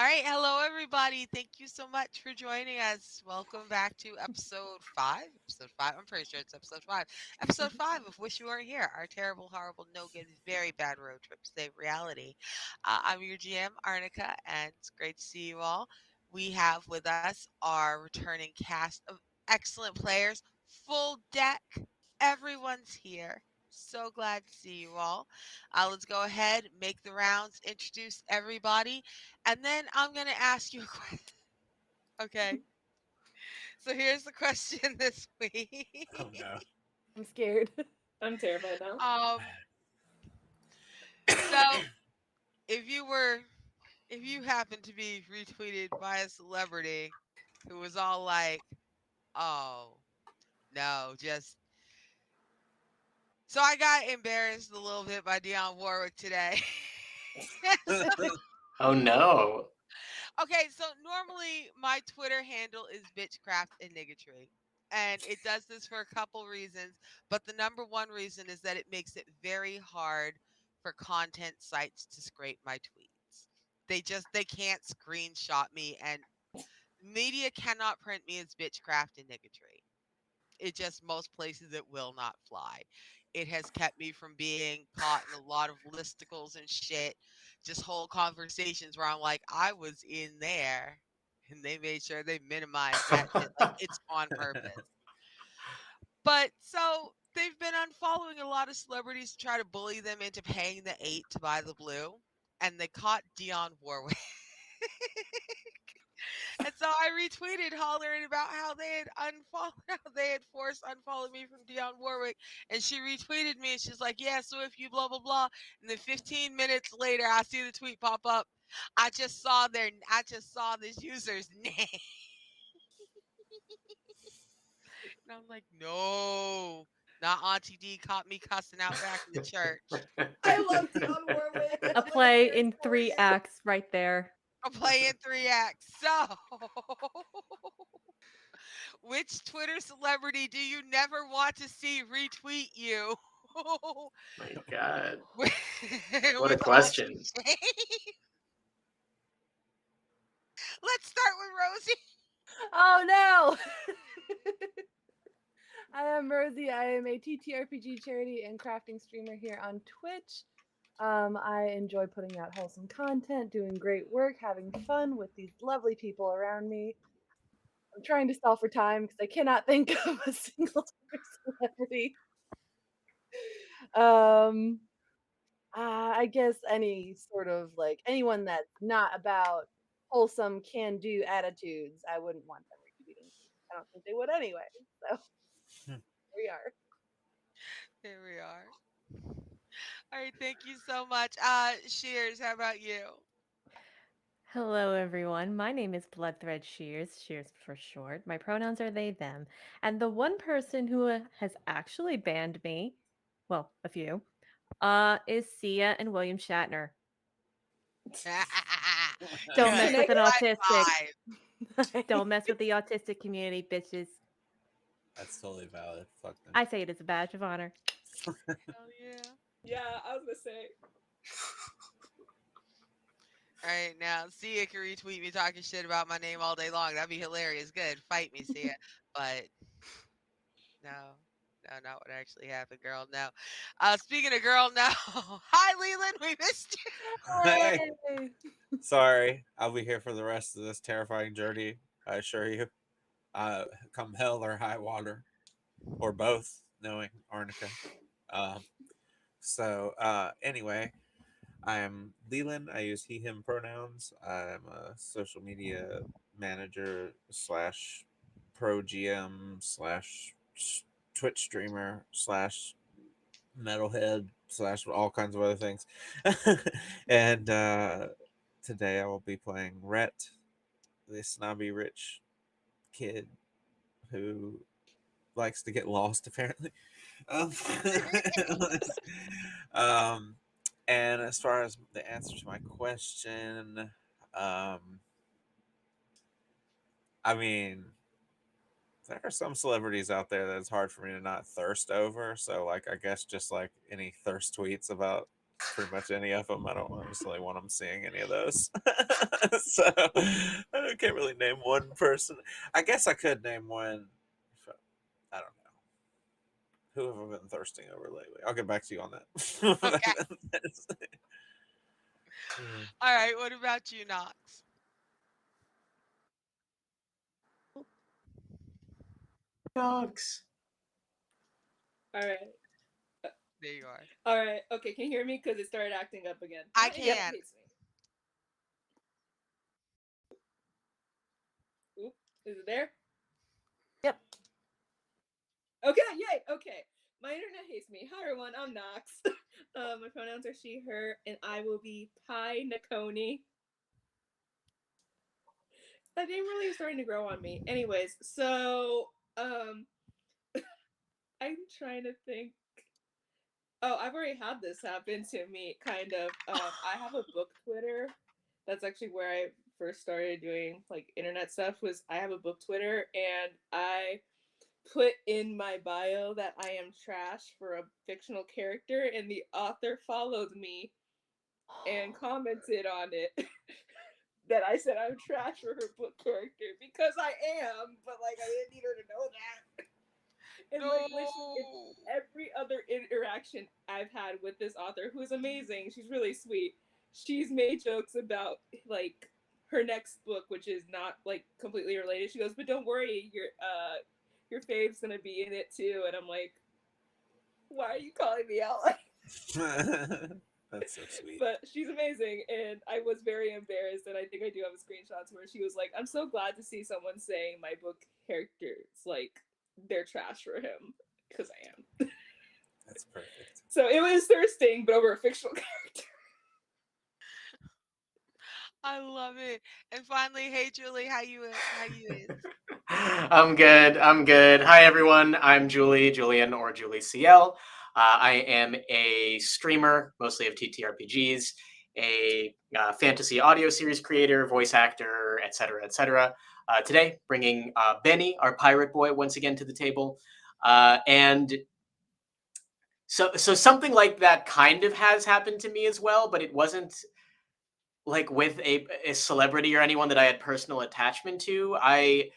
right, hello everybody. Thank you so much for joining us. Welcome back to episode five. Episode five. I'm pretty sure it's episode five. Episode five of Wish You Weren't Here. Our terrible, horrible, no good, very bad road trip to save reality. I'm your GM, Arnica, and it's great to see you all. We have with us our returning cast of excellent players, full deck. Everyone's here. So glad to see you all. Let's go ahead, make the rounds, introduce everybody, and then I'm going to ask you a question. Okay. So here's the question this week. Oh no. I'm scared. I'm terrified now. So if you were, if you happened to be retweeted by a celebrity who was all like, oh, no, just. So I got embarrassed a little bit by Dionne Warwick today. Oh no. Okay, so normally my Twitter handle is bitchcraft and niggatry. And it does this for a couple reasons, but the number one reason is that it makes it very hard for content sites to scrape my tweets. They can't screenshot me, and media cannot print me as bitchcraft and niggatry. It just, most places it will not fly. It has kept me from being caught in a lot of listicles and shit. Just whole conversations where I'm like, I was in there, and they made sure they minimized that shit. Like, it's on purpose. But so they've been unfollowing a lot of celebrities to try to bully them into paying the 8 to buy the blue. And they caught Dionne Warwick. And so I retweeted hollering about how they had unfollowed, how they had forced unfollowed me from Dionne Warwick. And she retweeted me and she's like, yeah, so if you blah, blah, blah. And then 15 minutes later, I see the tweet pop up. I just saw this user's name. And I'm like, no, not Auntie D caught me cussing out back in the church. I love Dionne Warwick. A I'm play here in for 3 you. acts right there. I'm playing 3 acts. So, which Twitter celebrity do you never want to see retweet you? My God. with What a with all due question. shame. Let's start with Rosie. Oh no! I am Rosie. I am a TTRPG charity and crafting streamer here on Twitch. I enjoy putting out wholesome content, doing great work, having fun with these lovely people around me. I'm trying to stall for time because I cannot think of a single celebrity. Um, I guess any sort of like anyone that's not about wholesome can do attitudes, I wouldn't want them retweeting. I don't think they would anyway. So Hmm. here we are. Here we are. All right, thank you so much. Shears, how about you? Hello, everyone. My name is Bloodthread Shears, Shears for short. My pronouns are they, them. And the one person who has actually banned me, well, a few, is Sia and William Shatner. Don't Good. mess with an autistic. High five. Don't mess with the autistic community, bitches. That's totally valid. Fuck them. I say it as a badge of honor. Hell yeah. Yeah, I was gonna say. All right, now Sia can retweet me talking shit about my name all day long. That'd be hilarious. Good. Fight me, Sia. But no. No, not what actually happened, girl. No. Speaking of girl, no. Hi, Leland. We missed you. Hey, Hey. sorry. I'll be here for the rest of this terrifying journey. I assure you. Come hell or high water, or both, knowing Arnica. Um, anyway, I am Leland. I use he/him pronouns. I'm a social media manager slash pro GM slash Twitch streamer slash metalhead slash all kinds of other things. And today I will be playing Rhett, the snobby rich kid who likes to get lost apparently. Um, um, and as far as the answer to my question, um, I mean, there are some celebrities out there that it's hard for me to not thirst over. So, like, I guess just like any thirst tweets about pretty much any of them. I don't honestly want them seeing any of those. So I can't really name one person. I guess I could name one. I don't know. Who have I been thirsting over lately? I'll get back to you on that. Okay. All right. What about you, Knox? Dogs. All right. There you are. All right. Okay, can you hear me? Because it started acting up again. I My internet can. hates me. Oop, is it there? Yep. Okay, yay. Okay. My internet hates me. Hi, everyone. I'm Knox. My pronouns are she, her, and I will be Pi Nakoni. That name really is starting to grow on me. Anyways, so I'm trying to think. Oh, I've already had this happen to me, kind of. I have a book Twitter. That's actually where I first started doing like internet stuff. Was I have a book Twitter, and I put in my bio that I am trash for a fictional character, and the author followed me and commented on it that I said I'm trash for her book character because I am, but like I didn't need her to know that. And No. like literally in every other interaction I've had with this author, who is amazing, she's really sweet. She's made jokes about like her next book, which is not like completely related. She goes, "But don't worry, your fave's gonna be in it too." And I'm like, "Why are you calling me out?" That's so sweet. But she's amazing, and I was very embarrassed, and I think I do have a screenshot where she was like, "I'm so glad to see someone saying my book characters like they're trash for him," because I am. That's perfect. So it was thirsting, but over a fictional character. I love it. And finally, hey Julie, how you is? I'm good. I'm good. Hi, everyone. I'm Julian, or Julie CL. I am a streamer, mostly of TTRPGs, a fantasy audio series creator, voice actor, etc., etc. Today, bringing Benny, our pirate boy, once again to the table. And so something like that kind of has happened to me as well, but it wasn't like with a celebrity or anyone that I had personal attachment to. I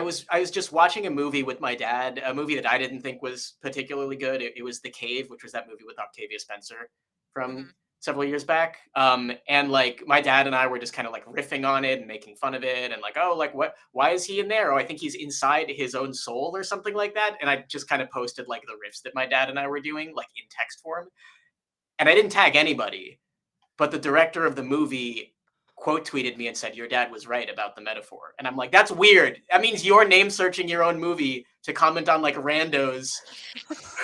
was just watching a movie with my dad, a movie that I didn't think was particularly good. It was The Cave, which was that movie with Octavia Spencer from Mhm. several years back. And like my dad and I were just kind of like riffing on it and making fun of it, and like, oh, like what? Why is he in there? Oh, I think he's inside his own soul or something like that. And I just kind of posted like the riffs that my dad and I were doing, like in text form, and I didn't tag anybody. But the director of the movie quote tweeted me and said, "Your dad was right about the metaphor." And I'm like, that's weird. That means you're name searching your own movie to comment on like randos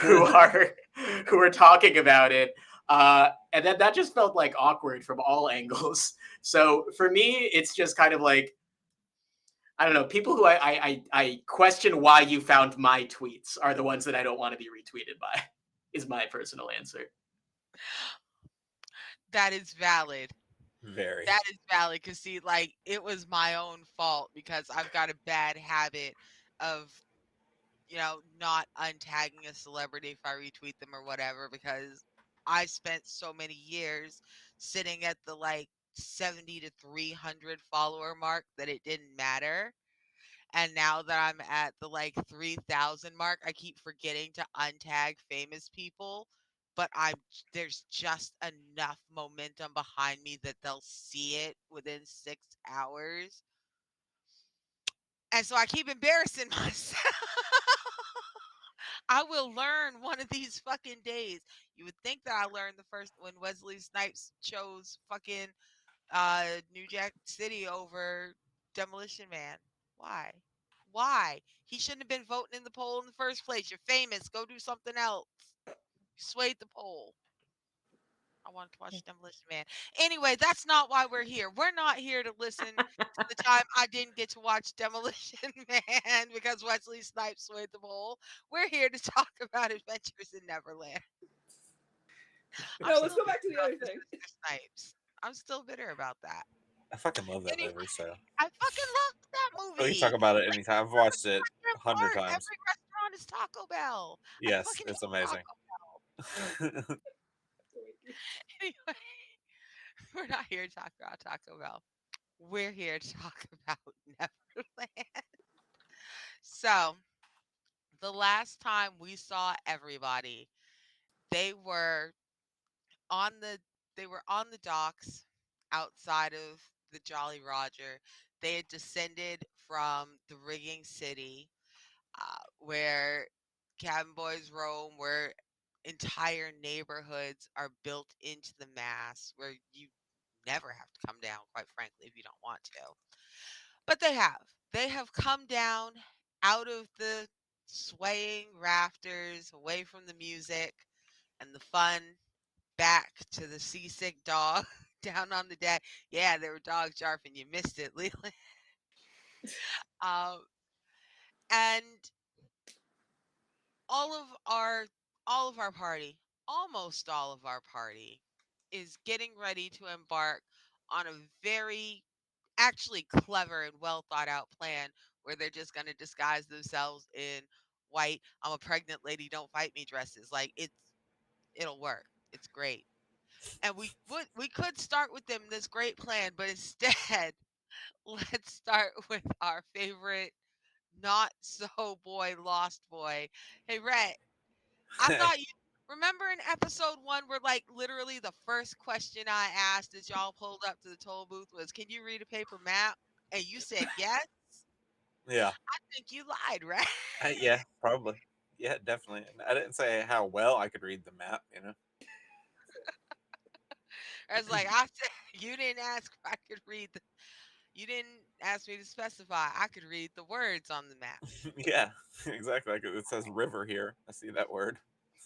who are talking about it. And then that just felt like awkward from all angles. So for me, it's just kind of like, I don't know, people who I question why you found my tweets are the ones that I don't want to be retweeted by, is my personal answer. That is valid. Very. That is valid because see, like it was my own fault because I've got a bad habit of not untagging a celebrity if I retweet them or whatever because I spent so many years sitting at the like 70 to 300 follower mark that it didn't matter. And now that I'm at the like 3,000 mark, I keep forgetting to untag famous people, but there's just enough momentum behind me that they'll see it within 6 hours. And so I keep embarrassing myself. I will learn one of these fucking days. You would think that I learned the first when Wesley Snipes chose fucking New Jack City over Demolition Man. Why? Why? He shouldn't have been voting in the poll in the first place. You're famous. Go do something else. You swayed the poll. I wanted to watch Demolition Man. Anyway, that's not why we're here. We're not here to listen to the time I didn't get to watch Demolition Man because Wesley Snipes swayed the poll. We're here to talk about Adventures in Neverland. I'm No, let's still go bitter back to the about other this thing. Mr. Snipes. I'm still bitter about that. I fucking love that Anyway, movie. So I fucking love that we can movie. talk about it anytime. I've watched it Favorite 100 part. times. Every restaurant is Taco Bell. I Yes, fucking it's hate amazing. Taco Bell. Anyway, we're not here to talk about Taco Bell. We're here to talk about Neverland. So, the last time we saw everybody, they were on the they were on the docks outside of the Jolly Roger. They had descended from the rigging city, where cabin boys roam, where entire neighborhoods are built into the mass, where you never have to come down, quite frankly, if you don't want to. But they have. They have come down out of the swaying rafters, away from the music and the fun, back to the seasick dog down on the deck. Yeah, there were dogs jarfing. You missed it, Leland. Um, and all of our all of our party, almost all of our party, is getting ready to embark on a very actually clever and well thought out plan where they're just going to disguise themselves in white "I'm a pregnant lady, don't fight me" dresses. Like it'll work. It's great. And we could start with them this great plan, but instead, let's start with our favorite not so boy, lost boy. Hey, Rhett, I thought you remember in episode one where like literally the first question I asked as y'all pulled up to the toll booth was, "Can you read a paper map?" And you said yes. Yeah. I think you lied, right? Yeah, probably. Yeah, definitely. And I didn't say how well I could read the map, you know. I was like, I said you didn't ask if I could read the. You didn't ask me to specify. I could read the words on the map. Yeah, exactly. Like it says river here. I see that word.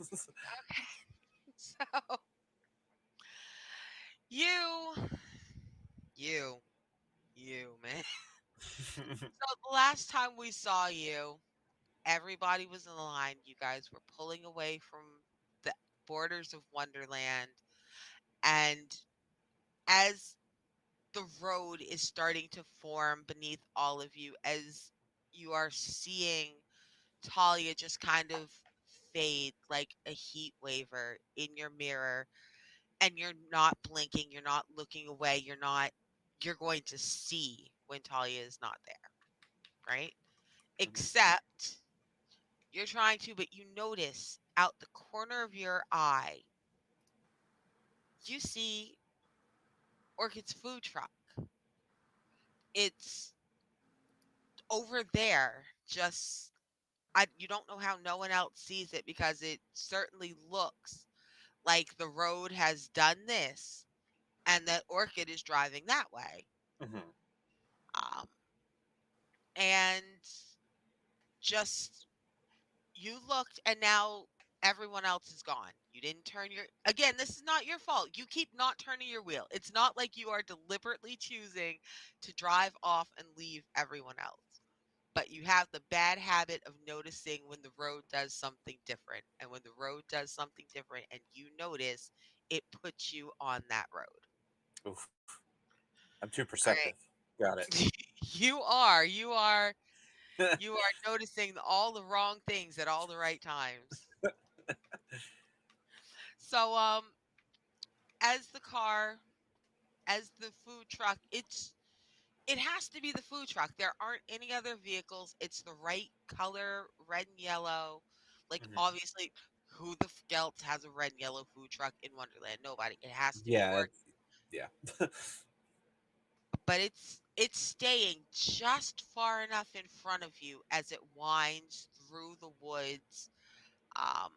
Okay, so you, you, you, man. So the last time we saw you, everybody was in line. You guys were pulling away from the borders of Wonderland. And as the road is starting to form beneath all of you, as you are seeing Talia just kind of fade like a heat waver in your mirror, and you're not blinking, you're not looking away, you're going to see when Talia is not there, right? Except you're trying to, but you notice out the corner of your eye, you see Orchid's food truck. It's over there. Just you don't know how no one else sees it because it certainly looks like the road has done this and that Orchid is driving that way. Mhm. Um, and just you looked and now everyone else is gone. You didn't turn your again, this is not your fault. You keep not turning your wheel. It's not like you are deliberately choosing to drive off and leave everyone else. But you have the bad habit of noticing when the road does something different. And when the road does something different and you notice, it puts you on that road. Oof. I'm too All perceptive. right. Got it. You are noticing all the wrong things at all the right times. So as the car, as the food truck, it has to be the food truck. There aren't any other vehicles. It's the right color, red and yellow. Like Mhm. obviously, who the else has a red and yellow food truck in Wonderland? Nobody. It has to be Yeah, Orc, yeah. but it's staying just far enough in front of you as it winds through the woods. Um,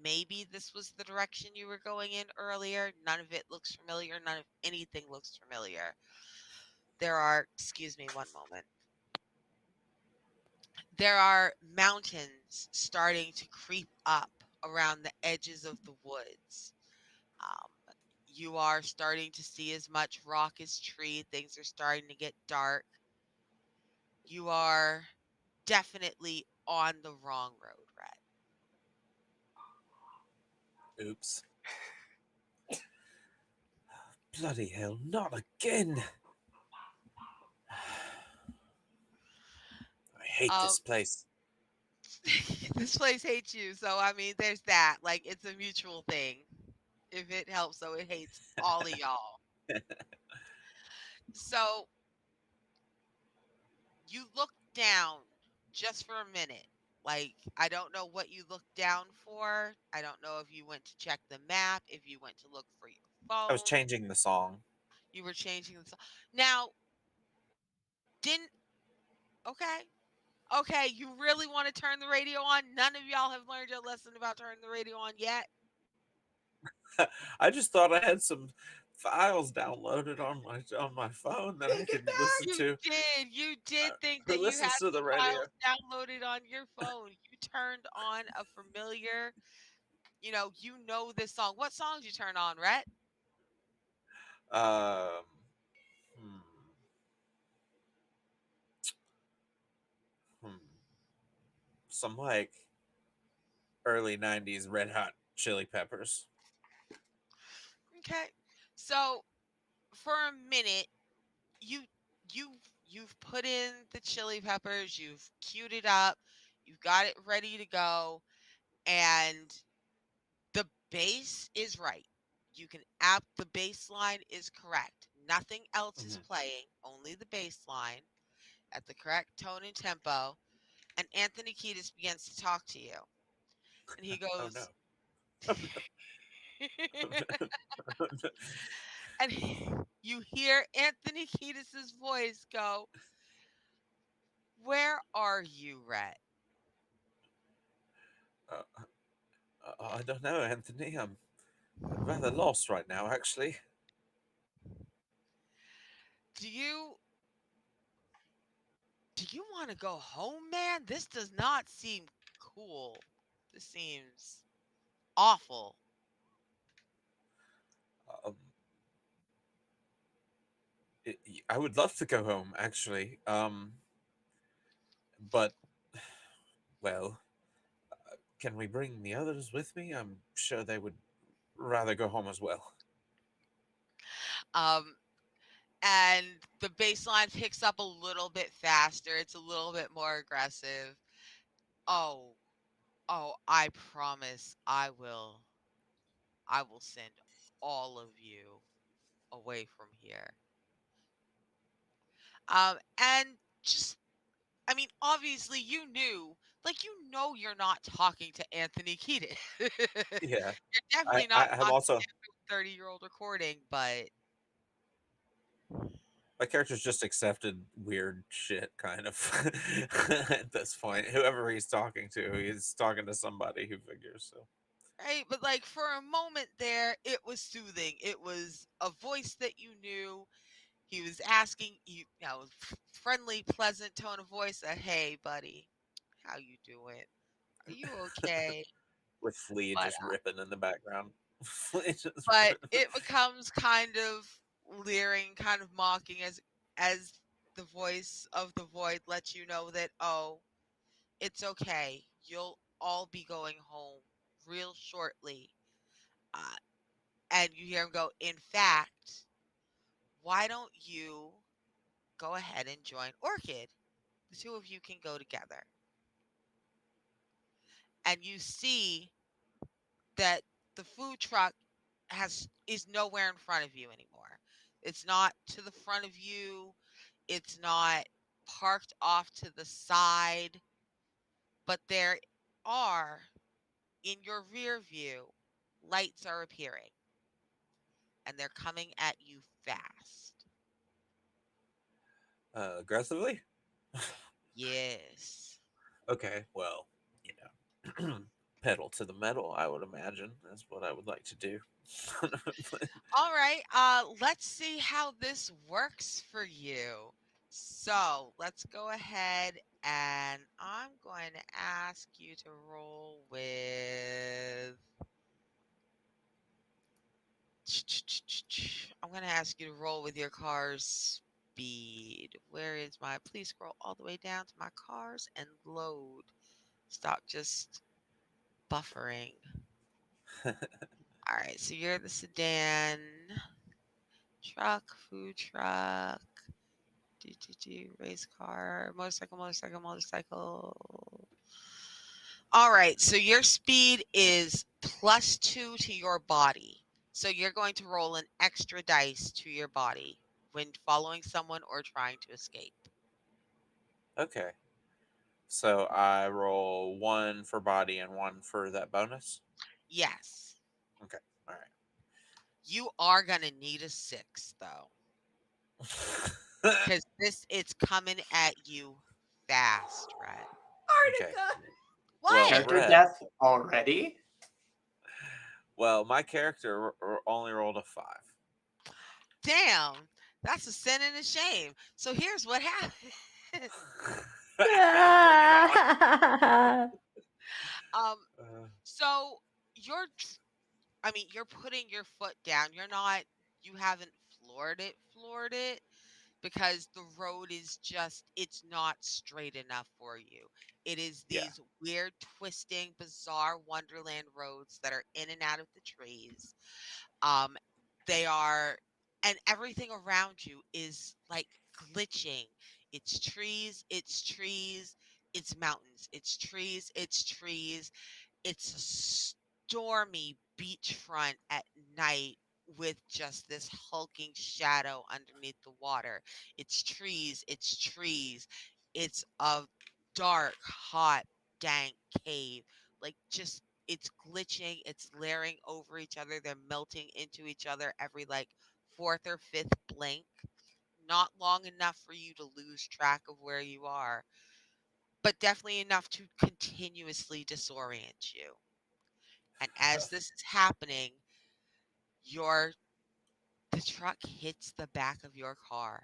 maybe this was the direction you were going in earlier. None of it looks familiar. None of anything looks familiar. There are, excuse me, one moment. There are mountains starting to creep up around the edges of the woods. Um, you are starting to see as much rock as tree. Things are starting to get dark. You are definitely on the wrong road, Red. Oops. Bloody hell, not again. I hate Um, this place. this place hates you, so I mean, there's that. Like, it's a mutual thing. if it helps. So it hates all of y'all. So you look down just for a minute. Like, I don't know what you looked down for. I don't know if you went to check the map, if you went to look for your I was phone. changing the song. You were changing the song. Now, didn't okay. Okay, you really want to turn the radio on? None of y'all have learned your lesson about turning the radio on yet. I just thought I had some files downloaded on my phone that I Take it could back. listen You to. did. You did think Who that you listens had to the some radio? files downloaded on your phone. You turned on a familiar, you know this song. What songs you turn on, Rhett? Um, hmm, hmm. Some like early '90s Red Hot Chili Peppers. Okay. So for a minute, you you you've put in the chili peppers, you've queued it up, you've got it ready to go, and the bass is right. You can the bass line is correct. Nothing else is Mhm. playing, only the bass line at the correct tone and tempo. And Anthony Kiedis begins to talk to you. And he Oh no! goes, Oh no! Oh no. and you hear Anthony Kiedis's voice go, "Where are you, Rhett?" Uh, I don't know, Anthony. I'm rather lost right now, actually. Do you do you want to go home, man? This does not seem cool. This seems awful. Um, I would love to go home, actually. But well, can we bring the others with me? I'm sure they would rather go home as well. Um, and the bass line picks up a little bit faster. It's a little bit more aggressive. Oh, I promise I will send all of you away from here. And just, I mean, obviously you knew, like, you're not talking to Anthony Kiedis. Yeah, You're I, definitely not I have talking also to him through a 30-year-old recording, but my character's just accepted weird shit, kind of at this point. Whoever he's talking to, he's talking to somebody who figures. So right, but like for a moment there, it was soothing. It was a voice that you knew. He was asking you, friendly, pleasant tone of voice. That, hey, buddy, how you doing? Are you okay? with Flea But just ripping in the background. Flea just but it becomes kind of leering, kind of mocking as the voice of the void lets you know that, oh, it's okay. You'll all be going home real shortly. Uh, and you hear him go, in fact, why don't you go ahead and join Orchid? The two of you can go together. And you see that the food truck is nowhere in front of you anymore. It's not to the front of you. It's not parked off to the side, but there are in your rear view lights are appearing and they're coming at you fast. aggressively. Yes. Okay, well, you know, pedal to the metal. I would imagine that's what I would like to do. All right. Let's see how this works for you. So let's go ahead and I'm going to ask you to roll with. I'm going to ask you to roll with your car's speed. Where is my. Please scroll all the way down to my cars and load. Stop just buffering. All right. So you're the sedan, truck, food truck. Race car, motorcycle, motorcycle, motorcycle. All right, so your speed is +2 to your body. So you're going to roll an extra dice to your body when following someone or trying to escape. Okay. So I roll one for body and one for that bonus. Yes. Okay. All You are going to need a 6 though, right. cuz this it's coming at you fast, Red. Okay. Arnica. Well, What? Character Red. death already? Well, my character only rolled a 5. Damn. That's a sin and a shame. So here's what happened. Bring it on. um Uh, so you're I mean, you're putting your foot down. You haven't floored it because the road is just, it's not straight enough for you. It is yeah. these weird, twisting, bizarre wonderland roads that are in and out of the trees. Um, they are, and everything around you is like glitching. It's trees, it's mountains, it's trees, it's trees. It's a stormy beachfront at night with just this hulking shadow underneath the water. It's trees, it's trees. It's a dark, hot, dank cave. Like just it's glitching, it's layering over each other. They're melting into each other every like fourth or fifth blink. Not long enough for you to lose track of where you are, but definitely enough to continuously disorient you. And as this is happening, your the truck hits the back of your car.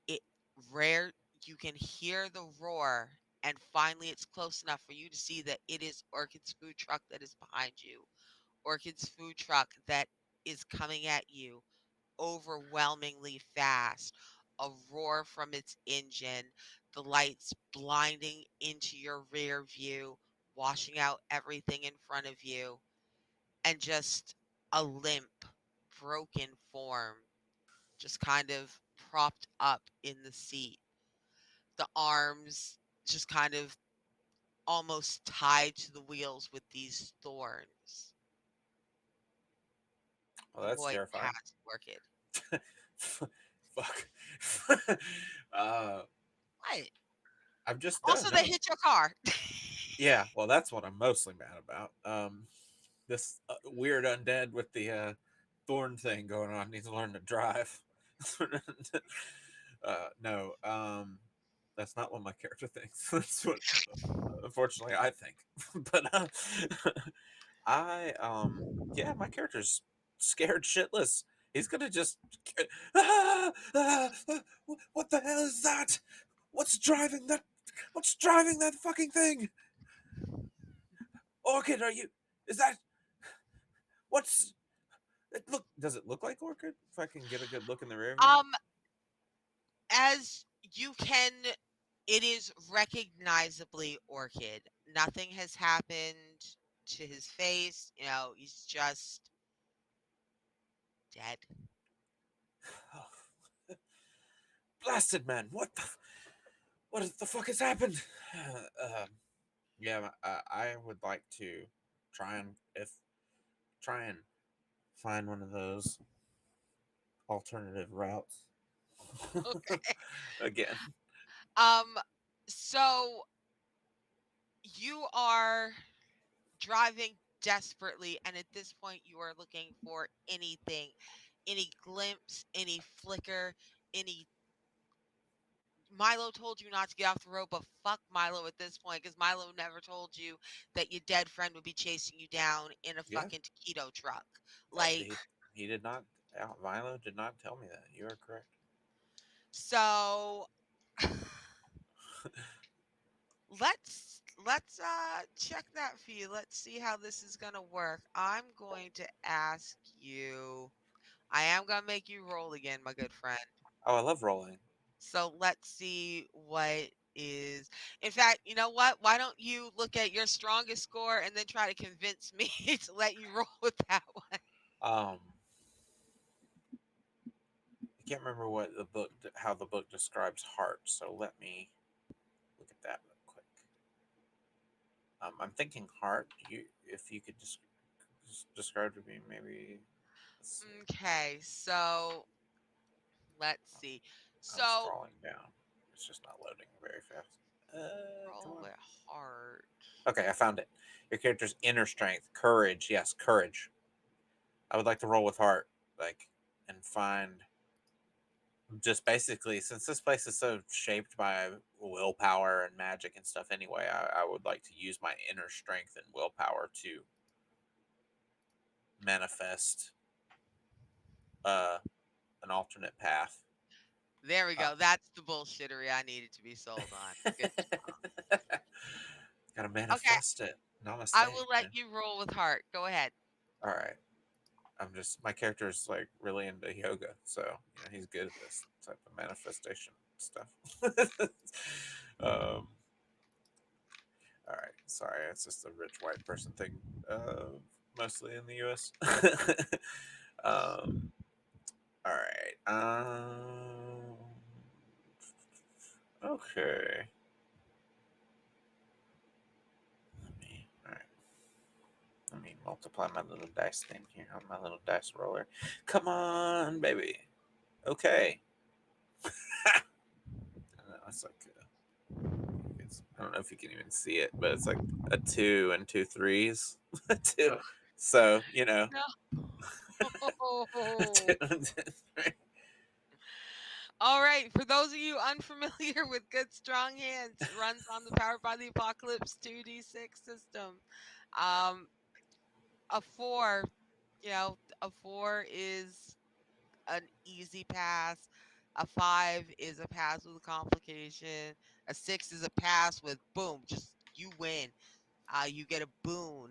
It rare You can hear the roar, and finally it's close enough for you to see that it is Orchid's food truck that is behind you. Orchid's food truck that is coming at you overwhelmingly fast. A roar from its engine, the lights blinding into your rear view, washing out everything in front of you, and just a limp, broken form just kind of propped up in the seat. The arms just kind of almost tied to the wheels with these thorns. Well, that's Boy, terrifying. past Orchid. Fuck. uh, What? I'm just Also, they no. hit your car. Yeah. Well, that's what I'm mostly mad about. This weird undead with the thorn thing going on needs to learn to drive. No. That's not what my character thinks. That's what, unfortunately, I think. But yeah, my character's scared shitless. He's gonna just what the hell is that? What's driving that? What's driving that fucking thing? Orchid, are you? Is that what's? It look? Does it look like Orchid? If I can get a good look in the rear view. um, as you can, it is recognizably Orchid. Nothing has happened to his face. He's just dead. Oh, blasted man! What the fuck has happened? Um, yeah, I would like to try and if try and find one of those alternative routes Okay. again. Um, so you are driving desperately, and at this point, you are looking for anything, any glimpse, any flicker, any. Milo told you not to get off the road, but fuck Milo at this point, because Milo never told you that your dead friend would be chasing you down in a Yeah, fucking taquito truck. that Like, he did not. Vilo did not tell me that. You are correct. so let's check that for you. Let's see how this is gonna work. I'm going to ask you. I am gonna make you roll again, my good friend. Oh, I love rolling. So let's see what is. In fact, you know what? Why don't you look at your strongest score and then try to convince me to let you roll with that one? Um, I can't remember how the book describes heart. So let me look at that real quick. I'm thinking heart. If you could just describe to me, maybe. Okay, so let's see. I'm So scrolling down. It's just not loading very fast. Come roll on. with heart. Okay, I found it. Your character's inner strength, courage. Yes, courage. I would like to roll with heart, like, and find just basically since this place is so shaped by willpower and magic and stuff. Anyway, I would like to use my inner strength and willpower to manifest uh an alternate path. There we Uh, go. That's the bullshittery I needed to be sold on. Good job. Gotta Okay, manifest it. I Namaste, will let man. you roll with heart. Go ahead. All right. I'm just my character's like really into yoga, so he's good at this type of manifestation stuff. All right, sorry, it's just a rich white person thing, mostly in the U.S. All right. Okay. All right. Let me multiply my little dice thing here on my little dice roller. Come on, baby. Okay. That's like I don't know if you can even see it, but it's like a two and two threes. Two. Ugh. So two No. and two, three. All right. For those of you unfamiliar with Good Strong Hands, it runs on the Powered by the Apocalypse 2d6 system. Um, a four, a four is an easy pass. A five is a pass with a complication. A six is a pass with boom, just you win. You get a boon.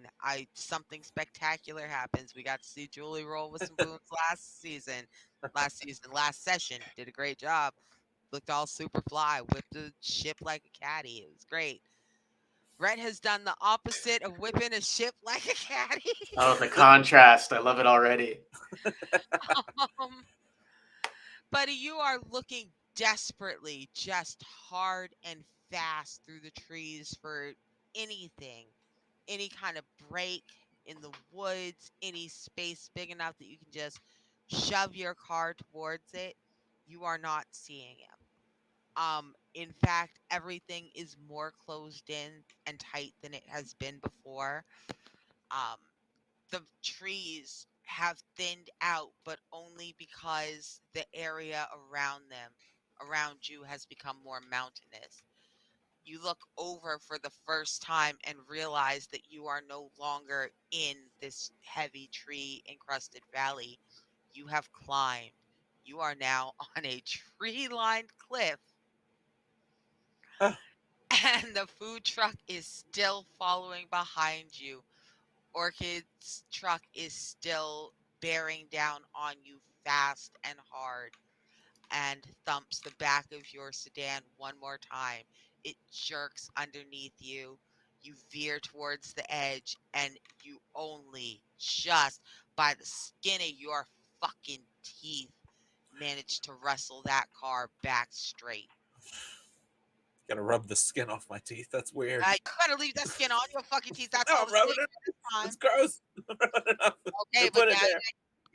Something spectacular happens. We got to see Julie roll with some boons last session. Did a great job. Looked all super fly. Whipped the ship like a caddy. It was great. Brett has done the opposite of whipping a ship like a caddy. Oh, the contrast. I love it already. um, Buddy, you are looking desperately, just hard and fast through the trees for anything, any kind of break in the woods, any space big enough that you can just shove your car towards it. You are not seeing him. In fact, everything is more closed in and tight than it has been before. Um, the trees have thinned out, but only because the area around you, has become more mountainous. You look over for the first time and realize that you are no longer in this heavy tree encrusted valley. You have climbed. You are now on a tree lined cliff, Oh, and the food truck is still following behind you. Orchid's truck is still bearing down on you fast and hard, and thumps the back of your sedan one more time. It jerks underneath you. You veer towards the edge, and you only just by the skin of your fucking teeth manage to wrestle that car back straight. gotta rub the skin off my teeth. That's weird. You better leave that skin on your fucking teeth. That's No, all I'm the rubbing skin it. this time. It's gross. I'm rubbing it off. Okay, but Put it there.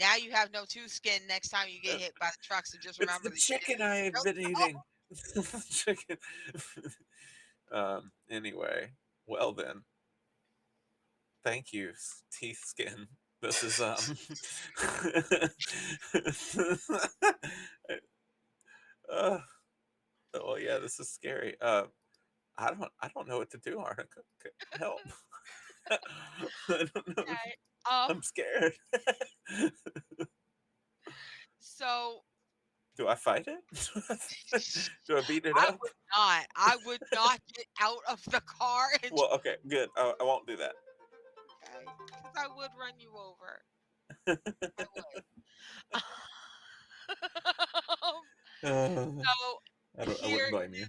now you have no two skin next time you get hit by the truck. So just It's remember the that you chicken didn't. I've been eating. Chicken. Anyway, well then, thank you, teeth skin. This is uh, oh yeah, this is scary. I don't know what to do, Arnica. Help. I don't know. Okay. I'm scared. So Do I fight it? Do I beat it I up? would not. I would not get out of the car and Well, okay, good. I won't do that. okay, because I would run you over. I would. Uh, So I wouldn't here, blame you.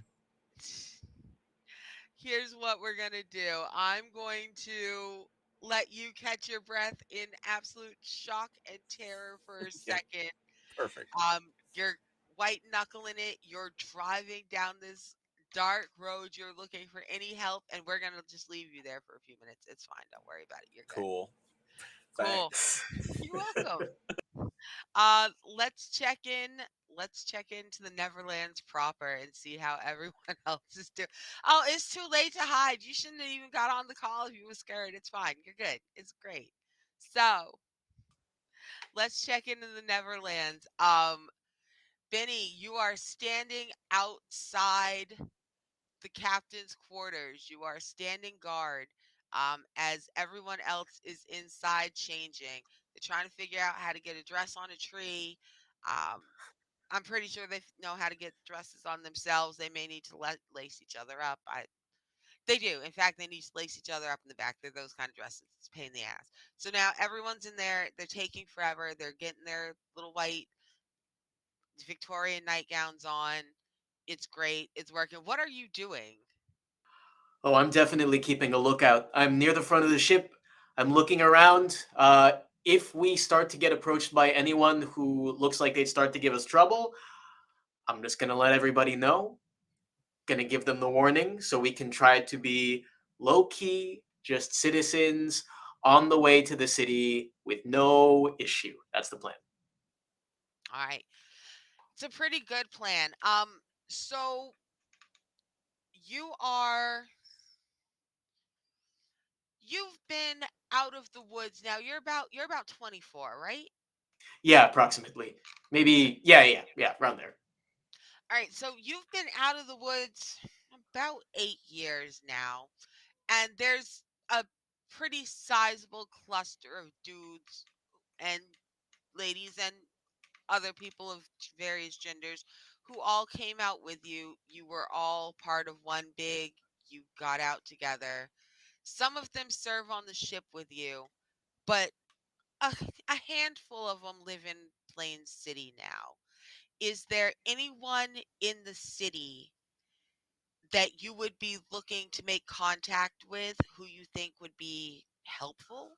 here's what we're gonna do. I'm going to let you catch your breath in absolute shock and terror for a Yeah, second. perfect. You're white knuckling it. You're driving down this dark road. You're looking for any help, and we're gonna just leave you there for a few minutes. It's fine. Don't worry about it. You're good. Cool. Cool. Thanks. You're welcome. Let's check in. Let's check into the Neverlands proper and see how everyone else is doing. Oh, it's too late to hide. You shouldn't have even got on the call if you were scared. It's fine. You're good. It's great. So let's check into the Neverlands. Benny, you are standing outside the captain's quarters. You are standing guard as everyone else is inside changing. They're trying to figure out how to get a dress on a tree. Um, I'm pretty sure they know how to get dresses on themselves. They may need to lace each other up. They do. In fact, they need to lace each other up in the back. They're those kind of dresses. It's a pain in the ass. So now everyone's in there. They're taking forever. They're getting their little white Victorian nightgowns on. It's great. It's working. What are you doing? Oh, I'm definitely keeping a lookout. I'm near the front of the ship. I'm looking around. If we start to get approached by anyone who looks like they'd start to give us trouble, I'm just gonna let everybody know. Gonna give them the warning so we can try to be low key, just citizens on the way to the city with no issue. That's the plan. All right. It's a pretty good plan. So you are you've been out of the woods now. You're about 24, right? Yeah, approximately. Maybe. Yeah, around there. All right. So you've been out of the woods about 8 years now, and there's a pretty sizable cluster of dudes and ladies and other people of various genders who all came out with you. You were all part of one big. You got out together. Some of them serve on the ship with you, but a, a handful of them live in Plain City now. Is there anyone in the city that you would be looking to make contact with who you think would be helpful?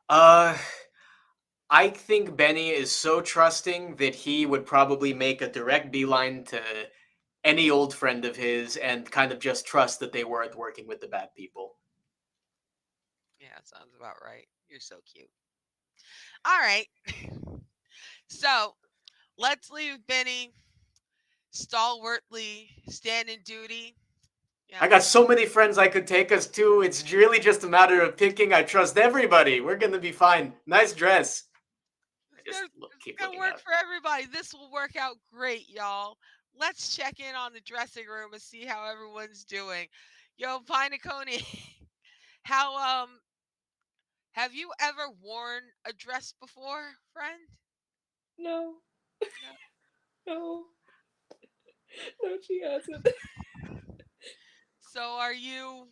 Uh, I think Benny is so trusting that he would probably make a direct beeline to any old friend of his and kind of just trust that they weren't working with the bad people. Yeah, sounds about right. You're so cute. All right. So let's leave Benny stalwartly standing duty. I Yeah. got so many friends I could take us to. It's really just a matter of picking. I trust everybody. We're gonna be fine. Nice dress. I just It's keep gonna looking work out. for everybody. This will work out great, y'all. Let's check in on the dressing room and see how everyone's doing. Yo, Pinecone, how have you ever worn a dress before, friend? No, No. no, no, she hasn't. So are you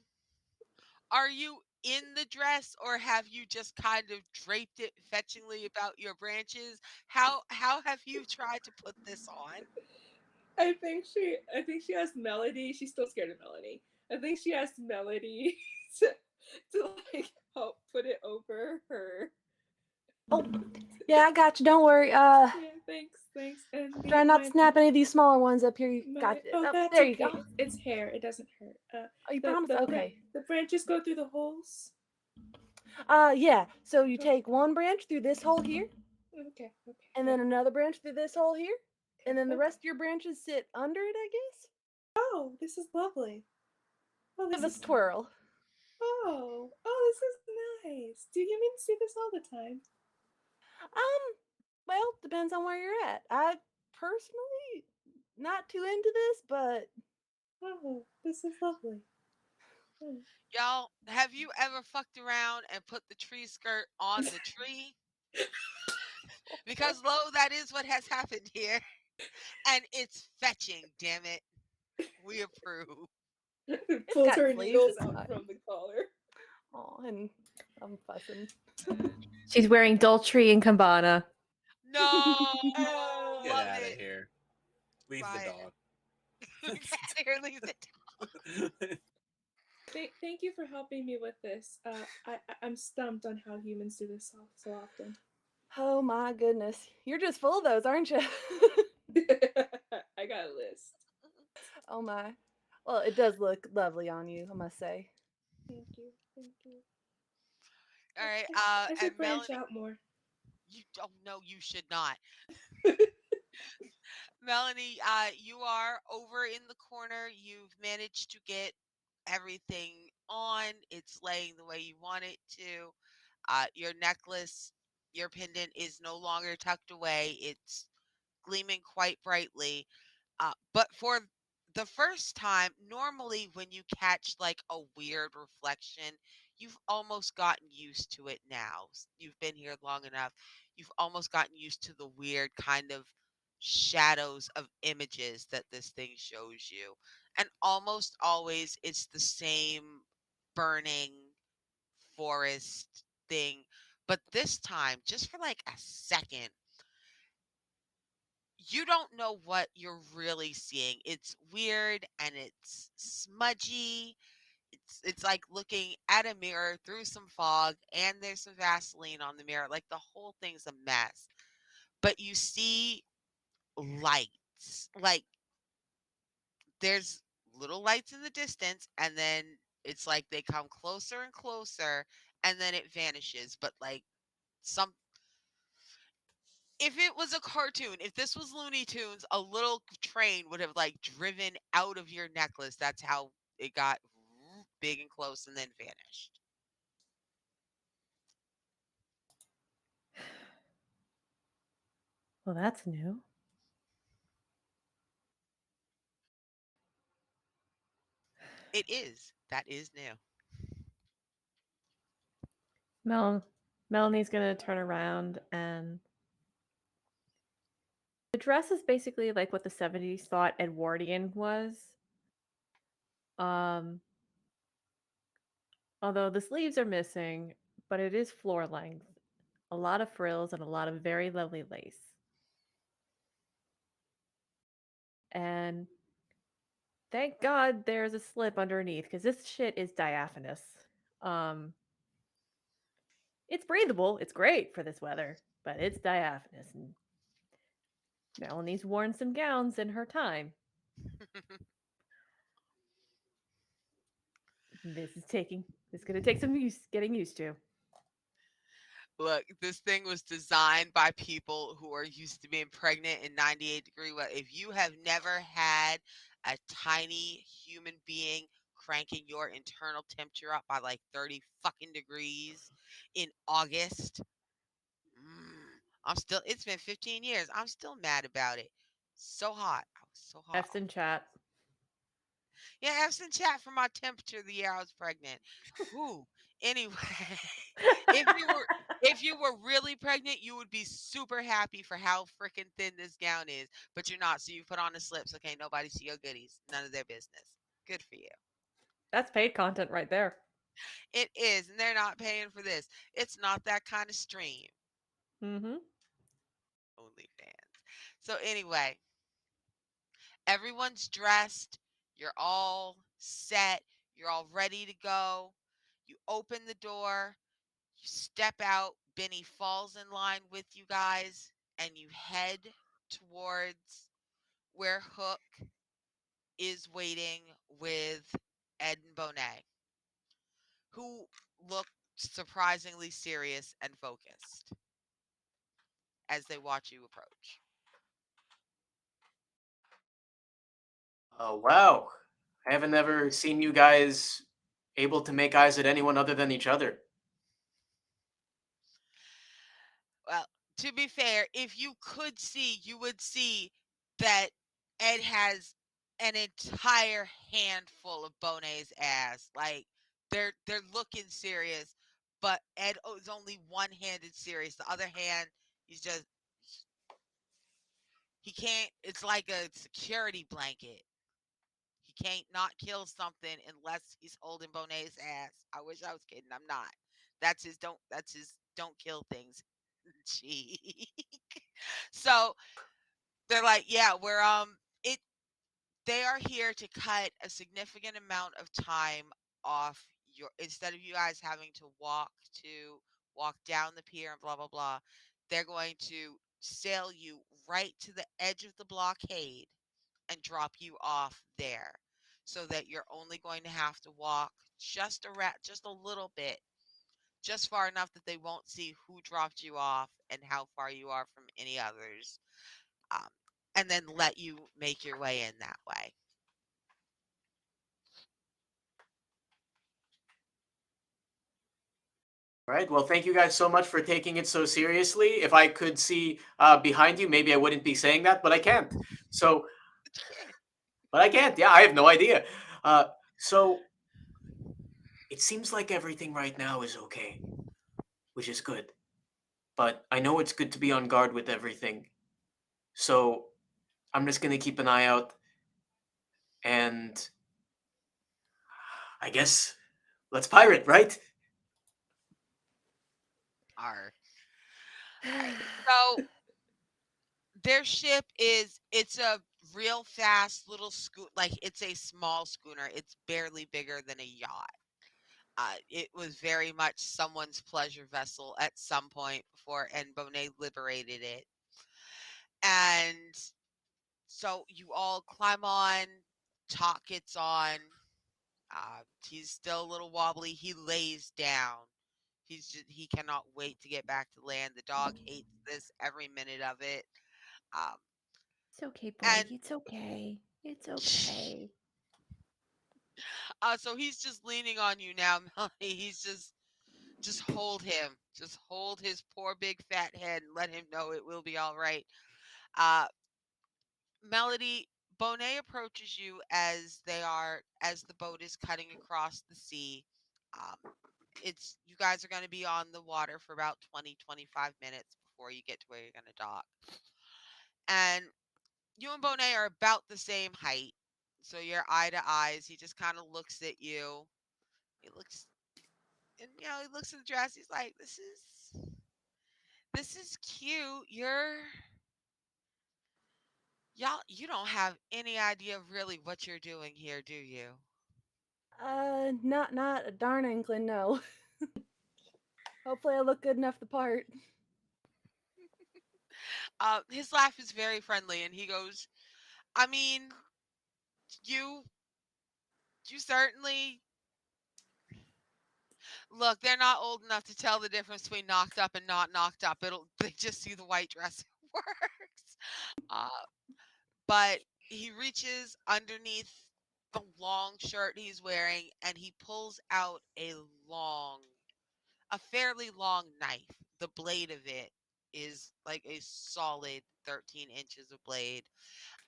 in the dress or have you just kind of draped it fetchingly about your branches? How have you tried to put this on? I think she asked Melody. She's still scared of Melanie. I think she asked Melody to, to like help put it over her. Oh, yeah, I got you. Don't worry. Yeah, thanks. And Try not to snap any of these smaller ones up here. You got it. oh, Oh, that's there you okay. go. It's hair. It doesn't hurt. Oh, you The promise? the Okay. the branches go through the holes. Yeah. So you take one branch through this hole here, Okay, and yeah. then another branch through this hole here, and then the Okay. rest of your branches sit under it, I guess. Oh, this is lovely. Oh, Give this us a is. twirl. Oh, this is nice. Do you mean to do this all the time? Well, depends on where you're at. I personally not too into this, but Oh, this is lovely. Oh. Y'all, have you ever fucked around and put the tree skirt on the tree? Because lo, that is what has happened here. And it's fetching, damn it. We approve. it's Pulls got her sleeves. needles It's out fine. from the collar. Oh, and I'm fussing. She's wearing Dolce and Cabana. No, Get love Oh. out of it. here. Leave the Fire. dog. Here, leave it. Thank you for helping me with this. I'm stumped on how humans do this so often. Oh my goodness. You're just full of those, aren't you? I got a list. Oh my. Well, it does look lovely on you, I must say. Thank you. All right. I should And branch Melanie, out more. You don't know. You should not. Melanie, you are over in the corner. You've managed to get everything on. It's laying the way you want it to. Your necklace, your pendant is no longer tucked away. It's gleaming quite brightly. But for the first time, normally when you catch like a weird reflection, you've almost gotten used to it now. You've been here long enough. You've almost gotten used to the weird kind of shadows of images that this thing shows you. And almost always it's the same burning forest thing. But this time, just for like a second, you don't know what you're really seeing. It's weird and it's smudgy. It's like looking at a mirror through some fog and there's some Vaseline on the mirror. Like the whole thing's a mess. But you see lights. Like there's little lights in the distance and then it's like they come closer and closer and then it vanishes. But like some if it was a cartoon, if this was Looney Tunes, a little train would have like driven out of your necklace. That's how it got big and close and then vanished. Well, that's new. It is. That is new. Mel Melanie's gonna turn around and the dress is basically like what the 70s thought Edwardian was. Um, although the sleeves are missing, but it is floor length. A lot of frills and a lot of very lovely lace. And thank God there's a slip underneath because this shit is diaphanous. Um, it's breathable. It's great for this weather, but it's diaphanous. And Melanie's worn some gowns in her time. This is gonna take some getting used to. Look, this thing was designed by people who are used to being pregnant in 98-degree weather. If you have never had a tiny human being cranking your internal temperature up by like 30 fucking degrees in August, I'm still, it's been 15 years. I'm still mad about it. So hot. I was so hot. F's in chat. Yeah, have some chat for my temperature the year I was pregnant. Whew. Anyway, if you were if you were really pregnant, you would be super happy for how freaking thin this gown is, but you're not. So you put on the slips. Okay, nobody see your goodies. None of their business. Good for you. That's paid content right there. It is, and they're not paying for this. It's not that kind of stream. Mm-hmm. Only fans. So anyway, everyone's dressed. You're all set. You're all ready to go. You open the door. You step out. Benny falls in line with you guys, and you head towards where Hook is waiting with Ed and Bonet, who look surprisingly serious and focused as they watch you approach. Oh, wow. I haven't ever seen you guys able to make eyes at anyone other than each other. Well, to be fair, if you could see, you would see that Ed has an entire handful of Bonet's ass. Like they're looking serious, but Ed is only one-handed serious. The other hand, he's just he can't. It's like a security blanket. He can't not kill something unless he's holding Bonet's ass. I wish I was kidding. I'm not. That's his don't kill things. Gee. So they're like, yeah, we're it they are here to cut a significant amount of time off your instead of you guys having to walk down the pier and blah blah blah. They're going to sail you right to the edge of the blockade and drop you off there so that you're only going to have to walk just a little bit just far enough that they won't see who dropped you off and how far you are from any others, um, and then let you make your way in that way. All right. Well, thank you guys so much for taking it so seriously. If I could see behind you, maybe I wouldn't be saying that, but I can't. So, but I can't. Yeah, I have no idea. Uh, so it seems like everything right now is okay, which is good. But I know it's good to be on guard with everything. So I'm just gonna keep an eye out, and I guess let's pirate, right? Are all right. So their ship is it's a real fast little scoot, like it's a small schooner. It's barely bigger than a yacht. It was very much someone's pleasure vessel at some point before, and Bonet liberated it. And so you all climb on, talk gets on. He's still a little wobbly. He lays down. He cannot wait to get back to land. The dog hates this every minute of it. Um, It's okay, and buddy. It's okay. It's okay. so he's just leaning on you now, Melanie. He's just hold him. Just hold his poor big fat head and let him know it will be all right. Uh, Melody, Bonet approaches you as the boat is cutting across the sea. Um, it's you guys are going to be on the water for about 20-25 minutes before you get to where you're going to dock. And you and Bonet are about the same height. So you're eye to eyes. He just kind of looks at you. He looks and he looks at the dress. He's like, this is cute. You don't have any idea of really what you're doing here, do you? Not a darn inkling, no. Hopefully I look good enough the part. His laugh is very friendly, and he goes, I mean, you you certainly look, they're not old enough to tell the difference between knocked up and not knocked up. They just see the white dress works. Uh, but he reaches underneath the long shirt he's wearing and he pulls out long, a fairly long knife. The blade of it is like a solid 13 inches of blade.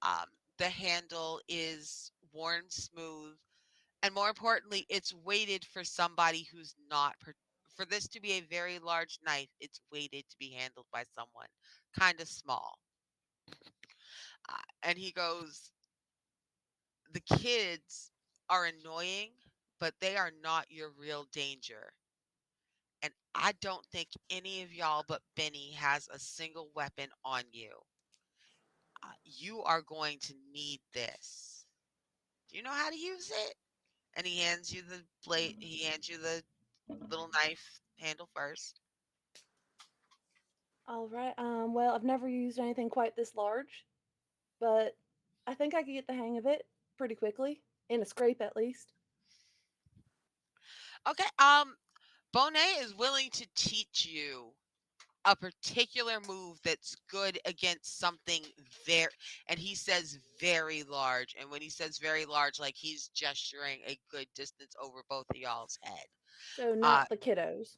Um, the handle is worn smooth, and more importantly, it's weighted for somebody who's not. For this to be a very large knife, it's weighted to be handled by someone kind of small. And he goes, the kids are annoying, but they are not your real danger. And I don't think any of y'all but Benny has a single weapon on you. You are going to need this. Do you know how to use it? And he hands you the blade. He hands you the little knife handle first. All right. Well, I've never used anything quite this large, but I think I could get the hang of it pretty quickly, in a scrape at least. Okay. Bonet is willing to teach you a particular move that's good against something very, and he says very large. And when he says very large, like he's gesturing a good distance over both of y'all's head. So Uh, not the kiddos.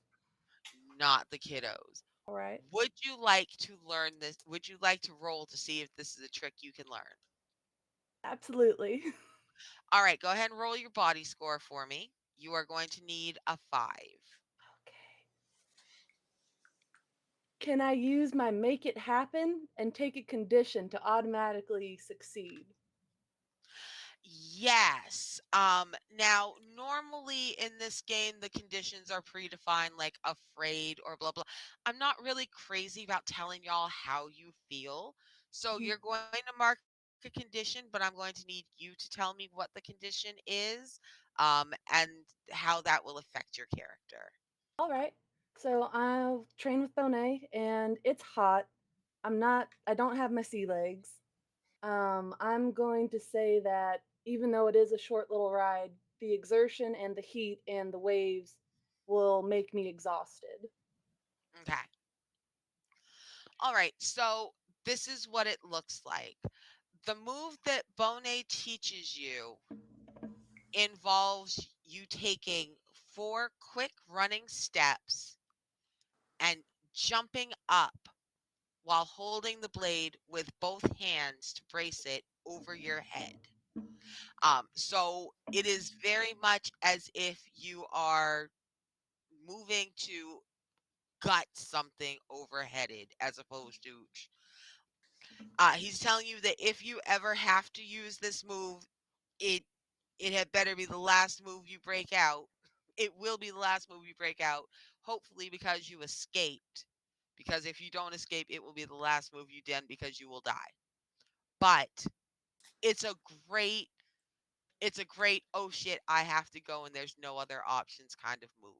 not the kiddos. All right. Would you like to learn this? Would you like to roll to see if this is a trick you can learn? Absolutely. All right, go ahead and roll your body score for me. You are going to need a 5. Okay. Can I use my make it happen and take a condition to automatically succeed? Yes. Now normally in this game the conditions are predefined like afraid or blah blah. I'm not really crazy about telling y'all how you feel. So Mhm. you're going to mark a condition, but I'm going to need you to tell me what the condition is, and how that will affect your character. All right. So I'll train with Bonet, and it's hot. I don't have my sea legs. I'm going to say that even though it is a short little ride, the exertion and the heat and the waves will make me exhausted. Okay. All right. So this is what it looks like. The move that Bonet teaches you involves you taking 4 quick running steps and jumping up while holding the blade with both hands to brace it over your head. So it is very much as if you are moving to gut something overheaded as opposed to. He's telling you that if you ever have to use this move, it it had better be the last move you break out. It will be the last move you break out, hopefully because you escaped. Because if you don't escape, it will be the last move you done because you will die. But it's a great oh shit, I have to go and there's no other options kind of move.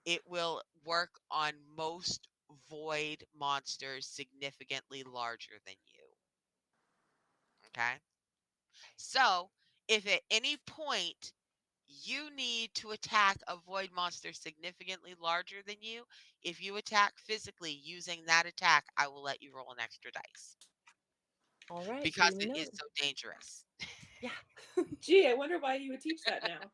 It will work on most void monsters significantly larger than you. Okay? So, if at any point you need to attack a void monster significantly larger than you, if you attack physically using that attack, I will let you roll an extra dice All right, because duly it is noted. so dangerous. Yeah. Gee, I wonder why you would teach that now.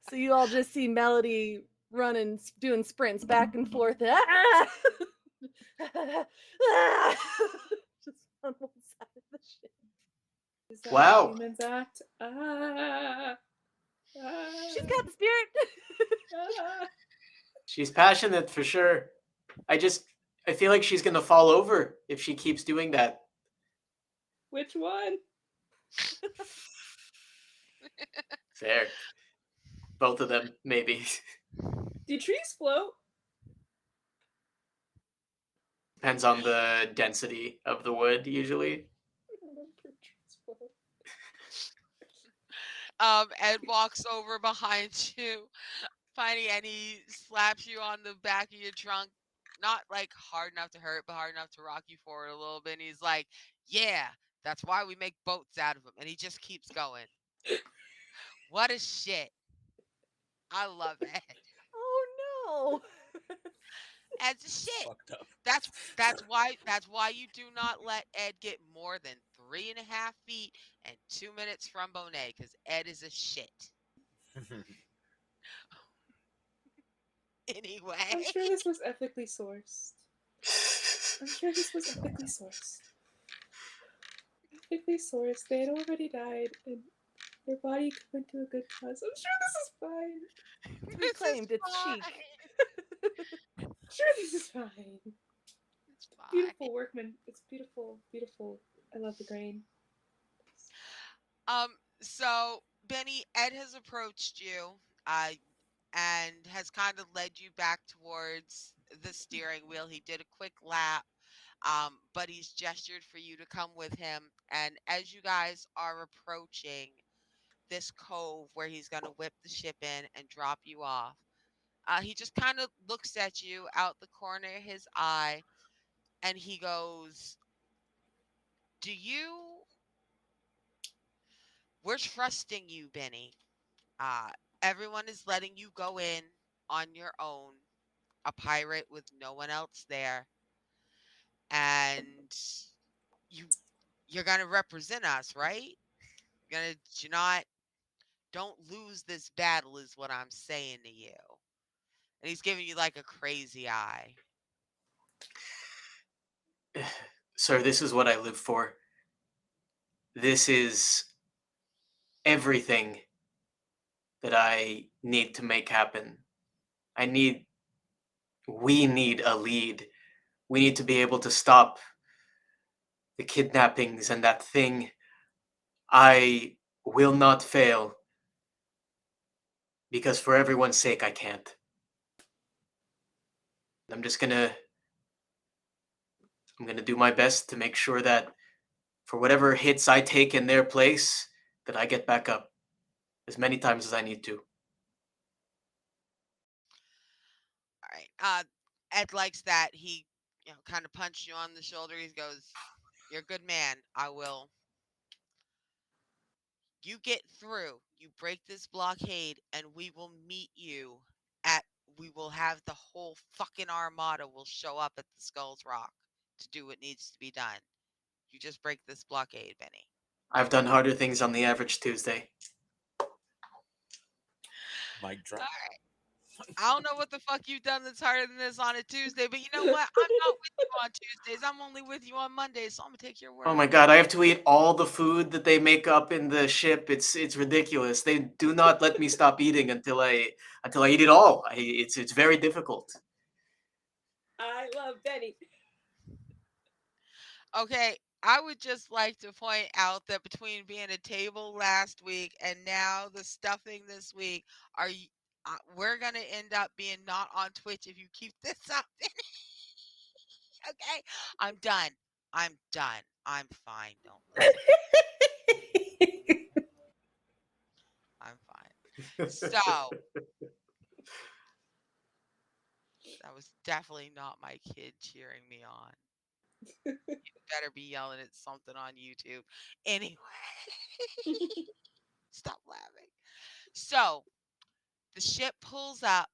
So you all just see Melody running, doing sprints back and forth. Ah! Ah! Just on one side of the ship. Is that how Wow. humans act? Ah, She's ah, got the spirit. ah. She's passionate for sure. I feel like she's gonna fall over if she keeps doing that. Which one? Fair. Both of them, maybe. Do trees float? Depends on the density of the wood, usually. Trees float. Ed walks over behind you, Finey, and he slaps you on the back of your trunk. Not like hard enough to hurt, but hard enough to rock you forward a little bit. And he's like, "Yeah, that's why we make boats out of them." And he just keeps going. What a shit! I love Ed. Oh no. Ed's a It's shit. fucked up. That's why you do not let Ed get more than 3.5 feet and 2 minutes from Bonet, because Ed is a shit. Anyway. I'm sure this was ethically sourced. I'm sure this was ethically sourced. Ethically sourced. They had already died, and their body went to a good cause. I'm sure this is fine. He This is claimed it's fine. chic. I'm sure this is fine. It's fine. Beautiful workman. It's beautiful, beautiful. I love the grain. So Benny, Ed has approached you, uh, and has kind of led you back towards the steering wheel. He did a quick lap, but he's gestured for you to come with him. And as you guys are approaching this cove where he's going to whip the ship in and drop you off, he just kind of looks at you out the corner of his eye, and he goes, "Do you? We're trusting you, Benny. Uh, everyone is letting you go in on your own, a pirate with no one else there, and you you're gonna represent us, right? You're not. Don't lose this battle, is what I'm saying to you." And he's giving you like a crazy eye. Sir, this is what I live for. This is everything that I need to make happen. I need, we need a lead. We need to be able to stop the kidnappings and that thing. I will not fail because for everyone's sake, I can't. I'm just I'm gonna do my best to make sure that for whatever hits I take in their place, that I get back up as many times as I need to. All right. Ed likes that. He, kind of punched you on the shoulder. He goes, "You're a good man. I will. You get through. You break this blockade, and we will meet you at we will have the whole fucking armada will show up at the Skulls Rock to do what needs to be done. You just break this blockade, Benny. I've done harder things on the average Tuesday. Mic All drop. right. I don't know what the fuck you've done that's harder than this on a Tuesday, but you know what? I'm not with you on Tuesdays. I'm only with you on Mondays, so I'm gonna take your Oh word. my god, I have to eat all the food that they make up in the ship. It's ridiculous. They do not let me stop eating until I eat it all. It's very difficult. I love Benny. Okay, I would just like to point out that between being a table last week and now the stuffing this week, are you, we're gonna end up being not on Twitch if you keep this up. Okay, I'm done. I'm done. I'm fine. Don't listen. I'm fine. So that was definitely not my kid cheering me on. Better be yelling at something on YouTube. Anyway, stop laughing. So the ship pulls up.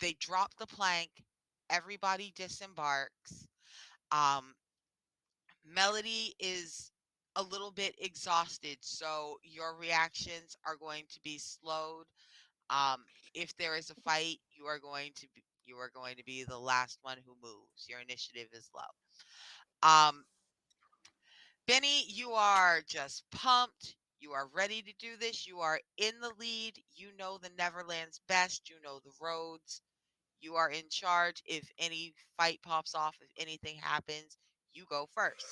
They drop the plank. Everybody disembarks. Um, Melody is a little bit exhausted, so your reactions are going to be slowed. Um, if there is a fight, you are going to be the last one who moves. Your initiative is low. Benny, you are just pumped. You are ready to do this. You are in the lead. You know the Neverlands best. You know the roads. You are in charge. If any fight pops off, if anything happens, you go first.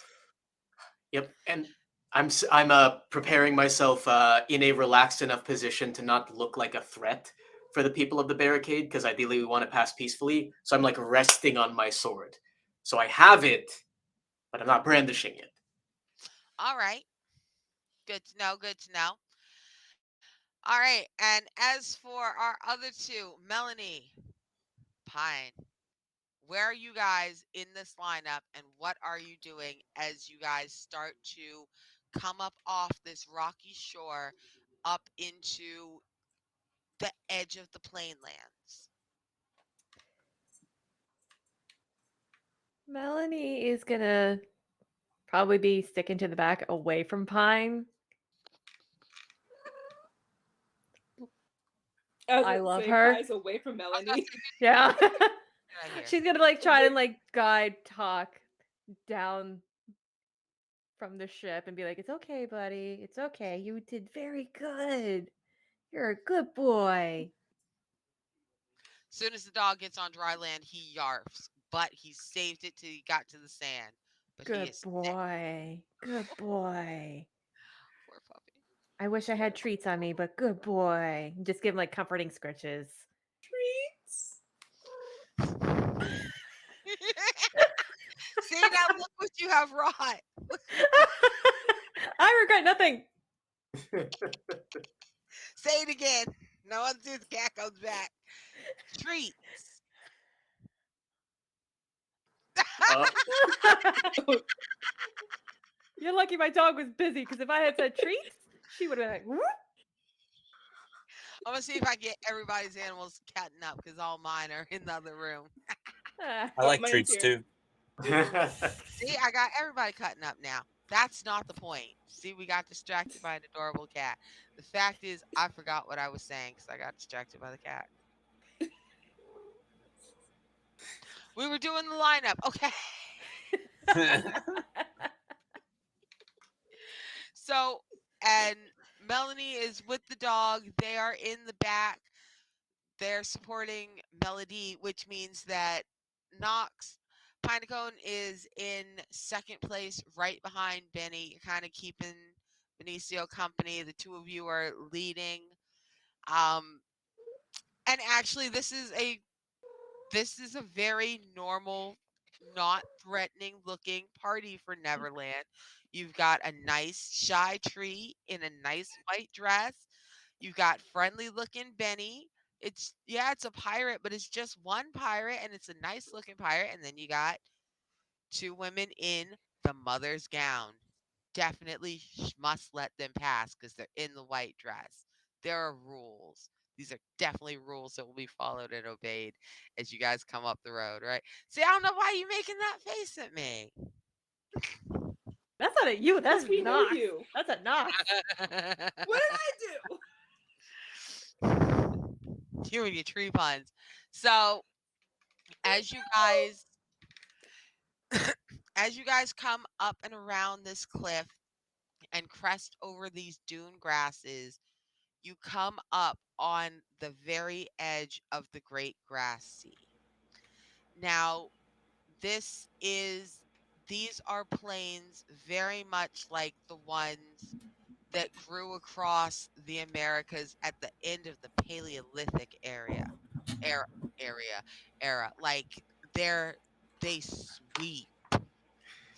Yep, and I'm preparing myself in a relaxed enough position to not look like a threat for the people of the barricade because ideally we want to pass peacefully. So I'm like resting on my sword. So I have it, but I'm not brandishing it. All right. Good to know. Good to know. All right. And as for our other two, Melanie, Pine, where are you guys in this lineup and what are you doing as you guys start to come up off this rocky shore up into the edge of the plainlands? Melanie is gonna probably be sticking to the back away from Pine. I was I gonna love say her. Pies away from I was gonna Melanie. say, Yeah. right here. She's gonna like try Away. and like guide talk down from the ship and be like, "It's okay, buddy. It's okay. You did very good. You're a good boy. As soon as the dog gets on dry land, he yarfs, but he saved it till he got to the sand. But he Good is sick. boy. Good boy. Poor puppy. I wish I had treats on me, but good boy." Just give him like comforting scritches. Treats. See now, look what you have wrought. I regret nothing. Say it again. No one sees the cat comes back. Treats. Uh, You're lucky my dog was busy because if I had said treats, she would have been like, "Whoop." I'm gonna see if I get everybody's animals catting up because all mine are in the other room. Ah. I Oh, like mine's treats here. too. See, I got everybody cutting up now. That's not the point. See, we got distracted by an adorable cat. The fact is, I forgot what I was saying because I got distracted by the cat. We were doing the lineup. Okay. So, and Melanie is with the dog. They are in the back. They're supporting Melody, which means that Knox Pinecone is in second place, right behind Benny. You're kind of keeping Benicio company. The two of you are leading. Um, and actually, this is a very normal, not threatening looking party for Neverland. You've got a nice shy tree in a nice white dress. You've got friendly looking Benny. It's yeah, it's a pirate, but it's just one pirate and it's a nice looking pirate. And then you got two women in the mother's gown. Definitely must let them pass because they're in the white dress. There are rules. These are definitely rules that will be followed and obeyed as you guys come up the road, right? See, I don't know why you making that face at me. That's not a you. That's Because we know not. you. That's a Knox. What did I do? You and your tree puns. So as you guys as you guys come up and around this cliff and crest over these dune grasses, you come up on the very edge of the great grass sea. Now, this is these are plains very much like the ones that grew across the Americas at the end of the Paleolithic era area era. Like they're they sweep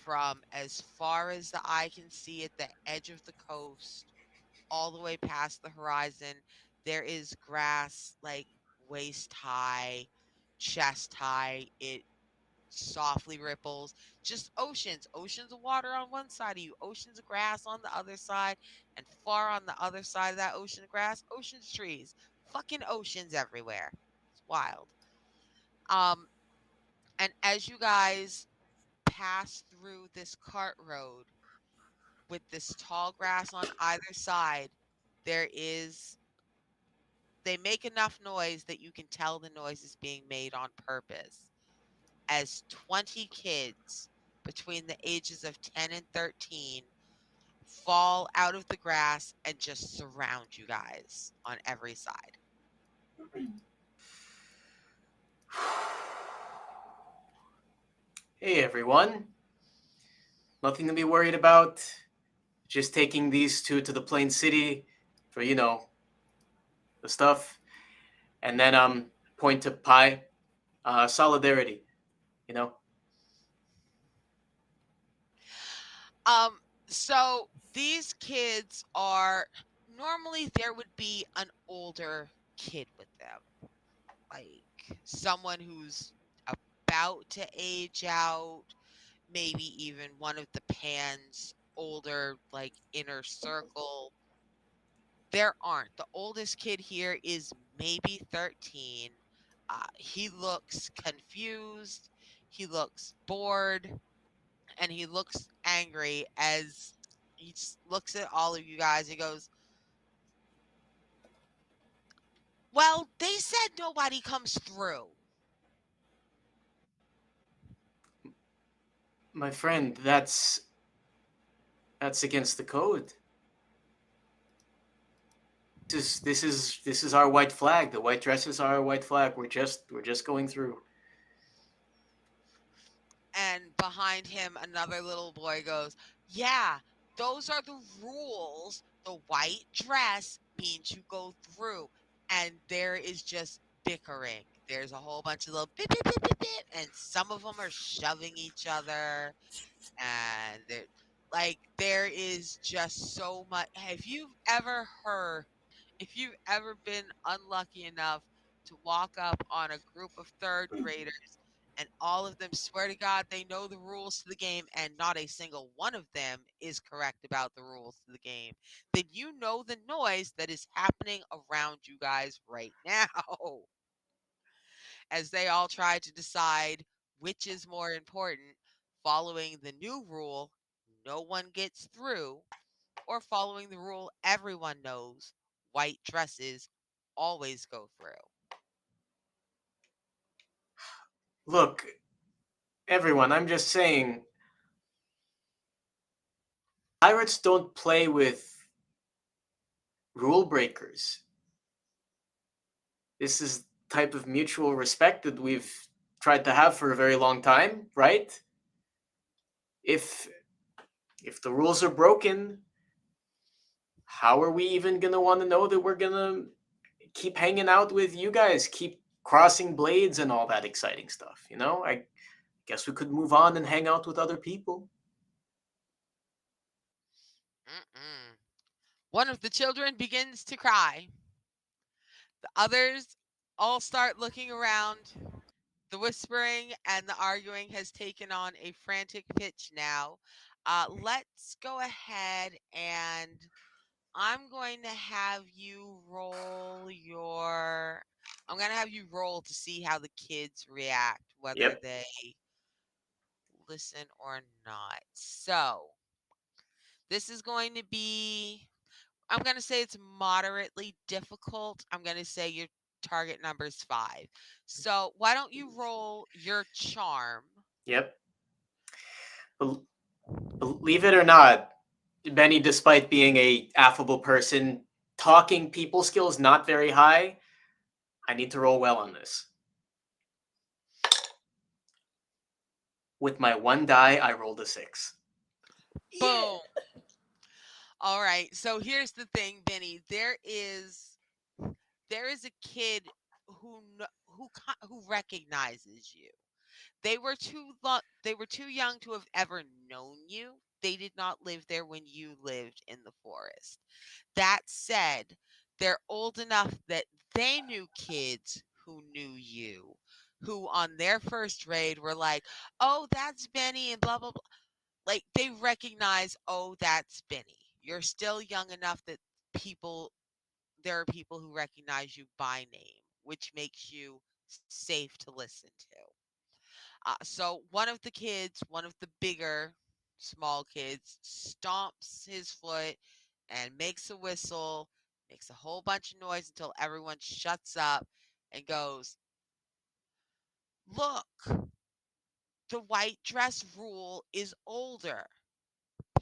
from as far as the eye can see at the edge of the coast all the way past the horizon. There is grass like waist high, chest high. It softly ripples. Just oceans of water on one side of you, oceans of grass on the other side, and far on the other side of that ocean of grass, oceans of trees. Fucking oceans everywhere. It's wild. Um, and as you guys pass through this cart road with this tall grass on either side, there is they make enough noise that you can tell the noise is being made on purpose. As 20 kids between the ages of 10 and 13 fall out of the grass and just surround you guys on every side. Hey everyone, nothing to be worried about. Just taking these two to the Plain City for, the stuff. And then point to Pi. Solidarity, you know? Um, so these kids are normally there would be an older kid with them, like someone who's about to age out, maybe even one of the Pan's older, like inner circle. There aren't. The oldest kid here is maybe 13. He looks confused, he looks bored, and he looks angry as he just looks at all of you guys and goes, "Well, they said nobody comes through." My friend, that's against the code. This is our white flag. The white dresses are our white flag. We're just going through. And behind him, another little boy goes, "Yeah, those are the rules. The white dress means you go through." And there is just bickering. There's a whole bunch of little bit, bit, bit, bit, bit, and some of them are shoving each other. And there is just so much. If you've ever been unlucky enough to walk up on a group of third graders and all of them swear to God they know the rules to the game and not a single one of them is correct about the rules to the game, then you know the noise that is happening around you guys right now as they all try to decide which is more important, following the new rule, no one gets through, or following the rule everyone knows, white dresses always go through. Look, everyone, I'm just saying, pirates don't play with rule breakers. This is type of mutual respect that we've tried to have for a very long time, right? If if the rules are broken, how are we even gonna want to know that we're gonna keep hanging out with you guys, keep crossing blades and all that exciting stuff? I guess we could move on and hang out with other people. Mm-mm. One of the children begins to cry. The others all start looking around. The whispering and the arguing has taken on a frantic pitch now. Let's go ahead and I'm going to have you roll your. I'm going to have you roll to see how the kids react, whether Yep. they listen or not. So, this is going to be. I'm going to say it's moderately difficult. I'm going to say your target number is 5. So, why don't you roll your charm? Yep. Believe it or not, Benny, despite being a affable person, talking people skills not very high. I need to roll well on this. With my one die, I rolled a 6. Yeah. Boom. All right. So here's the thing, Benny. There is a kid who recognizes you. They were too young to have ever known you. They did not live there when you lived in the forest. That said, they're old enough that they knew kids who knew you, who on their first raid were like, "Oh, that's Benny," and blah blah blah. Like they recognize, "Oh, that's Benny." You're still young enough that people there are people who recognize you by name, which makes you safe to listen to. So one of the bigger small kids, stomps his foot and makes a whistle, makes a whole bunch of noise until everyone shuts up and goes, "Look, the white dress rule is older.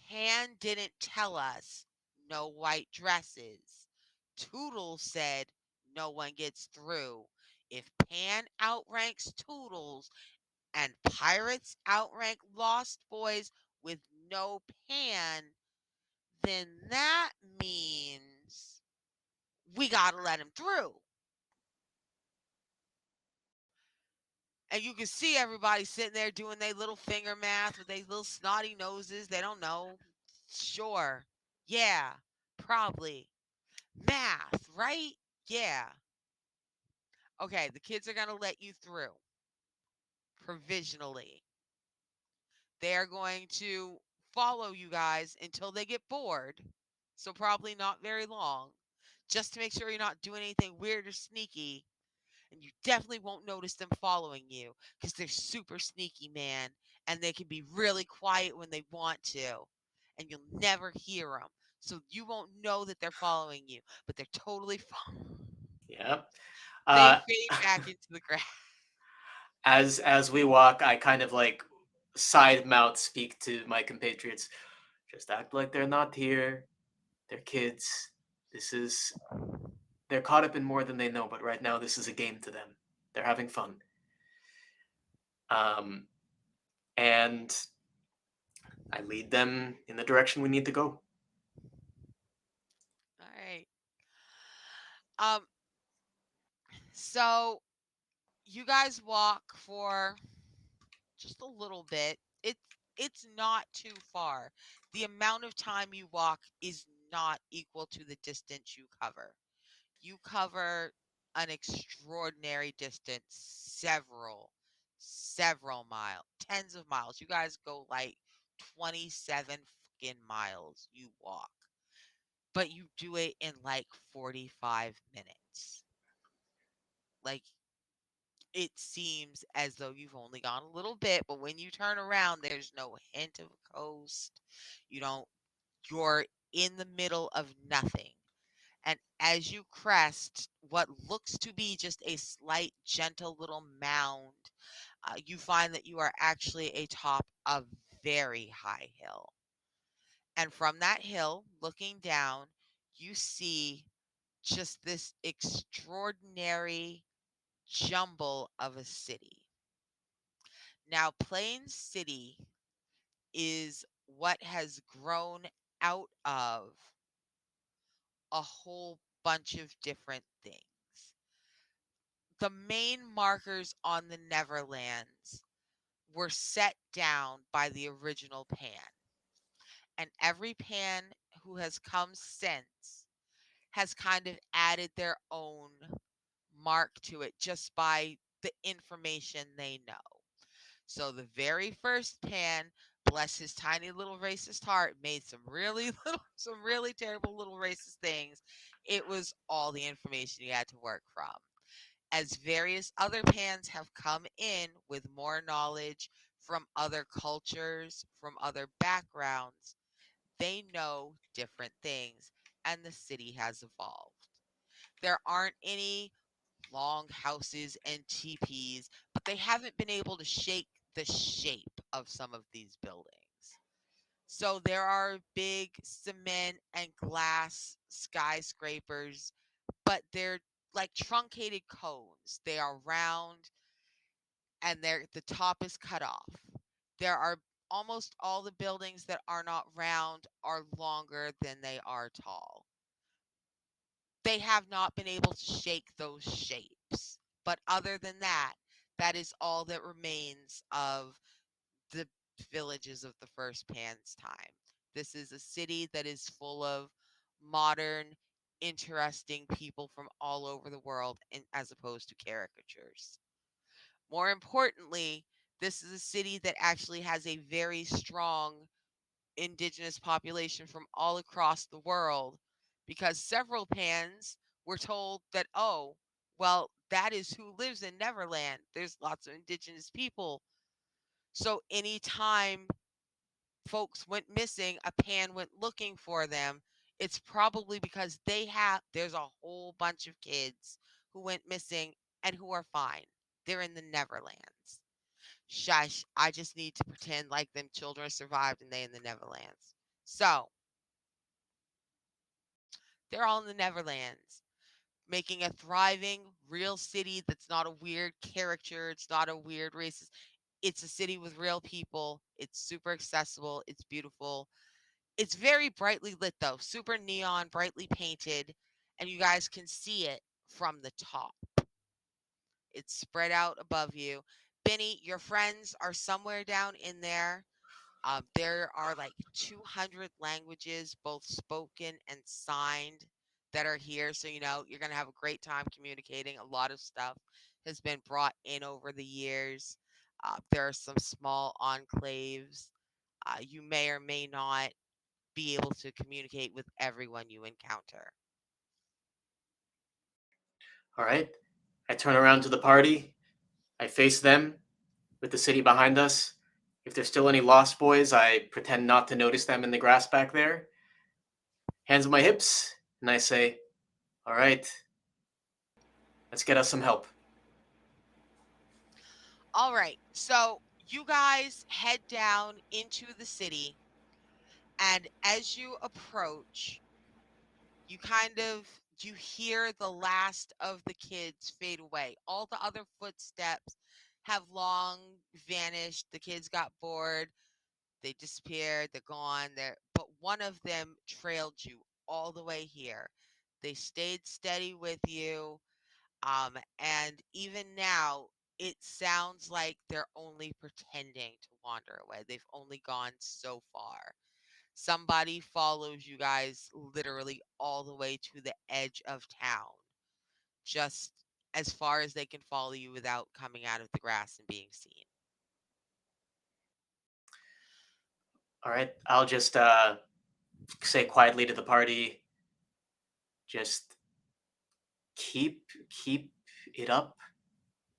Pan didn't tell us no white dresses. Toodles said no one gets through. If Pan outranks Toodles and pirates outrank Lost Boys with no Pan, then that means we gotta let him through." And you can see everybody sitting there doing their little finger math with their little snotty noses. They don't know. Sure. Yeah. Probably. Math, right? Yeah. Okay, the kids are going to let you through provisionally. They are going to follow you guys until they get bored. So, probably not very long. Just to make sure you're not doing anything weird or sneaky. And you definitely won't notice them following you because they're super sneaky, man. And they can be really quiet when they want to. And you'll never hear them. So, you won't know that they're following you, but they're totally following. Yep. They Uh, fade back into the grass. as we walk, I kind of like side mouth speak to my compatriots. Just act like they're not here. They're kids. This is they're caught up in more than they know, but right now this is a game to them. They're having fun. Um, and I lead them in the direction we need to go. All right. Um. So you guys walk for just a little bit. It's not too far. The amount of time you walk is not equal to the distance you cover. You cover an extraordinary distance, several miles, tens of miles. You guys go like 27 fucking miles you walk, but you do it in like 45 minutes. Like it seems as though you've only gone a little bit, but when you turn around, there's no hint of a coast. You don't, you're in the middle of nothing. And as you crest what looks to be just a slight, gentle little mound, you find that you are actually atop a very high hill. And from that hill, looking down, you see just this extraordinary jumble of a city. Now, Plain City is what has grown out of a whole bunch of different things. The main markers on the Neverlands were set down by the original Pan, and every Pan who has come since has kind of added their own mark to it just by the information they know. So the very first Pan bless his tiny little racist heart, made some really some really terrible little racist things. It was all the information he had to work from. As various other pans have come in with more knowledge from other cultures, from other backgrounds, they know different things, and the city has evolved. There aren't any long houses and teepees, but they haven't been able to shake the shape of some of these buildings. So there are big cement and glass skyscrapers, but they're like truncated cones. They are round and the top is cut off. There are almost all the buildings that are not round are longer than they are tall. They have not been able to shake those shapes. But other than that, that is all that remains of the villages of the first Pan's time. This is a city that is full of modern, interesting people from all over the world, as opposed to caricatures. More importantly, this is a city that actually has a very strong indigenous population from all across the world, because several Pans were told that, oh, well, that is who lives in Neverland. There's lots of indigenous people. So anytime folks went missing, a Pan went looking for them. It's probably because there's a whole bunch of kids who went missing and who are fine. They're in the Neverlands. Shush, I just need to pretend like them children survived and they in the Neverlands. So, they're all in the Neverlands, making a thriving, real city that's not a weird caricature. It's not a weird racist. It's a city with real people. It's super accessible. It's beautiful. It's very brightly lit, though, super neon, brightly painted, and you guys can see it from the top. It's spread out above you. Benny, your friends are somewhere down in there. There are like 200 languages, both spoken and signed, that are here. So, you're going to have a great time communicating. A lot of stuff has been brought in over the years. There are some small enclaves. You may or may not be able to communicate with everyone you encounter. All right. I turn around to the party. I face them with the city behind us. If there's still any lost boys, I pretend not to notice them in the grass back there. Hands on my hips, and I say, all right, let's get us some help. All right. So, you guys head down into the city, and as you approach, you kind of you hear the last of the kids fade away. All the other footsteps have long vanished. The kids got bored. They disappeared. They're gone. But one of them trailed you all the way here. They stayed steady with you. And even now, it sounds like they're only pretending to wander away. They've only gone so far. Somebody follows you guys literally all the way to the edge of town, just as far as they can follow you without coming out of the grass and being seen. All right, I'll just say quietly to the party, just keep it up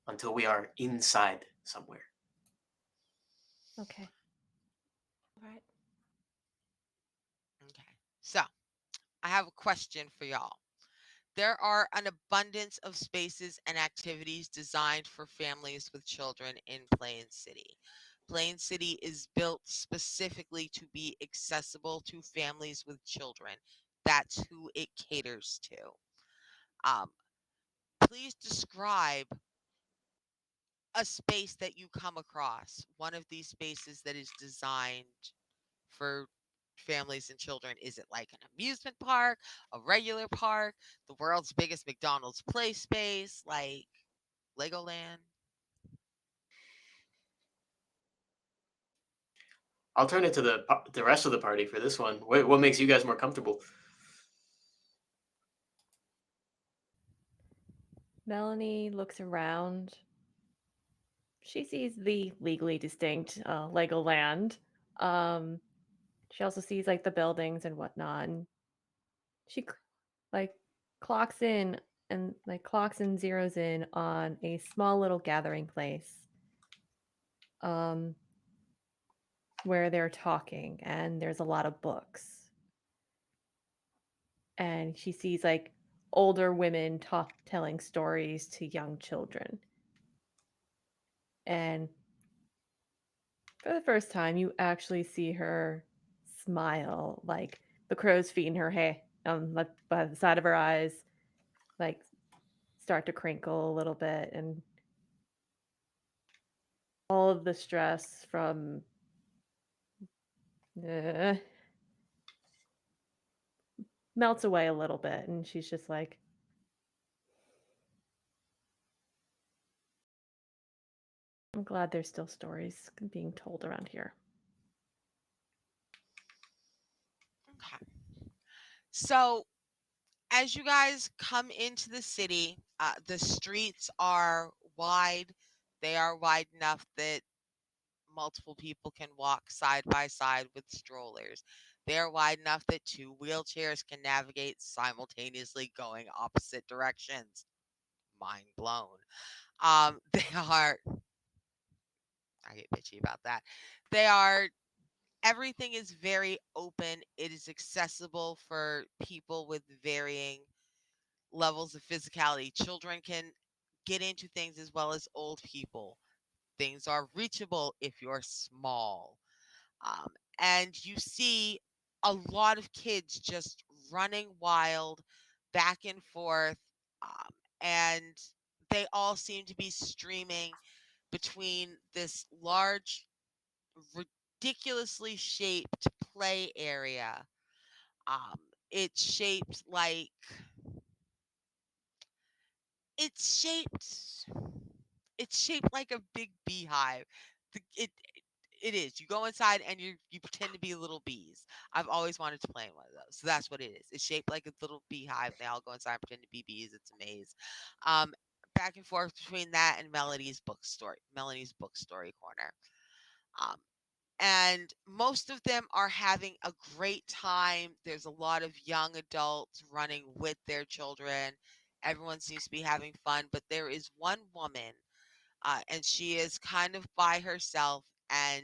until we are inside somewhere. Okay. All right. Okay. So, I have a question for y'all. There are an abundance of spaces and activities designed for families with children in Plain City. Plain City is built specifically to be accessible to families with children. That's who it caters to. Um, please describe a space that you come across. One of these spaces that is designed for families and children. Is it like an amusement park, a regular park, the world's biggest McDonald's play space, like Legoland? I'll turn it to the rest of the party for this one. What makes you guys more comfortable? Melanie looks around. She sees the legally distinct Legoland. Um, she also sees like the buildings and whatnot, and she like clocks in clocks and zeroes in on a small little gathering place, um, where they're talking, and there's a lot of books, and she sees like older women telling stories to young children, and for the first time, you actually see her smile, like the crow's feet in her hair, like by the side of her eyes, like start to crinkle a little bit, and all of the stress from uh, melts away a little bit, and she's just like, I'm glad there's still stories being told around here. Okay. So as you guys come into the city, the streets are wide. They are wide enough that multiple people can walk side by side with strollers. They are wide enough that two wheelchairs can navigate simultaneously going opposite directions. Mind blown. They are, I get bitchy about that. They are, everything is very open. It is accessible for people with varying levels of physicality. Children can get into things as well as old people. Things are reachable if you're small. Um, and you see a lot of kids just running wild back and forth. Um, and they all seem to be streaming between this large, ridiculously shaped play area. Um, it's shaped like it's shaped it's shaped like a big beehive. It is. You go inside and you pretend to be little bees. I've always wanted to play in one of those. So that's what it is. It's shaped like a little beehive. They all go inside and pretend to be bees. It's a maze. Um, Back and forth between that and Melanie's bookstory corner. Um, and most of them are having a great time. There's a lot of young adults running with their children. Everyone seems to be having fun, but there is one woman, and she is kind of by herself, and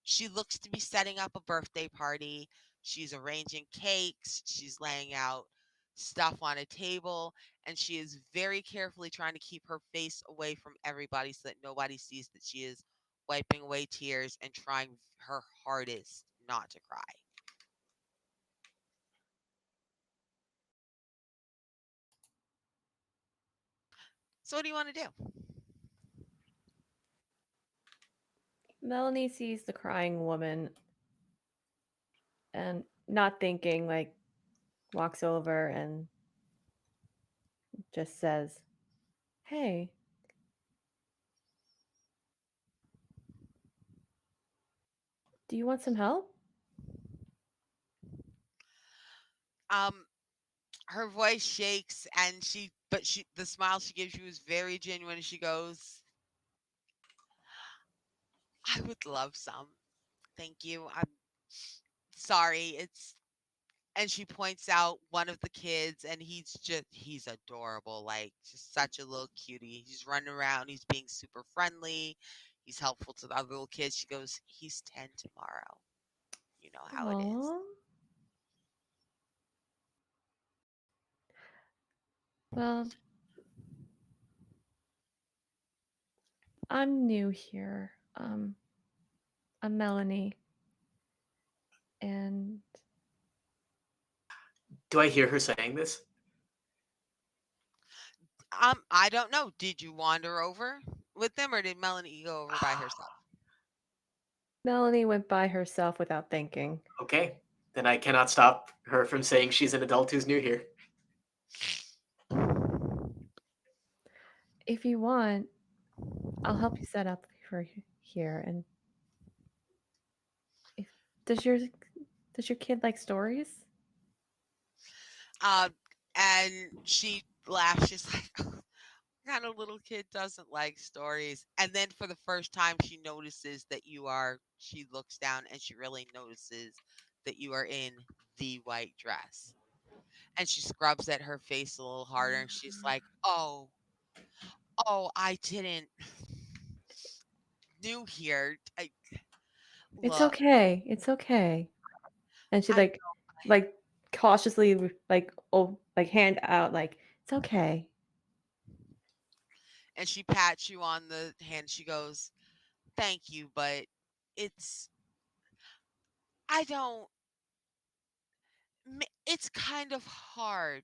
she looks to be setting up a birthday party. She's arranging cakes, she's laying out stuff on a table, and she is very carefully trying to keep her face away from everybody so that nobody sees that she is wiping away tears and trying her hardest not to cry. So what do you want to do? Melanie sees the crying woman and, not thinking, like, walks over and just says, Hey, do you want some help? um Her voice shakes, and the smile she gives you is very genuine, and she goes, I would love some. Thank you. I'm sorry. It's And she points out one of the kids, and he's adorable, like just such a little cutie. He's running around, he's being super friendly, he's helpful to the other little kids. She goes, he's 10 tomorrow. You know how it is. Aww. Well, I'm new here. I'm Melanie, and Do I hear her saying this? I don't know. Did you wander over with them, or did Melanie go over by herself? Melanie went by herself without thinking. Okay, then I cannot stop her from saying she's an adult who's new here. If you want, I'll help you set up for here. And if does your does your kid like stories? Um, and she laughs. She's like, "Oh, what kind of little kid doesn't like stories? And then for the first time, she notices that she looks down and she really notices that you are in the white dress. And she scrubs at her face a little harder and she's like, oh, I didn't new here. It's Look, okay. It's okay. And she I like cautiously like like hand out like it's okay. and she pats you on the hand. She goes, "Thank you, but it's I don't it's kind of hard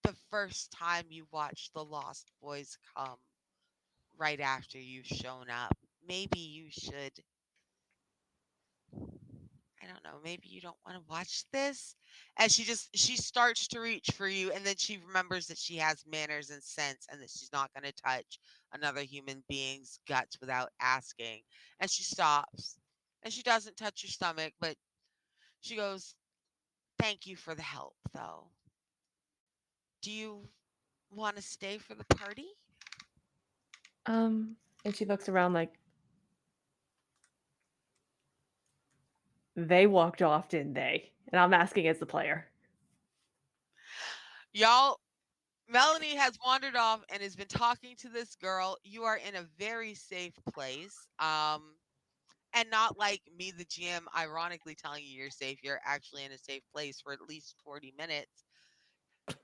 the first time you watch the Lost Boys come right after you've shown up. Maybe you should, I don't know, maybe you don't want to watch this." And she starts to reach for you and then she remembers that she has manners and sense and that she's not going to touch another human being's guts without asking. And she stops. And she doesn't touch your stomach, but she goes, "Thank you for the help, though. Do you want to stay for the party?" And she looks around like they walked off, didn't they? And I'm asking as the player. Y'all, Melanie has wandered off and has been talking to this girl. You are in a very safe place. And not like me, the GM, ironically telling you you're safe. You're actually in a safe place for at least 40 minutes.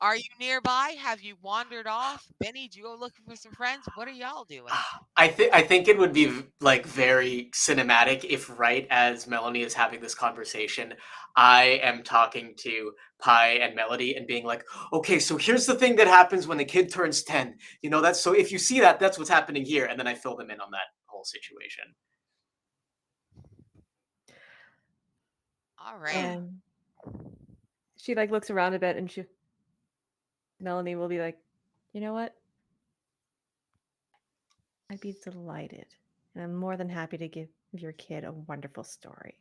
Are you nearby? Have you wandered off? Benny, do you go looking for some friends? What are y'all doing? I think it would be like very cinematic if right as Melanie is having this conversation, I am talking to Pi and Melody and being like, okay, so here's the thing that happens when the kid turns 10. You know, that's so if you see that, that's what's happening here. And then I fill them in on that whole situation. All right. Um, she like looks around a bit, and Melanie will be like, you know what? I'd be delighted, and I'm more than happy to give your kid a wonderful story.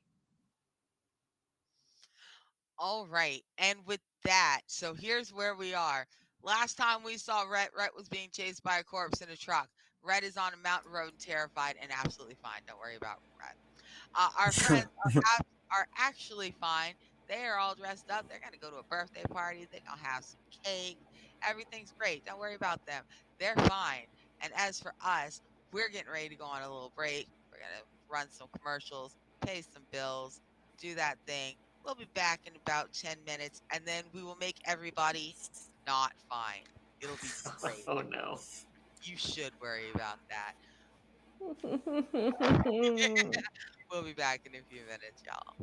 All right. And with that, so here's where we are. Last time we saw Rhett was being chased by a corpse in a truck. Rhett is on a mountain road and terrified and absolutely fine. Don't worry about Rhett. Our friends are actually fine. They are all dressed up. They're gonna go to a birthday party. They're gonna have some cake. Everything's great. Don't worry about them. They're fine. And as for us, we're getting ready to go on a little break. We're gonna run some commercials, pay some bills, do that thing. We'll be back in about 10 minutes, and then we will make everybody not fine. It'll be great. Oh no. You should worry about that. We'll be back in a few minutes, y'all.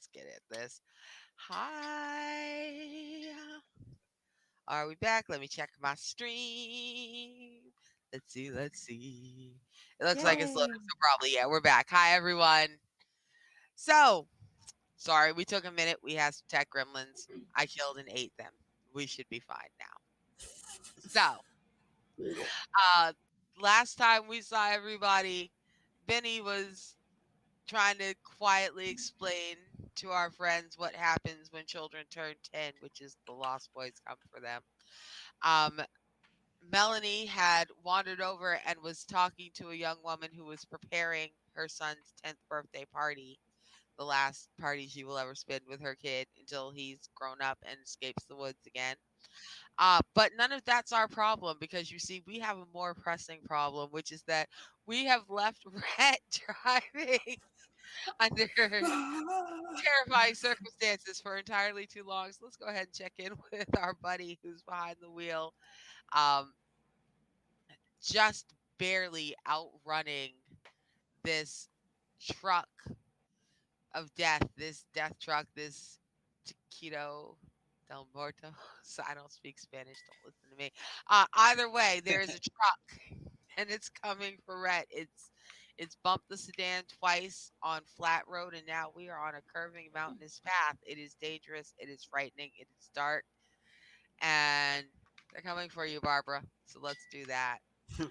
let's get at this. Hi. Are we back? Let me check my stream. Let's see. Let's see. It looks like it's loaded, Yay! so probably, yeah, we're back. Hi, everyone. So, sorry, we took a minute. We had some tech gremlins. I killed and ate them. We should be fine now. So, uh, last time we saw everybody, Benny was trying to quietly explain to our friends what happens when children turn 10, which is the Lost Boys come for them. Um, Melanie had wandered over and was talking to a young woman who was preparing her son's 10th birthday party, the last party she will ever spend with her kid until he's grown up and escapes the woods again. But none of that's our problem because you see, we have a more pressing problem, which is that we have left Rhett driving under terrifying circumstances for entirely too long. So let's go ahead and check in with our buddy who's behind the wheel, um, just barely outrunning this truck of death, this death truck, this Taquito del Muerto. So I don't speak Spanish. Don't listen to me. Either way, there is a truck, and it's coming for Rhett. It's bumped the sedan twice on flat road, and now we are on a curving mountainous path. It is dangerous. It is frightening. It is dark, and they're coming for you, Barbara. So let's do that. So,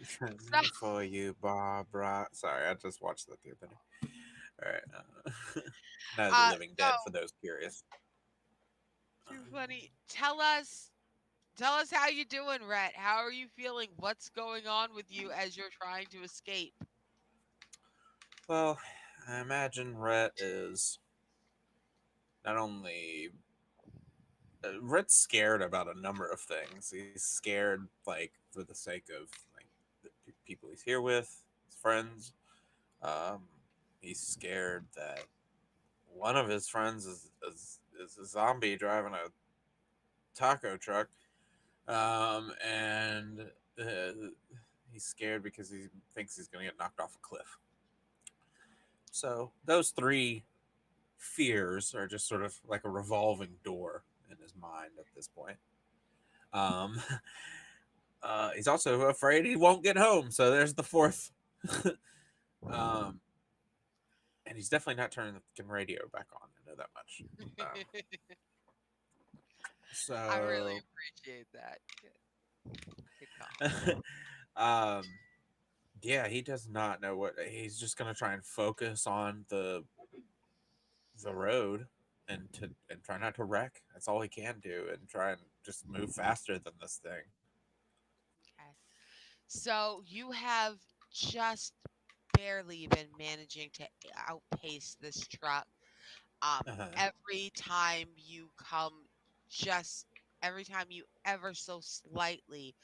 Coming for you, Barbara. Sorry, I just watched that the other day. All right. Night of the Living so Dead for those curious. too funny. Tell us how you doing, Rhett. How are you feeling? What's going on with you as you're trying to escape? Well, I imagine Rhett is not only Rhett's scared about a number of things. He's scared, like, for the sake of like the people he's here with, his friends. Um, he's scared that one of his friends is a zombie driving a taco truck, and he's scared because he thinks he's going to get knocked off a cliff. So those three fears are just sort of like a revolving door in his mind at this point. Um, he's also afraid he won't get home. So there's the fourth. um, and he's definitely not turning the fucking radio back on. I know that much. I really So, appreciate that. Good call. um, yeah, he does not know what he's just gonna try and focus on the road and try not to wreck. That's all he can do, and try and just move faster than this thing. Okay. So you have just barely been managing to outpace this truck. Um, Uh-huh. every time you come, just every time you ever so slightly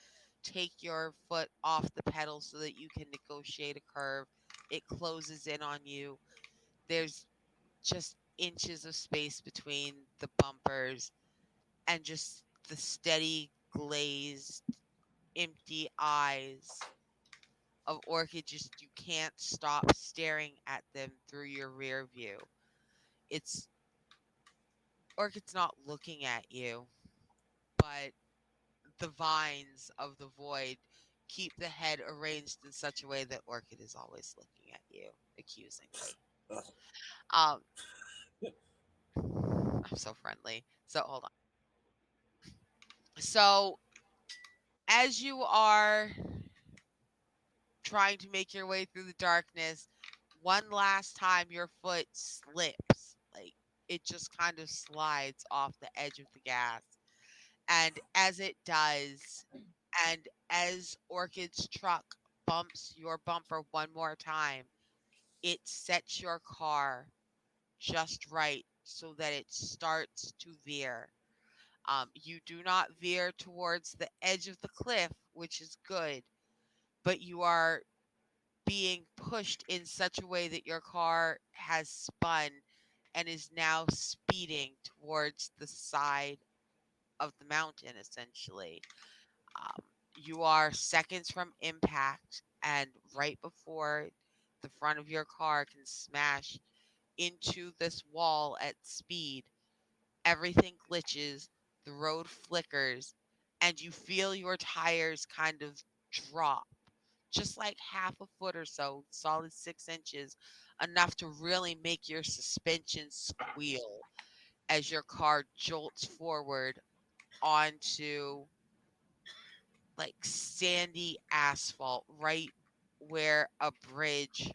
take your foot off the pedal so that you can negotiate a curve, it closes in on you. There's just inches of space between the bumpers and just the steady glazed empty eyes of Orchid. Just you can't stop staring at them through your rear view. It's Orchid's not looking at you, but the vines of the void keep the head arranged in such a way that Orchid is always looking at you accusingly. Ugh. um I'm so friendly. So hold on. So as you are trying to make your way through the darkness, one last time your foot slips. Like it just kind of slides off the edge of the gas. And as it does, and as Orchid's truck bumps your bumper one more time, it sets your car just right so that it starts to veer. You do not veer towards the edge of the cliff, which is good, but you are being pushed in such a way that your car has spun and is now speeding towards the side of the mountain, essentially. Um, you are seconds from impact, and right before the front of your car can smash into this wall at speed, everything glitches, the road flickers, and you feel your tires kind of drop just like half a foot or so, solid 6 inches, enough to really make your suspension squeal as your car jolts forward onto like sandy asphalt right where a bridge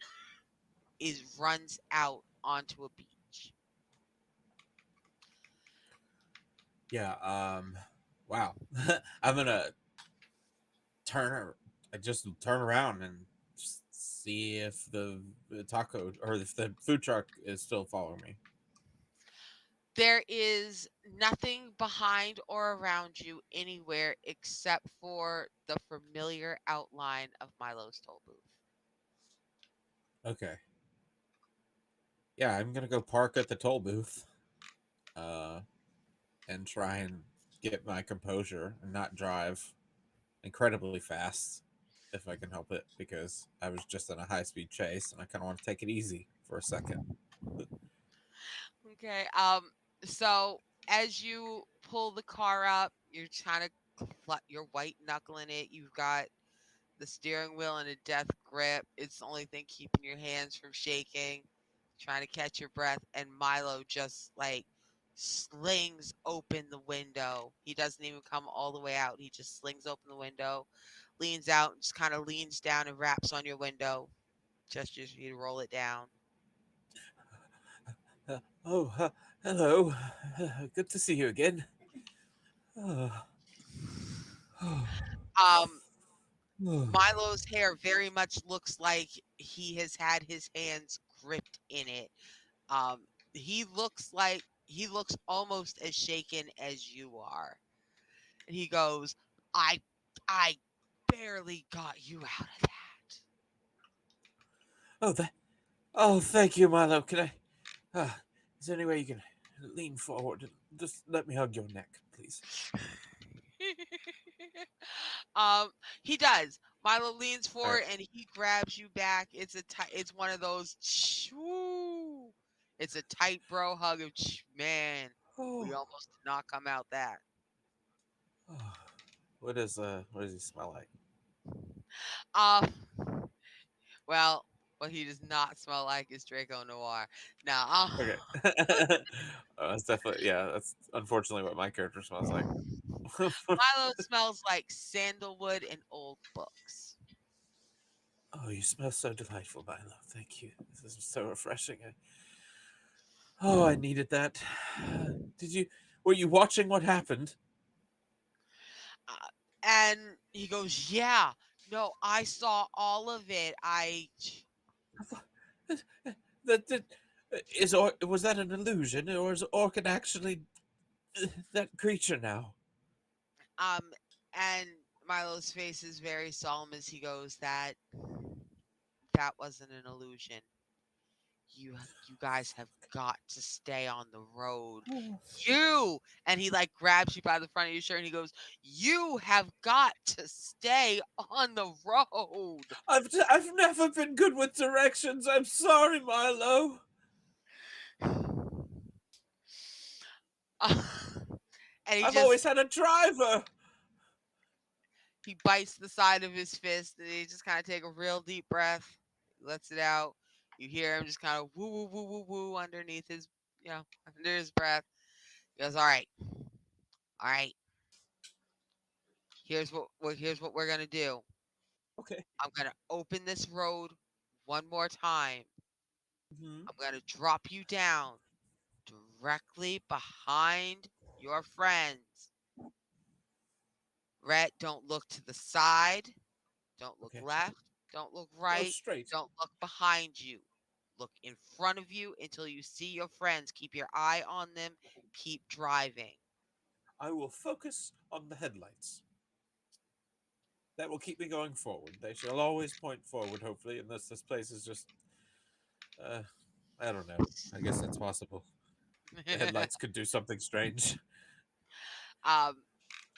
is runs out onto a beach. Yeah. Wow. I'm gonna turn. I just turn around and see if the taco or if the food truck is still following me. There is nothing behind or around you anywhere except for the familiar outline of Milo's toll booth. Okay. Yeah, I'm gonna go park at the toll booth. Uh, and try and get my composure and not drive incredibly fast if I can help it because I was just in a high speed chase and I kind of want to take it easy for a second. Okay. So as you pull the car up, you're trying to you're white knuckling it. You've got the steering wheel in a death grip. It's the only thing keeping your hands from shaking. Trying to catch your breath, and Milo just like slings open the window. He doesn't even come all the way out. He just slings open the window, leans out, and just kind of leans down and raps on your window, gestures for you to roll it down. Oh, hello. Good to see you again. Uh, Um, Milo's hair very much looks like he has had his hands gripped in it. Um, he looks almost as shaken as you are. And he goes, I barely got you out of that. oh, thank you, Milo. Can I? Uh, is there any way you can lean forward and just let me hug your neck, please? um, he does. Milo leans All right. forward and he grabs you back. It's one of those choo. It's a tight bro hug of man. We Oh, almost did not come out that. oh. What does he smell like? Um, well, what he does not smell like is Draco Noir. Now, Okay. That's definitely, yeah, that's unfortunately what my character smells like. Milo smells like sandalwood and old books. Oh, you smell so delightful, Milo. Thank you. This is so refreshing. Oh, I needed that. Did you? Were you watching what happened? Uh, and he goes, "Yeah, no, I saw all of it. That, that was that an illusion, or is Orchid actually that creature now? um." And Milo's face is very solemn as he goes, that wasn't an illusion. You guys have got to stay on the road. Oh, You and he like grabs you by the front of your shirt and he goes, "You have got to stay on the road." I've never been good with directions. I'm sorry, Milo. and he I've just always had a driver. he bites the side of his fist and he just kind of take a real deep breath, lets it out. You hear him just kind of woo woo woo woo woo underneath his, under his breath. He goes, all right. Here's what we're gonna do. Okay. I'm gonna open this road one more time. Hmm. I'm gonna drop you down directly behind your friends. Rhett, don't look to the side. Don't look Okay. left. Don't look Go right. straight. Don't look behind you. Look in front of you until you see your friends. Keep your eye on them. Keep driving. I will focus on the headlights. That will keep me going forward. They shall always point forward, hopefully, unless this place is just, uh, I don't know. I guess that's possible. The headlights could do something strange. um,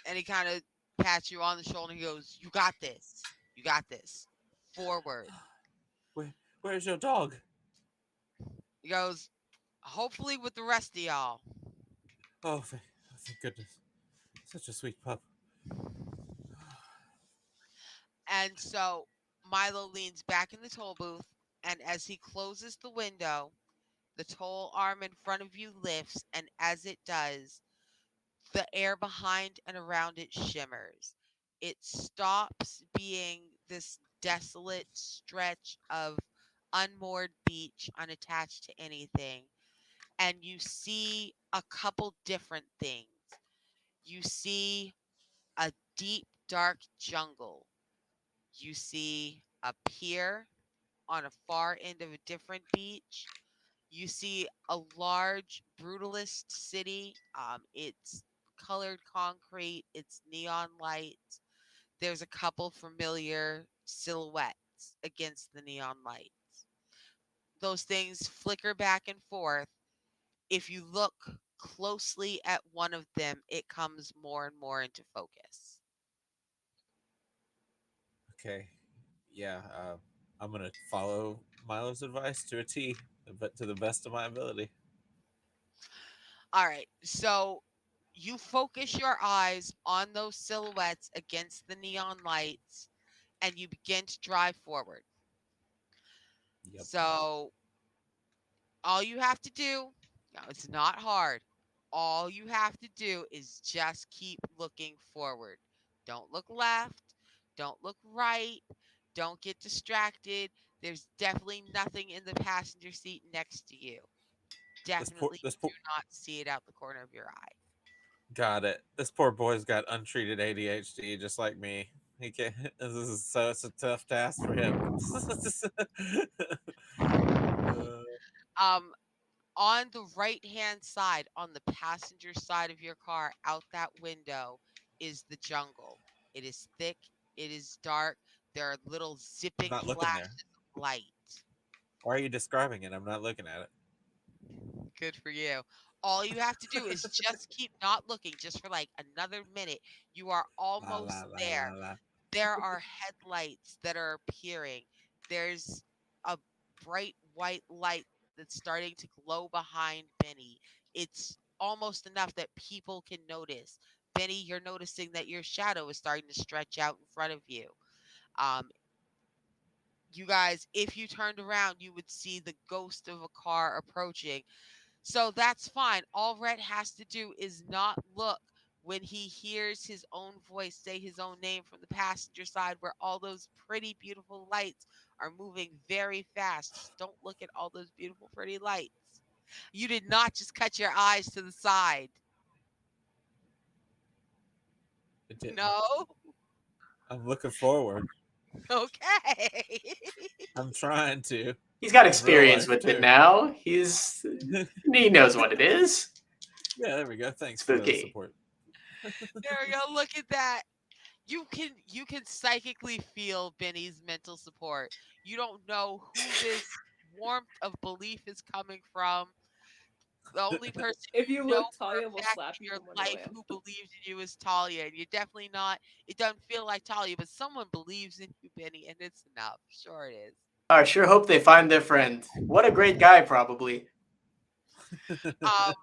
and he kind of pats you on the shoulder. He goes, "You got this. You got this. Forward." Where's your dog? He goes, hopefully with the rest of y'all. Oh, thank goodness. Such a sweet pup. And so Milo leans back in the toll booth, and as he closes the window, the toll arm in front of you lifts, and as it does, the air behind and around it shimmers. It stops being this desolate stretch of unmoored beach unattached to anything, and you see a couple different things. You see a deep, dark jungle. You see a pier on a far end of a different beach. You see a large brutalist city. It's colored concrete, it's neon lights. There's a couple familiar silhouettes against the neon lights. Those things flicker back and forth. If you look closely at one of them, it comes more and more into focus. Okay. Yeah. I'm gonna follow Milo's advice to a T, but to the best of my ability. All right. So you focus your eyes on those silhouettes against the neon lights and you begin to drive forward. Yep. So all you have to do, now it's not hard. All you have to do is just keep looking forward. Don't look left. Don't look right. Don't get distracted. There's definitely nothing in the passenger seat next to you. This poor Definitely this do poor not see it out the corner of your eye. got it. This poor boy's got untreated ADHD, just like me. He can't. This is so it's a tough task for him. uh, Um, on the right hand side, on the passenger side of your car, out that window, is the jungle. It is thick, it is dark. There are little I'm zipping not looking there. flashes of light. Why are you describing it? I'm not looking at it. Good for you. All you have to do is just keep not looking just for like another minute. You are La la almost la la there. la. There are headlights that are appearing. There's a bright white light that's starting to glow behind Benny. It's almost enough that people can notice. Benny, you're noticing that your shadow is starting to stretch out in front of you. Um, you guys, if you turned around, you would see the ghost of a car approaching. So that's fine. All Rhett has to do is not look when he hears his own voice say his own name from the passenger side where all those pretty, beautiful lights are moving very fast. Just don't look at all those beautiful, pretty lights. You did not just cut your eyes to the side. It didn't. No? I'm looking forward. Okay. I'm trying to He's got in real experience life with it too. now. He knows what it is. Yeah, there we go. Thanks for the Spooky. support. There we go. Look at that. You can psychically feel Benny's mental support. You don't know who this warmth of belief is coming from. The only person If you you know look, for Talia a will fact slap in you your from where I life am. who believes in you is Talia, and you're definitely not. It doesn't feel like Talia, but someone believes in you, Benny, and it's enough. Sure, it is. I sure hope they find their friend. What a great guy, probably. Um,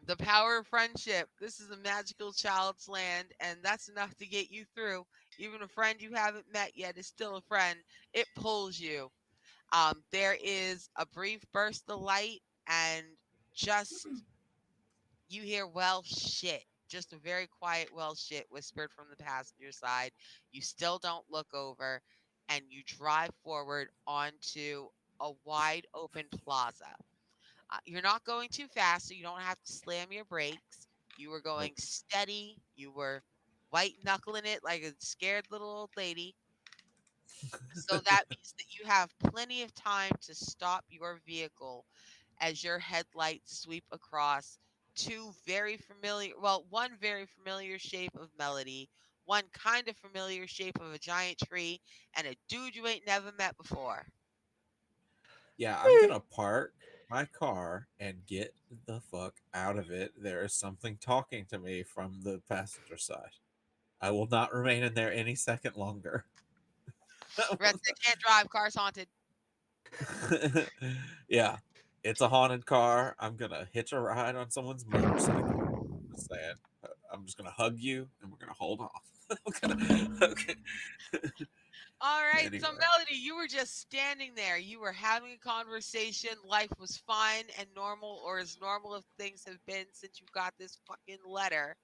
the power of friendship. This is a magical child's land, and that's enough to get you through. Even a friend you haven't met yet is still a friend. It pulls you. There is a brief burst of light, and just you hear well shit. Just a very quiet well shit whispered from the passenger side. You still don't look over, and you drive forward onto a wide open plaza. You're not going too fast, so you don't have to slam your brakes. You were Nope. going steady. You were white knuckling it like a scared little old lady. So that means that you have plenty of time to stop your vehicle as your headlights sweep across two very familiar, well, one very familiar shape of Melody, one kind of familiar shape of a giant tree, and a dude you ain't never met before. Yeah, I'm gonna park my car and get the fuck out of it. There is something talking to me from the passenger side. I will not remain in there any second longer. Red can't drive, car's haunted. Yeah. It's a haunted car. I'm gonna hitch a ride on someone's motorcycle. Just saying. I'm just gonna hug you, and we're gonna hold off. Okay. All right, so Anyway, Melody, you were just standing there. You were having a conversation. Life was fine and normal, or as normal as things have been since you got this fucking letter.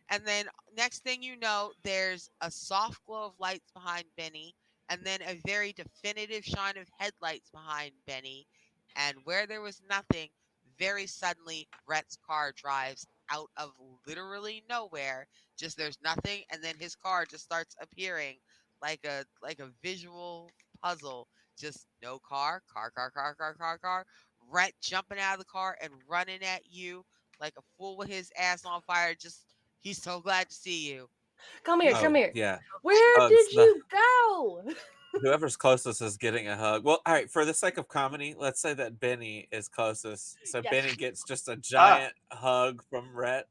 And then next thing you know, there's a soft glow of lights behind Benny, and then a very definitive shine of headlights behind Benny. And where there was nothing, very suddenly Rhett's car drives out of literally nowhere. Just there's nothing, and then his car just starts appearing like a visual puzzle. Just no car, car. Rhett jumping out of the car and running at you like a fool with his ass on fire. Just he's so glad to see you. Come here, He's come oh here. yeah, Where hugs. did you go? Whoever's closest is getting a hug. Well, all right. For the sake of comedy, let's say that Benny is closest. So Yeah. Benny gets just a Ah, giant hug from Rhett.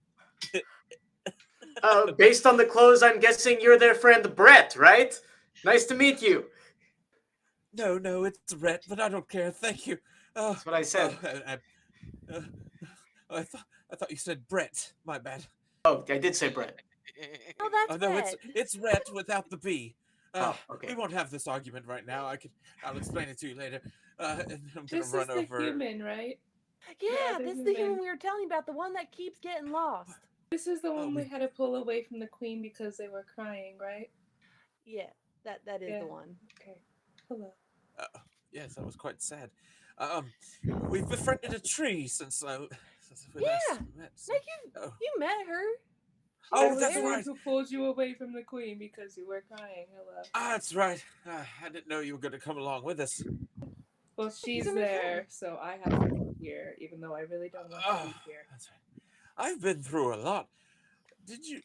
based on the clothes, I'm guessing you're their friend Brett, right? Nice to meet you. No, it's Rhett, but I don't care. Thank you. Oh, That's what I oh, said. uh, I thought you said Brett. My bad. Oh, I did say Brett. Oh, Oh that's no, red. it's Rhett without the B. Oh, We okay. won't have this argument right now. I'll explain it to you later. And I'm gonna This is run the over. human, right? The Yeah, other this is the human human. we were telling you about, the one that keeps getting lost. This is the one we we had to pull away from the queen because they were crying, right? Yeah, that is Yeah. the one. Okay. Hello. uh, yes, that was quite sad. Um, we've befriended a tree since we last Yeah, met. So, like oh, you met her. She's oh, I over was that's the there. one right. who pulled you away from the queen because you were crying. Hello. That's right. I didn't know you were going to come along with us. Well, He's she's a new there, friend. so I have to be here, even though I really don't want to Oh, be here. that's right. I've been through a lot. Did you?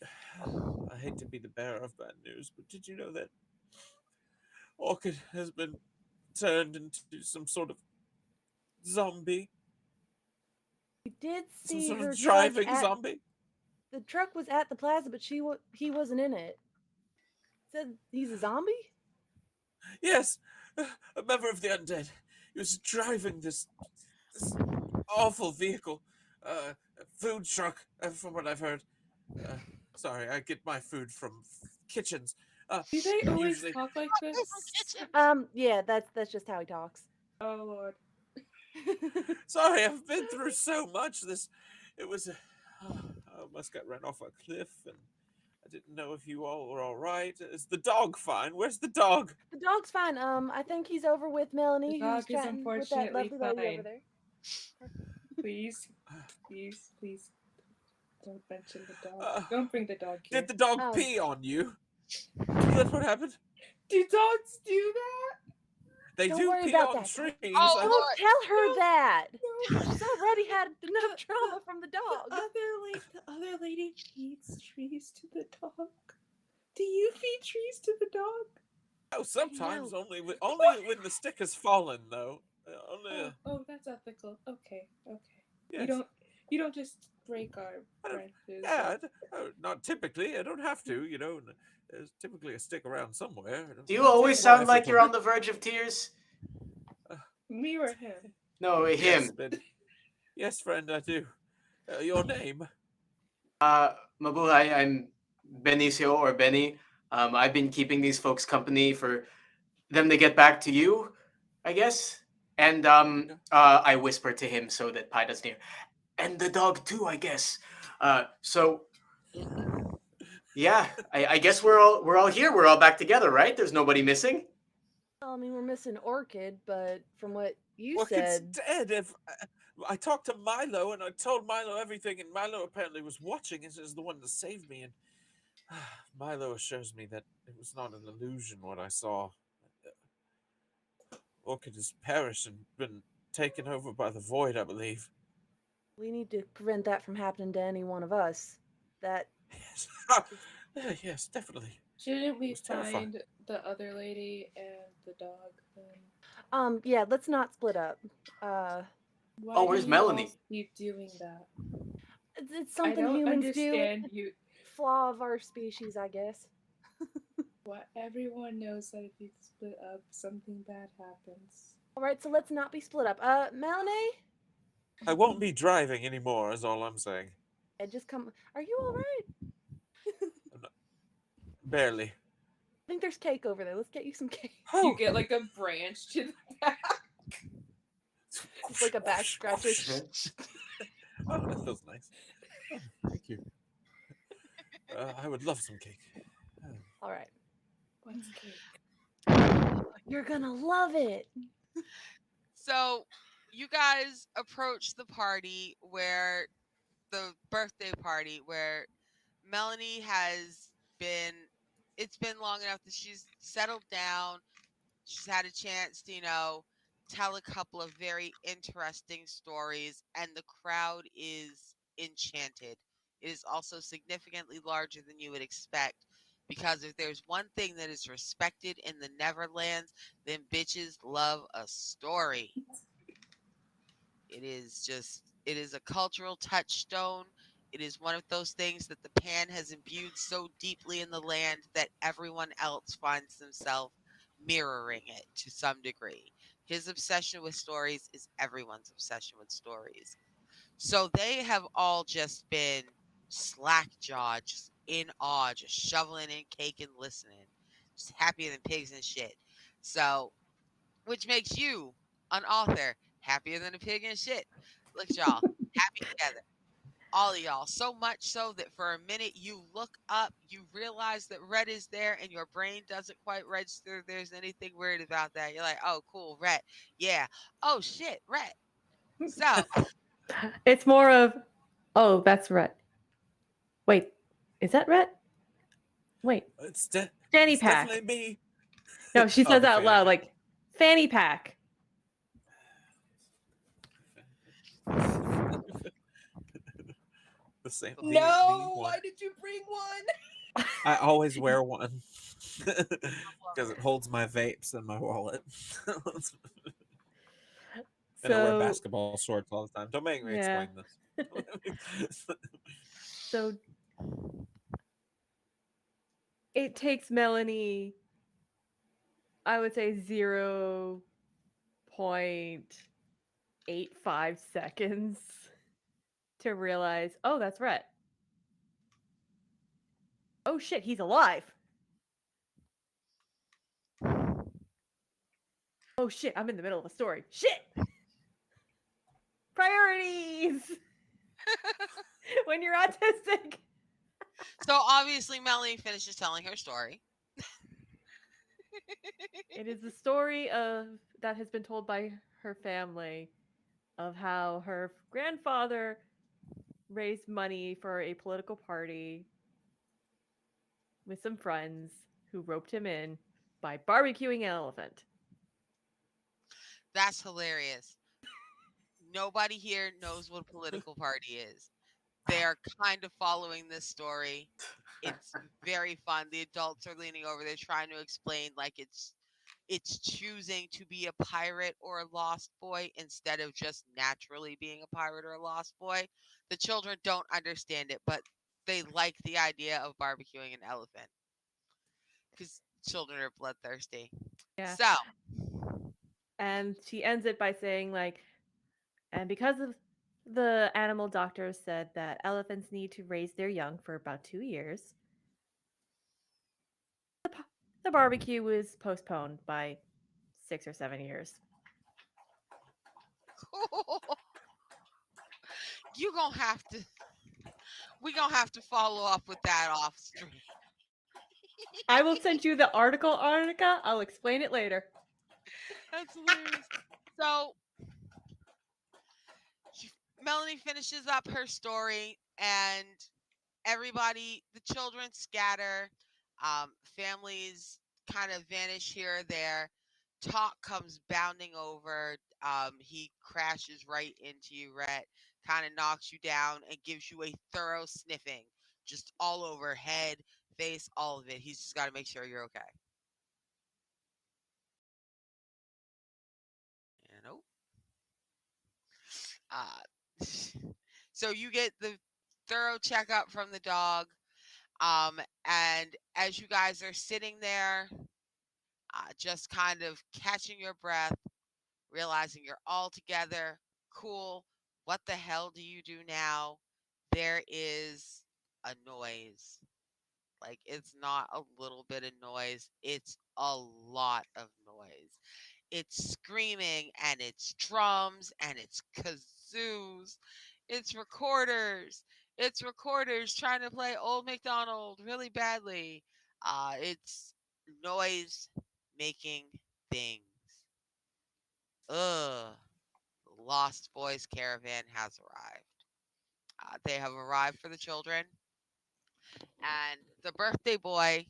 I hate to be the bearer of bad news, but did you know that Orchid has been turned into some sort of zombie? We did Some see sort of her truck driving at zombie? the truck was at the plaza, but he wasn't in it. Said he's a zombie. Yes, a member of the undead. He was driving this awful vehicle, a food truck, from what I've heard. Uh, Sorry, I get my food from kitchens. Do they always Usually. talk like this? Yeah, that's just how he talks. Oh lord. Sorry, I've been through so much. It was. I almost got run off a cliff, and I didn't know if you all were all right. Is the dog fine? Where's the dog? The dog's fine. I think he's over with The Melanie, who's dog is chatting with that unfortunately lovely lady over fine. there. Please, please, don't mention the dog. Uh, Don't bring the dog here. did the dog Oh. pee on you? Is that what happened? Do dogs do that? They Don't do worry pee about on that. trees. Oh, Don't tell her No. that. No. She's already had enough trauma from the The dog. other lady feeds trees to the dog. Do you feed trees to the dog? Oh, sometimes No. only when the stick has fallen, though. Only. Oh, that's ethical. Okay. Yes. You don't just break our I don't- branches. Yeah, not typically. I don't have to. There's typically a stick around somewhere. Do you It takes always more sound effort like to you're on the verge of tears? Me or him? No, Yes, him. but yes, friend, I do. Your name? Mabuhay, I'm Benicio or Benny. I've been keeping these folks company for them to get back to you, I guess. And I whisper to him so that Pi doesn't hear. And the dog too, I guess. So yeah, I guess we're all here. We're all back together, right? There's nobody missing. Well, I mean, we're missing Orchid, but from what you Orchid's said, dead. If I talked to Milo and I told Milo everything, and Milo apparently was watching it as the one to save me, and Milo assures me that it was not an illusion what I saw. Orchid has perished and been taken over by the void, I believe. we need to prevent that from happening to any one of us. That Yes, yes, definitely. Shouldn't we was terrifying. find the other lady and the dog then? yeah, let's not split up. Why Oh, do where's you all Melanie? keep doing that? It's I something don't humans do. understand you. Flaw of our species, I guess. What everyone knows that if you split up, something bad happens. All right, so let's not be split up. Melanie, I won't be driving anymore, is all I'm saying. and just come. Are you all right? I'm not, barely. I think there's cake over there. Let's get you some cake. You Oh. get like a branch to the back. Just like a back scratcher. Oh, that feels nice. Oh, thank you. I would love some cake. All right. What's cake? You're gonna love it. So you guys approach the party where the birthday party where Melanie has been it's been long enough that she's settled down. She's had a chance to, tell a couple of very interesting stories, and the crowd is enchanted. It is also significantly larger than you would expect because if there's one thing that is respected in the Neverlands, then bitches love a story. It is a cultural touchstone. It is one of those things that the pan has imbued so deeply in the land that everyone else finds themselves mirroring it to some degree. His obsession with stories is everyone's obsession with stories. So they have all just been slack jawed, just in awe, just shoveling in cake and listening, just happier than pigs and shit. So, which makes you, an author, happier than a pig and shit. Look, at y'all, happy together. All of y'all. So much so that for a minute you look up, you realize that Red is there, and your brain doesn't quite register there's anything weird about that. You're like, oh, cool, Red. Yeah. Oh, shit, Red. So, It's more of, oh, that's Rhett. Wait, is that Rhett? Wait, Fanny It's pack. definitely me. No, she Oh, says the out fanny loud, pack. like, fanny pack. The same. No, one. why did you bring one? I always wear one because it holds my vapes in my wallet. And I wear So, basketball shorts all the time. Don't make me explain yeah. this. So it takes Melanie, I would say 0.85 seconds to realize, oh, that's Rhett. Oh shit, he's alive. Oh shit, I'm in the middle of a story. Shit! Priorities! When you're autistic. so obviously Melanie finishes telling her story. It is the story of that has been told by her family of how her grandfather raised money for a political party with some friends who roped him in by barbecuing an elephant. That's hilarious. Nobody here knows what a political party is. They are kind of following this story. It's very fun. The adults are leaning over. They're trying to explain like it's choosing to be a pirate or a lost boy instead of just naturally being a pirate or a lost boy. The children don't understand it, but they like the idea of barbecuing an elephant because children are bloodthirsty. Yeah. So, And she ends it by saying, like, and because of the animal doctors said that elephants need to raise their young for about 2 years, the barbecue was postponed by 6 or 7 years. you gonna have to we gonna have to follow up with that off stream. I will send you the article, Arnica. I'll explain it later. That's hilarious. So Melanie finishes up her story, and everybody, the children scatter. Families kind of vanish here or there. Talk comes bounding over. He crashes right into you, Rhett, kind of knocks you down and gives you a thorough sniffing, just all over head, face, all of it. He's just got to make sure you're okay. And oh, uh, so you get the thorough checkup from the dog. And as you guys are sitting there, just kind of catching your breath, realizing you're all together. Cool. What the hell do you do now? There is a noise. Like, it's not a little bit of noise, it's a lot of noise. It's screaming and it's drums and it's kazoos. It's recorders. It's recorders trying to play Old MacDonald really badly. It's noise making things. Ugh. Lost Boys Caravan has arrived. They have arrived for the children, and the birthday boy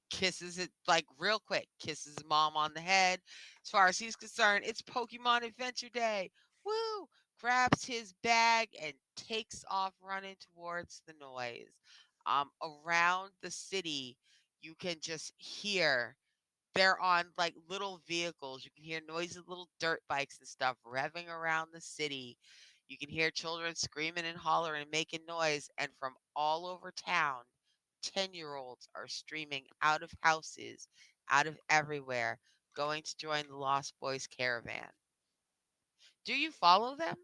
kisses it like real quick, kisses mom on the head. As far as he's concerned, it's Pokemon Adventure Day. Woo! Grabs his bag and takes off running towards the noise. Around the city, you can just hear they're on like little vehicles. You can hear noisy little dirt bikes and stuff revving around the city. You can hear children screaming and hollering and making noise. And from all over town, 10-year-olds are streaming out of houses, out of everywhere, going to join the Lost Boys caravan. Do you follow them?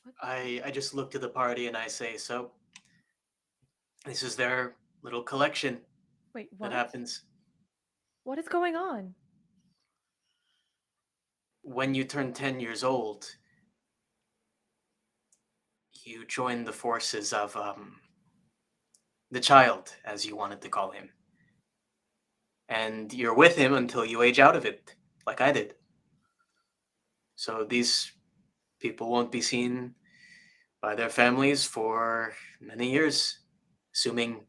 What? I just look to the party and I say, so this is their little collection Wait, that what? happens What is going on? when you turn 10 years old. You join the forces of the child, as you wanted to call him, and you're with him until you age out of it, like I did. So these people won't be seen by their families for many years, assuming,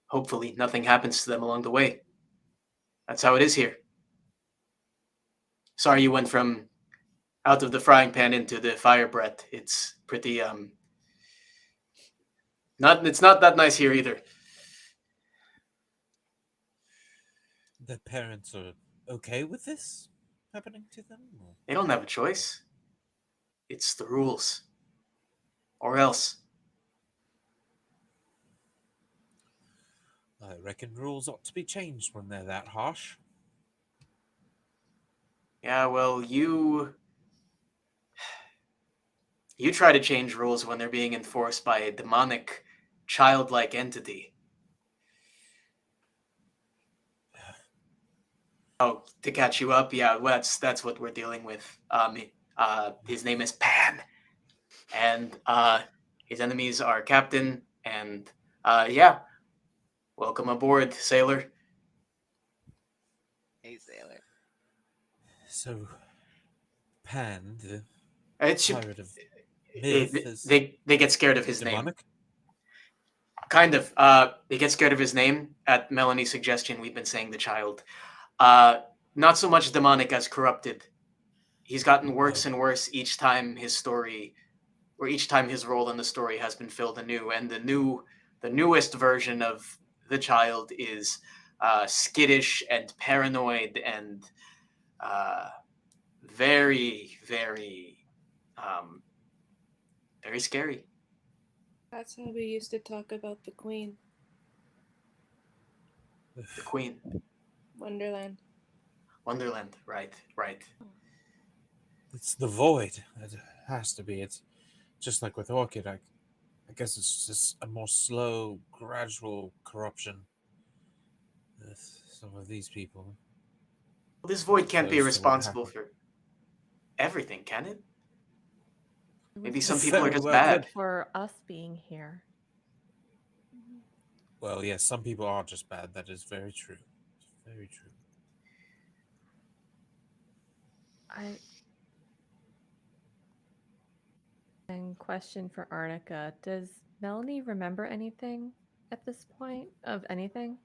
hopefully, nothing happens to them along the way. That's how it is here. Sorry you went from out of the frying pan into the fire, Brett. It's pretty not it's not that nice here either. The parents are okay with this happening to them? Or- They don't have a choice. It's the rules. Or else. I reckon rules ought to be changed when they're that harsh. Yeah, well, you try to change rules when they're being enforced by a demonic, childlike entity. Oh, to catch you up, yeah, well, that's what we're dealing with. His name is Pan, and his enemies are Captain, and yeah, welcome aboard, sailor. Hey, sailor. So, Pan, the It should pirate of myth, is they get scared of his name. demonic? Kind of. They get scared of his name. At Melanie's suggestion, we've been saying the child. Not so much demonic as corrupted. He's gotten worse Oh, and worse each time his story, or each time his role in the story has been filled anew. And the newest version of the child is skittish and paranoid and uh, very, very, um, very scary. That's how we used to talk about the Queen, The Queen, Wonderland. Wonderland, right, right. it's the void. It has to be. It's just like with Orchid. I guess it's just a more slow, gradual corruption with some of these people, Well, this void can't be opposed to what responsible happened. for everything, can it? It was Maybe some people are Very just well bad. could. for us being here. Well, yes, some people are just bad. That is very true. Very true. I and question for Arnica. Does Melanie remember anything at this point of anything?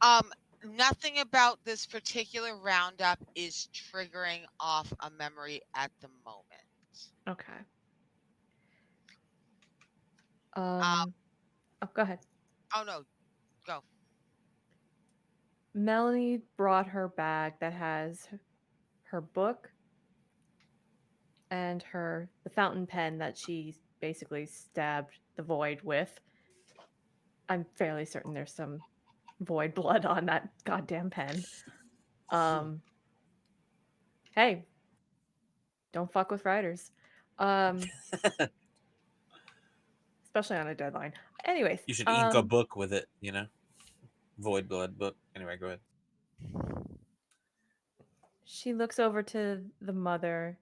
Um, Nothing about this particular roundup is triggering off a memory at the moment. Okay. Um, Oh, go ahead. oh no, go. Melanie brought her bag that has her book and the fountain pen that she basically stabbed the void with. I'm fairly certain there's some void blood on that goddamn pen. Um, hey, don't fuck with writers. Um, especially on a deadline. Anyways, You should ink a book with it, Void Blood book. Anyway, go ahead. she looks over to the mother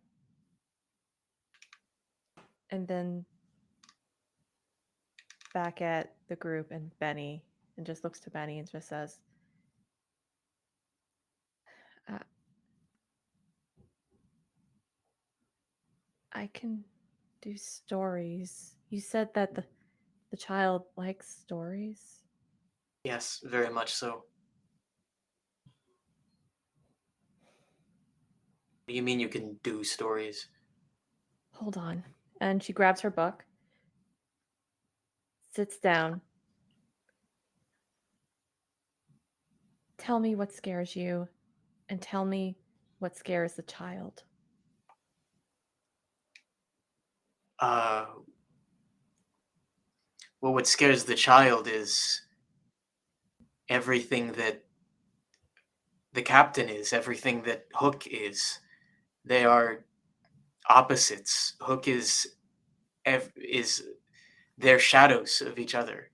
and then back at the group and Benny and just looks to Benny and just says, uh, I can do stories. You said that the child likes stories. Yes, very much so. What do you mean you can do stories? Hold on. And she grabs her book, sits down. Tell me what scares you, and tell me what scares the child. Uh, well, what scares the child is everything that the captain is, everything that Hook is. They are opposites. Hook is they're shadows of each other.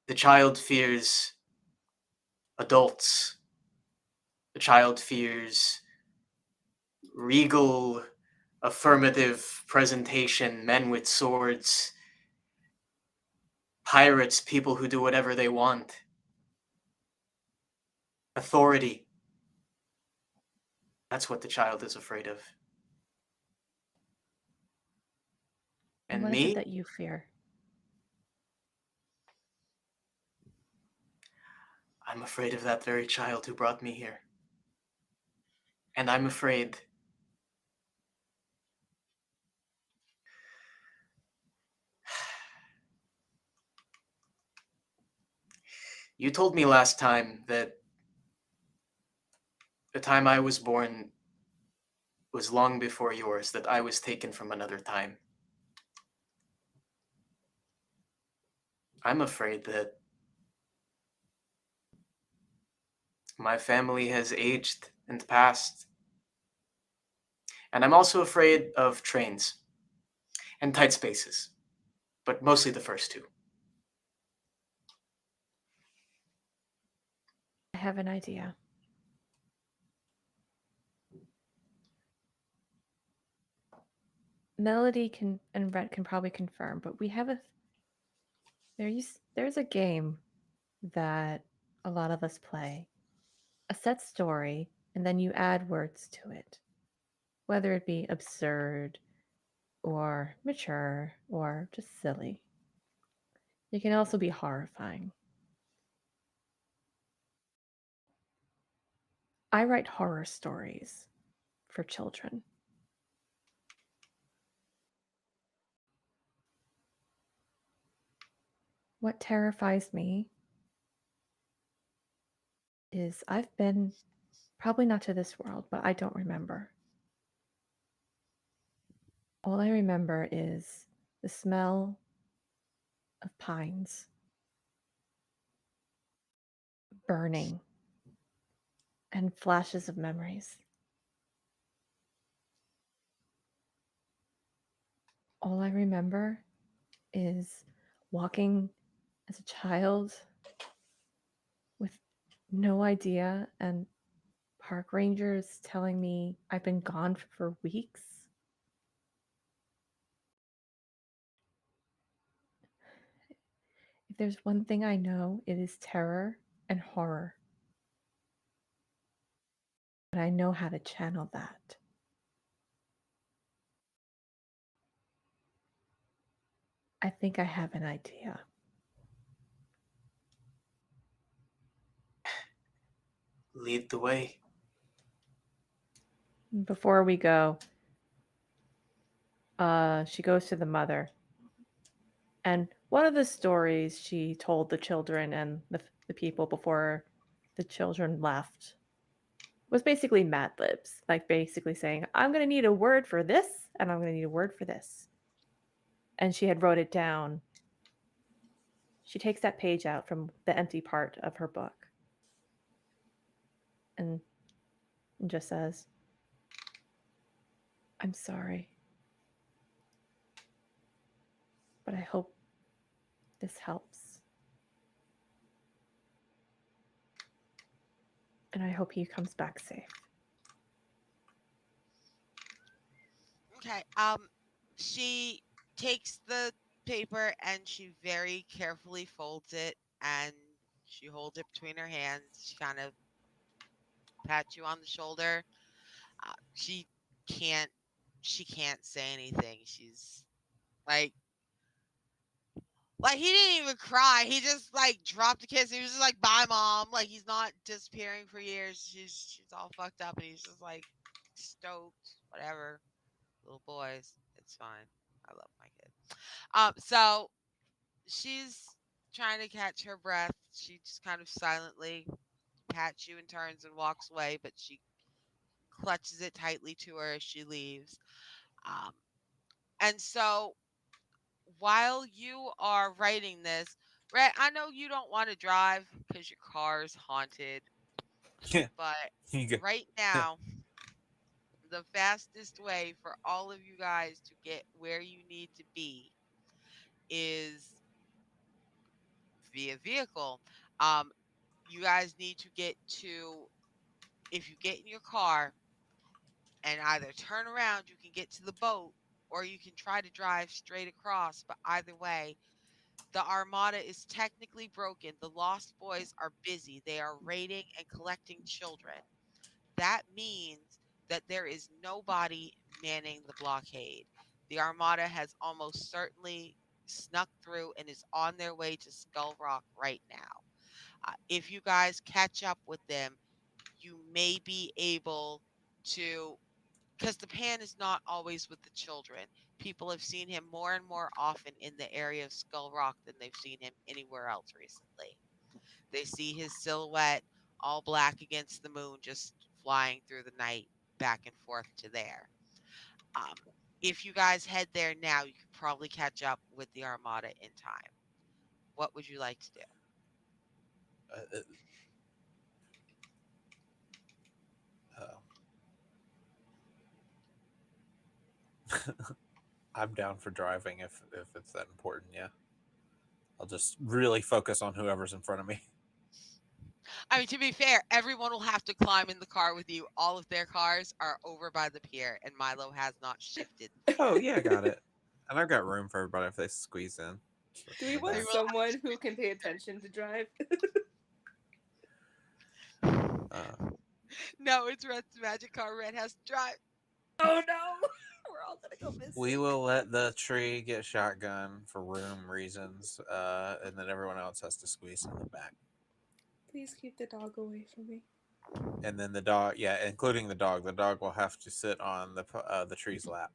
The child fears adults. The child fears regal, affirmative presentation, men with swords, pirates, people who do whatever they want, authority. That's what the child is afraid of. And And what is it me? that you fear? I'm afraid of that very child who brought me here. And I'm afraid you told me last time that the time I was born was long before yours, that I was taken from another time. I'm afraid that my family has aged and passed. And I'm also afraid of trains and tight spaces, but mostly the first two. I have an idea. Melody can and Rhett can probably confirm, but we have there's a game that a lot of us play. A set story, and then you add words to it. Whether it be absurd or mature or just silly. It can also be horrifying. I write horror stories for children. What terrifies me is I've been probably not to this world, but I don't remember. All I remember is the smell of pines burning and flashes of memories. All I remember is walking as a child with no idea and park rangers telling me I've been gone for weeks. If there's one thing I know, it is terror and horror. But I know how to channel that. I think I have an idea. Lead the way. Before we go, she goes to the mother. And one of the stories she told the children and the people before the children left was basically Mad Libs, like basically saying, I'm going to need a word for this, and I'm going to need a word for this. And she had wrote it down. She takes that page out from the empty part of her book. and just says, I'm sorry, but I hope this helps. And I hope he comes back safe. Okay. She takes the paper and she very carefully folds it and she holds it between her hands. She kind of pats you on the shoulder. She can't. She can't say anything. She's like, he didn't even cry. He just like dropped a kiss. He was just like, "Bye, mom." Like he's not disappearing for years. She's all fucked up, and he's just like stoked. Whatever, little boys. It's fine. I love my kid. So she's trying to catch her breath. She just kind of silently pats you and turns and walks away, but she clutches it tightly to her as she leaves. Um, and so while you are writing this, Rhett, I know you don't want to drive because your car is haunted, Yeah. but You go. right now, the fastest way for all of you guys to get where you need to be is via vehicle. Um, you guys need to get to, if you get in your car and either turn around, you can get to the boat, or you can try to drive straight across. But either way, the armada is technically broken. The Lost Boys are busy. They are raiding and collecting children. That means that there is nobody manning the blockade. The armada has almost certainly snuck through and is on their way to Skull Rock right now. If you guys catch up with them, you may be able to, because the pan is not always with the children. People have seen him more and more often in the area of Skull Rock than they've seen him anywhere else recently. They see his silhouette all black against the moon, just flying through the night back and forth to there. Um, if you guys head there now, you could probably catch up with the Armada in time. What would you like to do? Uh, I'm down for driving if it's that important. Yeah, I'll just really focus on whoever's in front of me. I mean, to be fair, everyone will have to climb in the car with you. All of their cars are over by the pier, and Milo has not shifted Oh yeah, I got it. And I've got room for everybody if they squeeze in. Do we In the want They back. will someone who can pay attention to drive? Uh, No, it's Red's magic car. Red has to drive. Oh no, we're all gonna go we missing. will let the tree get shotgun for room reasons, and then everyone else has to squeeze in the back. Please keep the dog away from me. And then the dog, yeah, including the dog. The dog will have to sit on the tree's lap.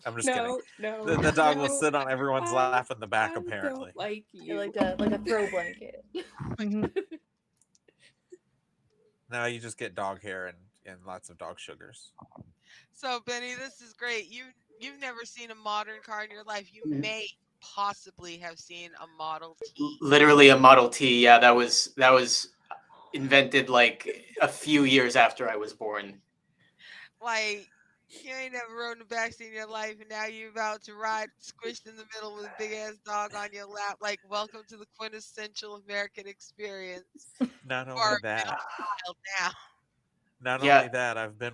I'm just kidding. No, no, The dog will no. sit on everyone's lap in the back. I don't Apparently, like you. Like a throw blanket. Mhm. now you just get dog hair and lots of dog sugars. So, Benny, this is great. You've never seen a modern car in your life. You may possibly have seen a Model T. Literally a Model T. Yeah, that was invented like a few years after I was born. Like you ain't never rode in the backseat in your life, and now you're about to ride squished in the middle with a big ass dog on your lap. Like, welcome to the quintessential American experience Not for only our middle that, child now. not Yeah, only that, I've been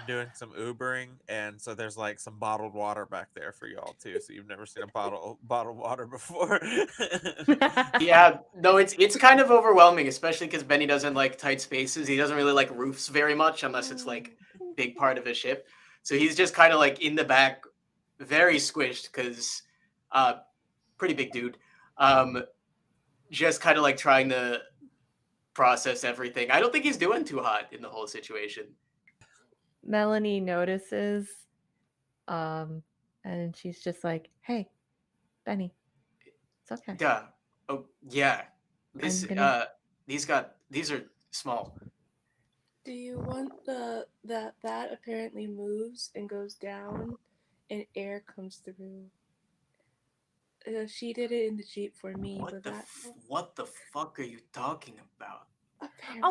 doing some Ubering, and so there's like some bottled water back there for y'all too. So you've never seen a bottled water before. yeah. No, it's kind of overwhelming, especially because Benny doesn't like tight spaces. He doesn't really like roofs very much unless it's like big part of a ship. So he's just kind of like in the back, very squished because pretty big dude. Um, just kind of like trying to process everything. I don't think he's doing too hot in the whole situation. Melanie notices, um, and she's just like, "Hey, Benny, it's okay. Yeah. Oh yeah. I'm This gonna." these are small. Do you want that apparently moves and goes down, and air comes through? She did it in the Jeep for me, but that What the fuck are you talking about? Oh,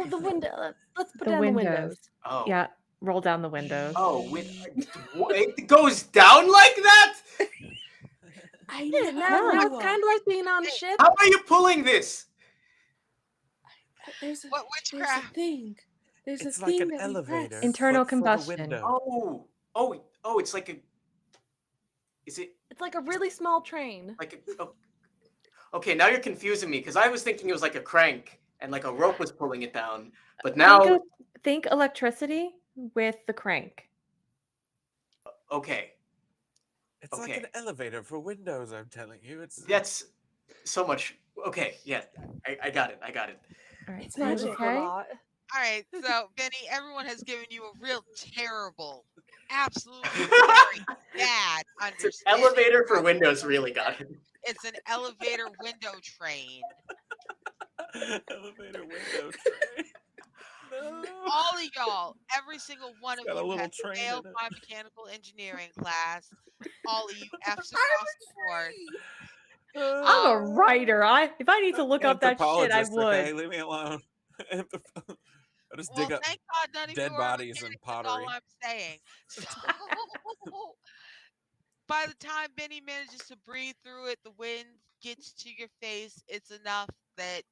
the Apparently. window. Let's put The down the windows. windows. Oh. Yeah, roll down the windows. Oh, it goes down like that? I Yeah, now it's know. kind of like being on a Hey, ship. How are you pulling this? There's a what there's a witchcraft? thing. There's a It's like thing an that we elevator, press. Internal but for the combustion. window. Oh, it's like a. Is it It's like a really small train. like a? Oh, okay, now you're confusing me because I was thinking it was like a crank and like a rope was pulling it down, but Think now of think electricity with the crank. okay, It's like an okay, elevator for windows. I'm telling you, it's that's so much. Okay, yeah, I got it. I got it. All right, It's Yeah, you this is magic. a okay? lot. All right, so Benny, everyone has given you a real terrible, absolutely very bad It's an understanding elevator of for how this windows. works. Really got it. It's an elevator window train. elevator window tray. No, All of y'all, every single one it's of got a you little has train failed in it. my mechanical engineering class. All of you F's I'm across a the board. tree. I'm Um, a writer. If I need to look up that shit, I Anthropologist, would. okay? Leave me alone. I just well, dig up thank God none of you dead are bodies and mechanics. That's all pottery. I'm saying. So, by the time Benny manages to breathe through it, the wind gets to your face. It's enough that,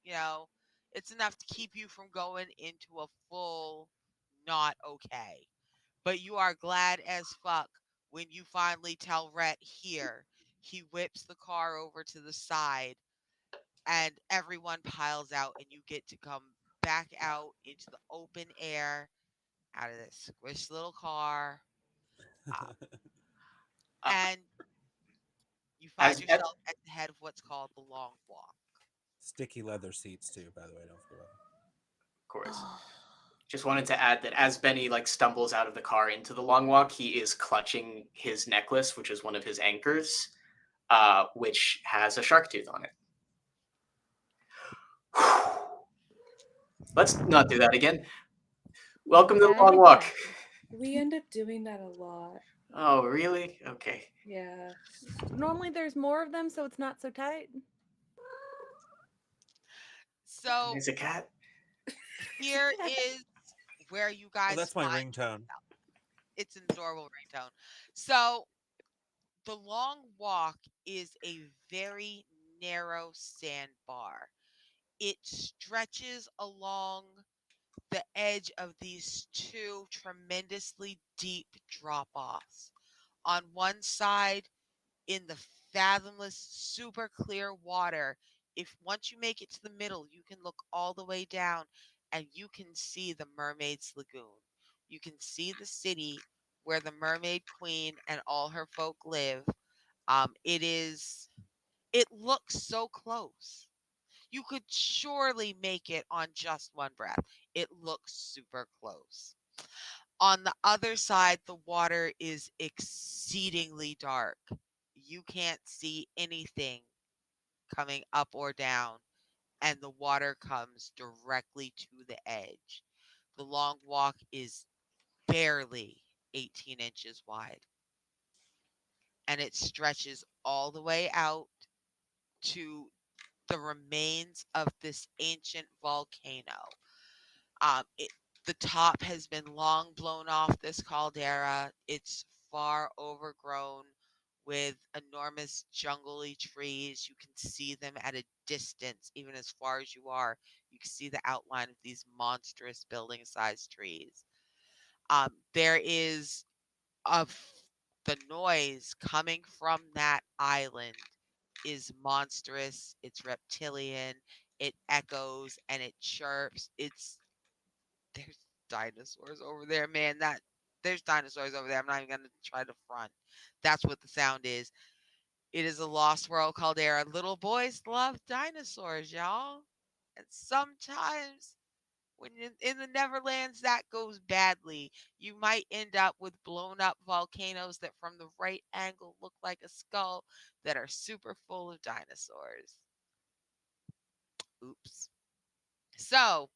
it's enough to keep you from going into a full not okay. But you are glad as fuck when you finally tell Rhett here. He whips the car over to the side and everyone piles out and you get to come back out into the open air out of this squished little car. Uh, Uh, and you find as of yourself at the head of what's called the long walk. Sticky leather seats too, by the way. Don't forget about course. Just wanted to add that as Benny like stumbles out of the car into the long walk, he is clutching his necklace, which is one of his anchors, which has a shark tooth on it. Let's not do that again. Welcome to the And long walk. again. We end up doing that a lot. Oh, really? Okay. Yeah. Normally there's more of them, so it's not so tight. So There's a cat. here is where you it. Oh, guys that's my find ringtone. it's an adorable ringtone. So the long walk is a very narrow sandbar. It stretches along the edge of these two tremendously deep drop offs. On one side, in the fathomless, super clear water, if once you make it to the middle, you can look all the way down and you can see the Mermaid's Lagoon. You can see the city where the Mermaid Queen and all her folk live. It looks so close. You could surely make it on just one breath. It looks super close. On the other side, the water is exceedingly dark. You can't see anything coming up or down, and the water comes directly to the edge. The long walk is barely 18 inches wide, and it stretches all the way out to the remains of this ancient volcano. It, the top has been long blown off this caldera. It's far overgrown with enormous jungly trees. You can see them at a distance, even as far as you are. You can see the outline of these monstrous building sized trees. There is of the noise coming from that island is monstrous. It's reptilian. It echoes and it chirps. There's dinosaurs over there, man. There's dinosaurs over there. I'm not even gonna try to front. That's what the sound is. It is a lost world caldera. Little boys love dinosaurs, y'all. And sometimes when you're in the Neverlands, that goes badly. You might end up with blown up volcanoes that, from the right angle, look like a skull that are super full of dinosaurs. Oops. So,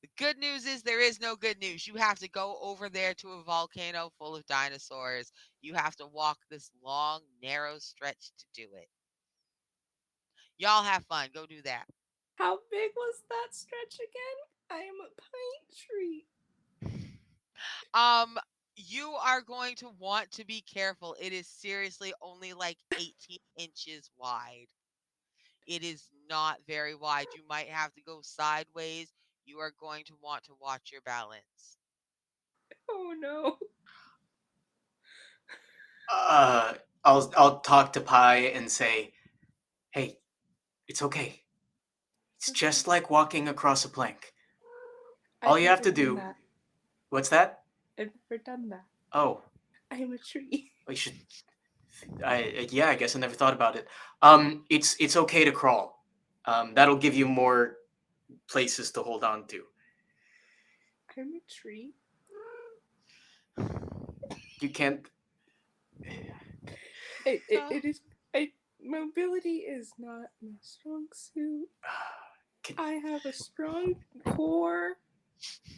the good news is there is no good news. You have to go over there to a volcano full of dinosaurs. You have to walk this long, narrow stretch to do it. Y'all have fun. Go do that. How big was that stretch again? I am a pine tree. Um, you are going to want to be careful. It is seriously only like 18 inches wide. It is not very wide. You might have to go sideways. You are going to want to watch your balance. Oh no. Uh, I'll talk to Pi and say, "Hey, it's okay. It's just like walking across a plank. All I've you have never to done do." that. What's that? I've never done that. Oh, I am a tree. we should. Yeah, I guess I never thought about it. It's okay to crawl. That'll give you more places to hold on to. I'm a tree. You can't. So, It is. Mobility is not my strong suit. Can, I have a strong core.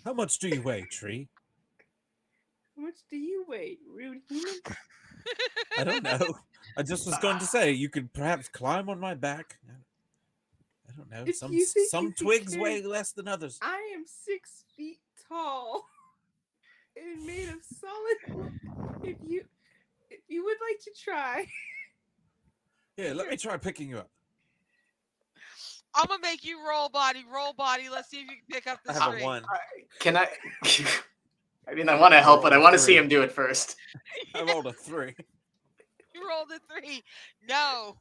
How much do you weigh, Tree? How much do you weigh, rude human? I don't know. I just was going to say you could perhaps climb on my back. I don't know. If Some you think you some can twigs carry, weigh less than others. I am 6 feet tall and made of solid. If you would like to try, Here, let here. me try picking you up. I'm gonna make you roll body, roll body. Let's see if you can pick up the I have a string. 1. can I? I mean, I want to help, but I want to see him do it first. I rolled a 3. You rolled a 3. No.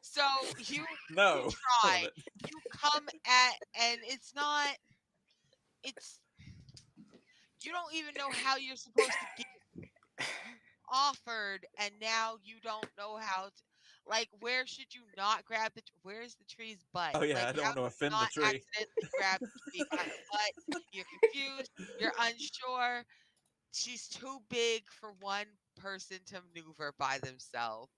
So you No, hold try. it. You come at, and it's not. It's you don't even know how you're supposed to get. You offered, and now you don't know how to. Like, where should you not grab the? Where's the tree's butt? Oh yeah, Like, I don't how want to do you offend the not tree. accidentally grab the tree by the butt? You're confused. You're unsure. She's too big for one person to maneuver by themselves.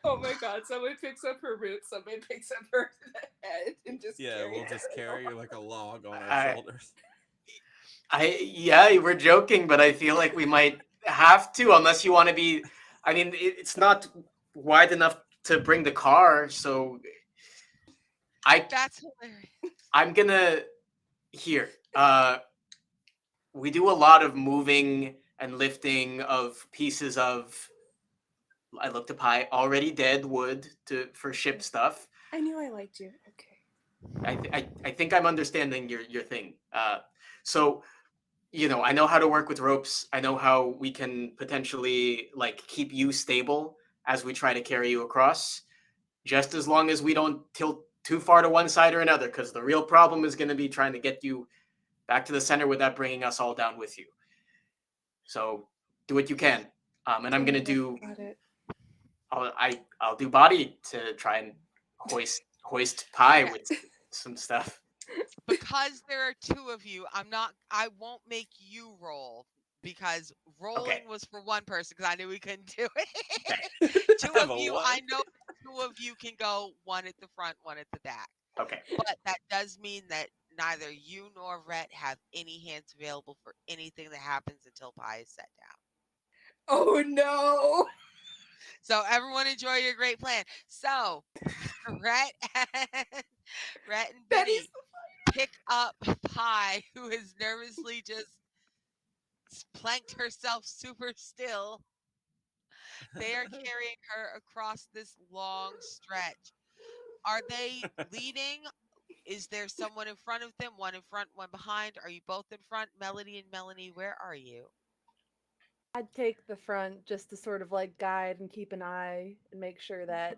Oh my god, someone picks up her roots, someone picks up her head and just Yeah, we'll carries just her carry you along. like a log on our I, shoulders. yeah, we're joking, but I feel like we might have to, unless you want to be. I mean, it's not wide enough to bring the car, so I, That's hilarious. I'm gonna here. We do a lot of moving and lifting of pieces of. I looked up high, already dead wood to for ship stuff. I knew I liked you. Okay. I think I'm understanding your thing. So I know how to work with ropes. I know how we can potentially like keep you stable as we try to carry you across, just as long as we don't tilt too far to one side or another, because the real problem is going to be trying to get you back to the center without bringing us all down with you. So do what you can, and I'm gonna do. Got it. I'll do body to try and hoist pie Okay. with some stuff. Because there are two of you, I won't make you roll because Okay. rolling was for one person because I knew we couldn't do it. Okay. Two I have of a you, 1. I know two of you can go, one at the front, one at the back. Okay. But that does mean that neither you nor Rhett have any hands available for anything that happens until pie is set down. Oh no! So everyone enjoy your great plan. So Rhett and Rhett and Betty's Benny pick up Pie, who has nervously just planked herself super still. They are carrying her across this long stretch. Are they leading? Is there someone in front of them, one in front, one behind? Are you both in front? Melody and Melanie, where are you? I'd take the front just to sort of like guide and keep an eye and make sure that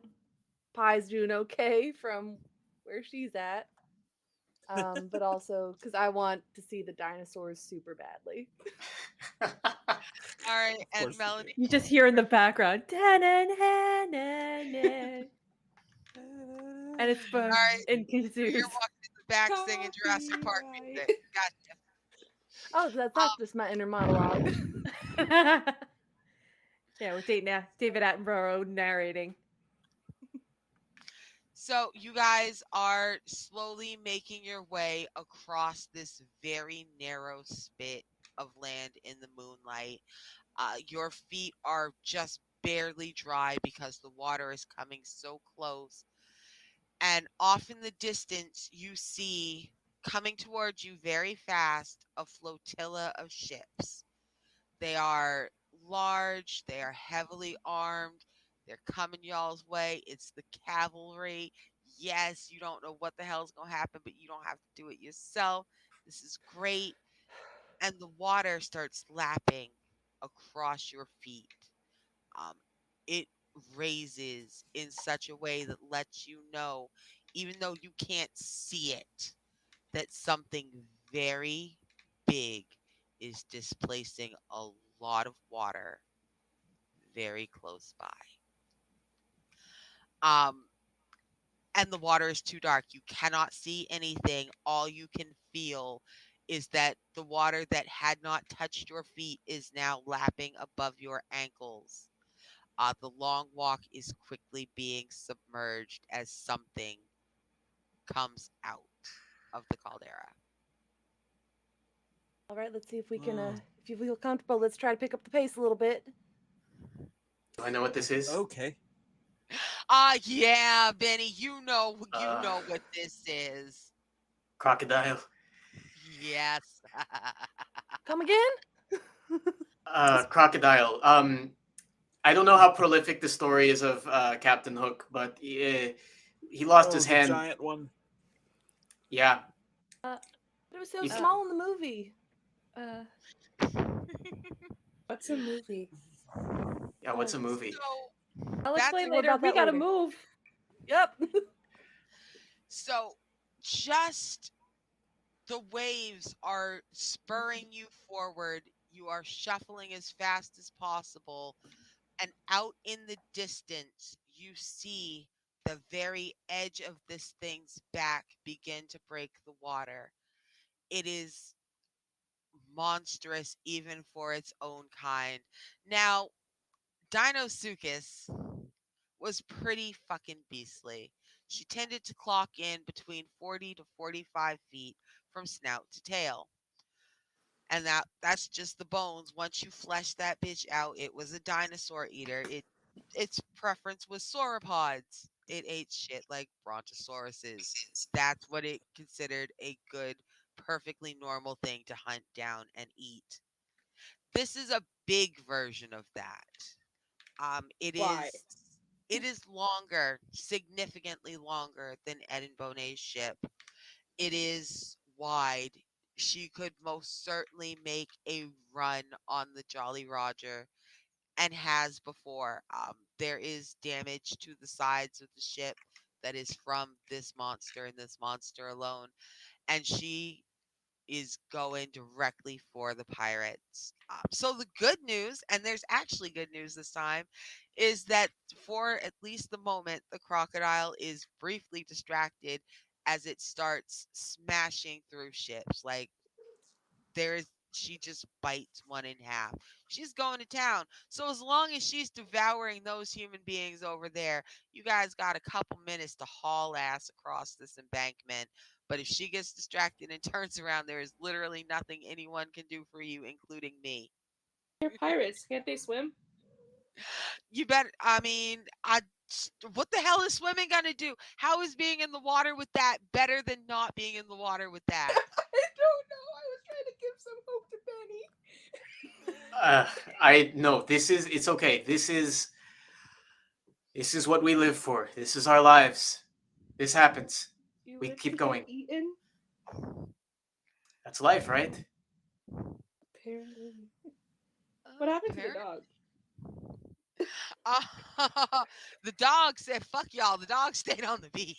Pie's doing okay from where she's at. But also because I want to see the dinosaurs super badly. All right, Of and course you Melanie. You just hear in the background, "Da-na-na-na-na," do. and it's All right, in so you're kazoo. walking in the back singing Jurassic Park copyright. music. Gotcha. Oh, that's not just my inner monologue. Yeah, with David Attenborough narrating. So you guys are slowly making your way across this very narrow spit of land in the moonlight. Your feet are just barely dry because the water is coming so close. And off in the distance, you see coming towards you very fast, a flotilla of ships. They are large, they are heavily armed, they're coming y'all's way. It's the cavalry. Yes, you don't know what the hell's going to happen, but you don't have to do it yourself. This is great. And the water starts lapping across your feet. Um, it raises in such a way that lets you know, even though you can't see it, that something very big is displacing a lot of water very close by. Um, and the water is too dark. You cannot see anything. All you can feel is that the water that had not touched your feet is now lapping above your ankles. The long walk is quickly being submerged as something comes out of the caldera. All right, let's see if we can. Oh, If you feel comfortable, let's try to pick up the pace a little bit. Do I know what this is? okay. Yeah, Benny, you Uh, know what this is. crocodile. Yes. Come again? Crocodile. I don't know how prolific the story is of Captain Hook, but he lost Oh, his the hand. giant one. Yeah, But it was so he's small in the movie. Uh, What's a movie? yeah. What's a movie? So I'll that's explain More later. about We that gotta later. move. Yep. so just the waves are spurring you forward. You are shuffling as fast as possible, and out in the distance you see the very edge of this thing's back begin to break the water. It is monstrous even for its own kind. Now, Dinosuchus was pretty fucking beastly. She tended to clock in between 40 to 45 feet from snout to tail. And that's just the bones. Once you flesh that bitch out, it was a dinosaur eater. Its preference was sauropods. It ate shit like brontosauruses. That's what it considered a good, perfectly normal thing to hunt down and eat. This is a big version of that. It Why? is it is longer, significantly longer than Ed and Bonet's ship. It is wide. She could most certainly make a run on the Jolly Roger and has before. There is damage to the sides of the ship that is from this monster and this monster alone, and she is going directly for the pirates. So the good news, and there's actually good news this time, is that for at least the moment, the crocodile is briefly distracted as it starts smashing through ships. Like she just bites one in half. She's going to town. So as long as she's devouring those human beings over there, you guys got a couple minutes to haul ass across this embankment. But if she gets distracted and turns around, there is literally nothing anyone can do for you, including me. They're pirates. Can't they swim? You better, I mean, what the hell is swimming gonna do? How is being in the water with that better than not being in the water with that? I don't know. I was trying to give some hope to Benny. I no. This is. It's okay. This is what we live for. This is our lives. This happens. You We live keep to get going. eaten? That's life, right? Apparently. What happened to the Apparently. dog? The dog said, "Fuck y'all." The dog stayed on the beach.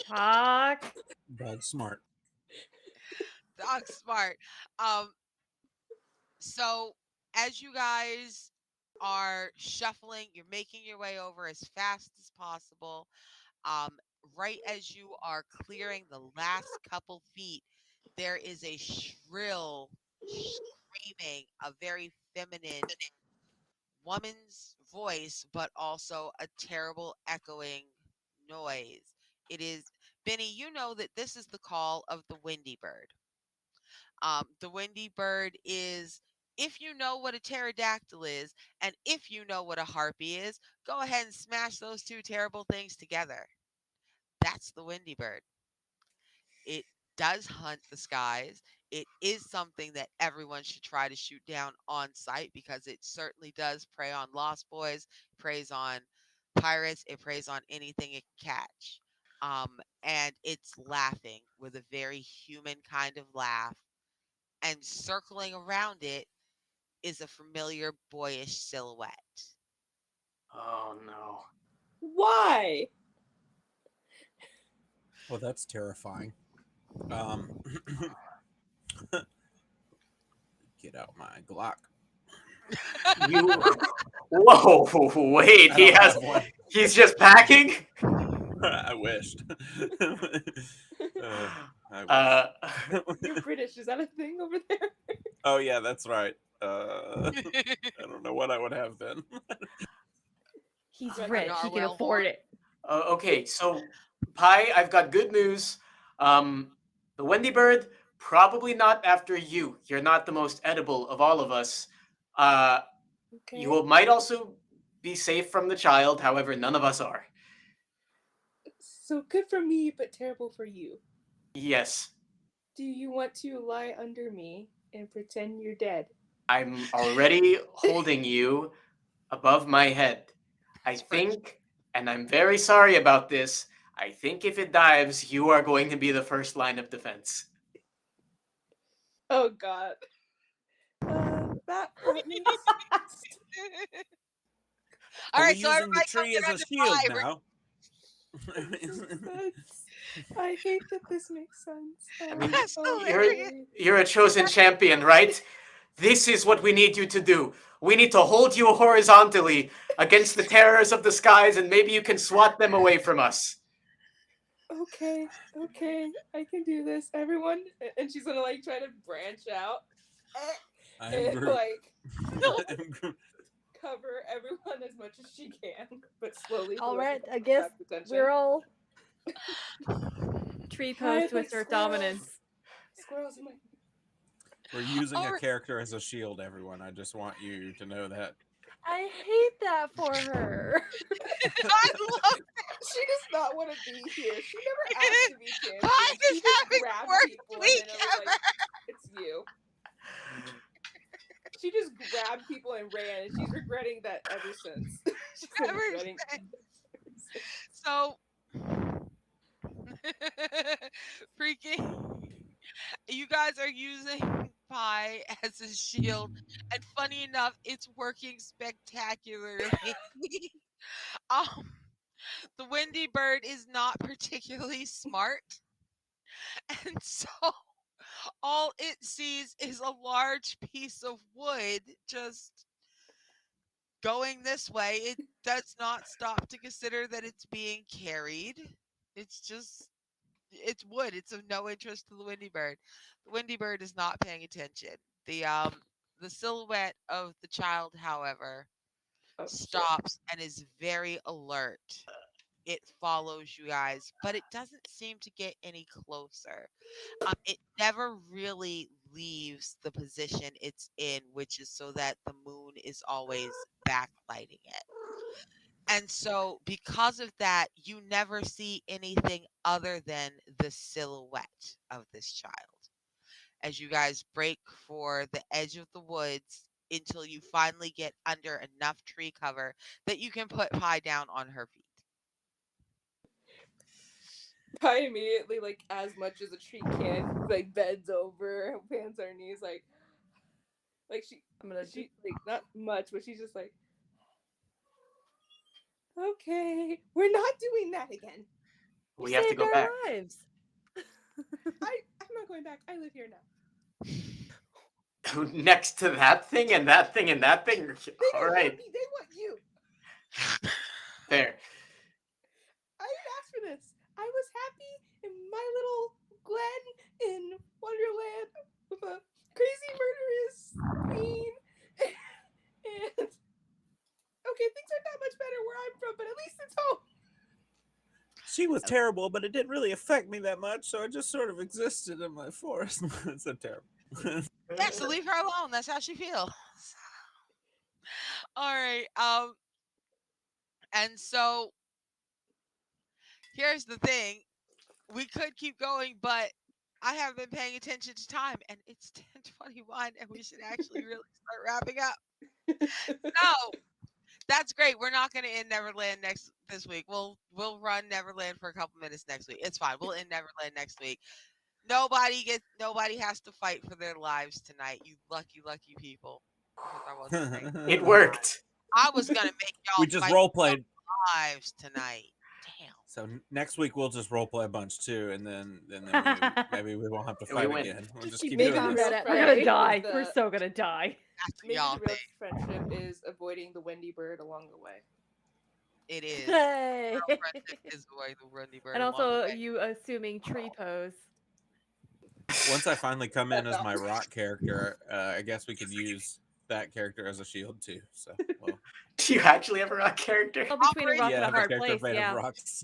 Talk. Dog smart. Dog's smart. Um, so as you guys are shuffling, you're making your way over as fast as possible. Um, right as you are clearing the last couple feet, there is a shrill screaming, a very feminine woman's voice, but also a terrible echoing noise. It is, Benny, you know that this is the call of the windy bird. The windy bird is, if you know what a pterodactyl is, and if you know what a harpy is, go ahead and smash those two terrible things together. That's the windy bird. It does hunt the skies. It is something that everyone should try to shoot down on sight because it certainly does prey on lost boys, preys on pirates, it preys on anything it can catch. And it's laughing with a very human kind of laugh. And circling around it is a familiar boyish silhouette. Oh no. Why? Well, that's terrifying. Um, get out my Glock. You. Whoa! Wait. I don't have one. He's just packing. I wished. I wish. Uh, You're British. Is that a thing over there? Oh yeah, that's right. I don't know what I would have then. He's Got rich. the He can narwhal afford horn. it. okay, so Pi, I've got good news. The Wendy bird, probably not after you. You're not the most edible of all of us. Uh, Okay. you might also be safe from the child. However, none of us are. So good for me, but terrible for you. Yes, Do you want to lie under me and pretend you're dead? I'm already holding you above my head. I It's French. think, and I'm very sorry about this, I think if it dives, you are going to be the first line of defense. Oh God. That makes. All Are we right, so using the everybody come tree get as a under shield Pi. now? I hate that this makes sense. I mean, That's you're hilarious. you're a chosen champion, right? This is what we need you to do. We need to hold you horizontally against the terrors of the skies, and maybe you can swat them away from us. Okay, I can do this. Everyone, and she's gonna like try to branch out I am and Groot. like I am Groot. cover everyone as much as she can, but slowly. All to, like, right, I guess attract attention. we're all. Tree Hide pose to like assert squirrels. dominance. Squirrels in my. We're using All a right. character as a shield, everyone. I just want you to know that. I hate that for her. I love She does not want to be here. She never asked to be Pi champion. She is just having grabbed worst people and week then it was ever. like, it's you. She just grabbed people and ran, and she's regretting that ever since. She's been Ever regretting. since. So freaking you guys are using Pi as a shield, and funny enough, it's working spectacularly. um, the Windy Bird is not particularly smart, and so all it sees is a large piece of wood just going this way. It does not stop to consider that it's being carried. It's just it's wood. It's of no interest to the Windy Bird. The Windy Bird is not paying attention. The silhouette of the child, however, Oh shit! stops and is very alert. It follows you guys, but it doesn't seem to get any closer. It never really leaves the position it's in, which is so that the moon is always backlighting it. And so, because of that, you never see anything other than the silhouette of this child as you guys break for the edge of the woods until you finally get under enough tree cover that you can put Pi down on her feet. Pi immediately, like as much as a tree can, like bends over, hands on her knees, like I'm gonna she like not much, but she's just like, okay, we're not doing that again. We have to saved go our back. lives. I'm not going back. I live here now. Next to that thing and that thing and that thing. They All don't right, want me. They want you. fair. I didn't ask for this. I was happy in my little glen in Wonderland with a crazy murderous queen. And okay, things aren't that much better where I'm from, but at least it's home. She was terrible, but it didn't really affect me that much, so I just sort of existed in my forest. It's so terrible. Yeah, so leave her alone. That's how she feels. All right. And so here's the thing. We could keep going, but I haven't been paying attention to time, and it's 10:21, and we should actually really start wrapping up. So that's great. We're not going to end Neverland next this week. We'll run Neverland for a couple minutes next week. It's fine. We'll end Neverland next week. Nobody has to fight for their lives tonight. You lucky people. Because I wasn't saying It worked. I was gonna make We y'all just fight role for played. your lives tonight. Damn. So next week we'll just role play a bunch too, and then maybe we won't have to And we fight win. again. We'll just Keep keep in Maybe doing the this. real combat at friend We're gonna is die. We're the so gonna die. That's what maybe y'all the real think. friendship is avoiding the Wendy bird along the way. It is. Hey. Real friendship is the way the Rundy bird And along the also way. you assuming tree pose. Once I finally come in That's as all. my rock character, I guess we could use that character as a shield too. So, well, Do you actually have a rock character? Well, between a rock Operation and yeah, I a have a hard character place, made of yeah. rocks.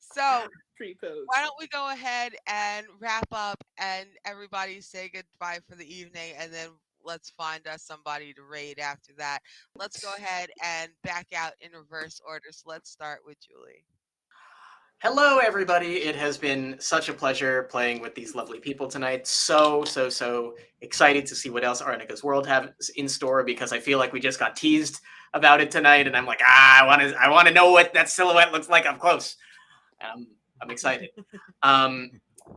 So Tree pose. why don't we go ahead and wrap up and everybody say goodbye for the evening and then let's find us somebody to raid after that. Let's go ahead and back out in reverse order. So let's start with Julie. Hello, everybody. It has been such a pleasure playing with these lovely people tonight. So excited to see what else Arnica's World have in store because I feel like we just got teased about it tonight, and I'm like, I want to know what that silhouette looks like up close. I'm excited. Um,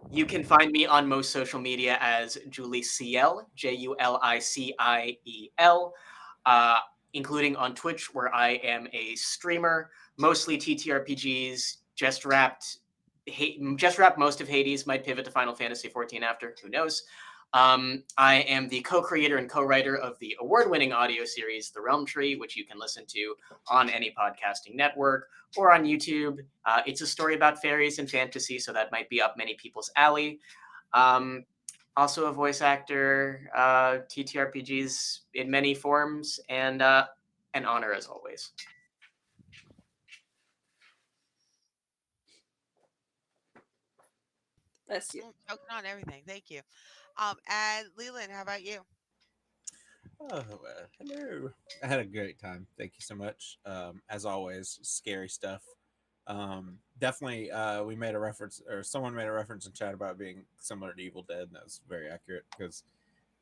you can find me on most social media as Julie CL, JULICIEL, uh, including on Twitch, where I am a streamer, mostly TTRPGs, just wrapped most of Hades, might pivot to Final Fantasy 14 after, who knows. I am the co-creator and co-writer of the award-winning audio series The Realm Tree, which you can listen to on any podcasting network or on YouTube. It's a story about fairies and fantasy, so that might be up many people's alley. Um, Also a voice actor, TTRPGs in many forms, and an honor as always. Bless you. Choking on everything. Thank you. And Leland, how about you? Oh, hello. I had a great time. Thank you so much. As always, scary stuff. Definitely, we made a reference, or someone made a reference in chat about being similar to Evil Dead, and that's very accurate because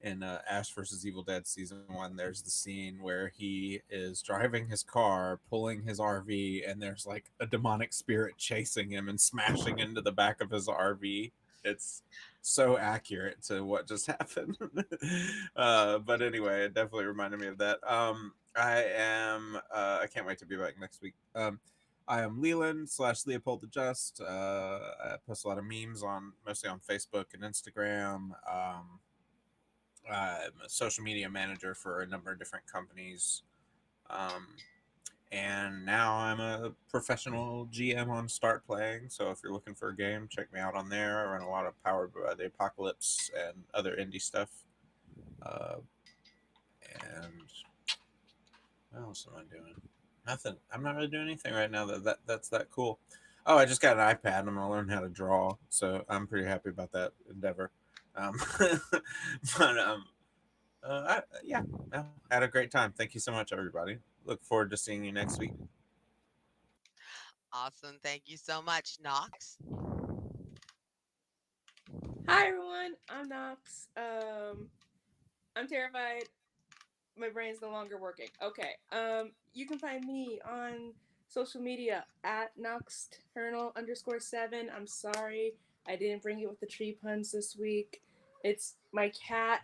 in Ash versus Evil Dead season 1, there's the scene where he is driving his car, pulling his RV, and there's like a demonic spirit chasing him and smashing into the back of his RV. It's so accurate to what just happened. But anyway, it definitely reminded me of that. I am. I can't wait to be back next week. I am Leland / Leopold the Just. I post a lot of memes on mostly on Facebook and Instagram. I'm a social media manager for a number of different companies. Um, and now I'm a professional GM on Start Playing. So if you're looking for a game, check me out on there. I run a lot of Powered by the Apocalypse and other indie stuff. Uh, and what else am I doing? Nothing. I'm not really doing anything right now. That's that cool. Oh, I just got an iPad. I'm gonna learn how to draw, so I'm pretty happy about that endeavor. But yeah, no, had a great time. Thank you so much, everybody. Look forward to seeing you next week. Awesome. Thank you so much, Knox. Hi everyone, I'm Nox. I'm terrified. My brain's no longer working. Okay. You can find me on social media at Noxternal_7. I'm sorry I didn't bring it with the tree puns this week. It's my cat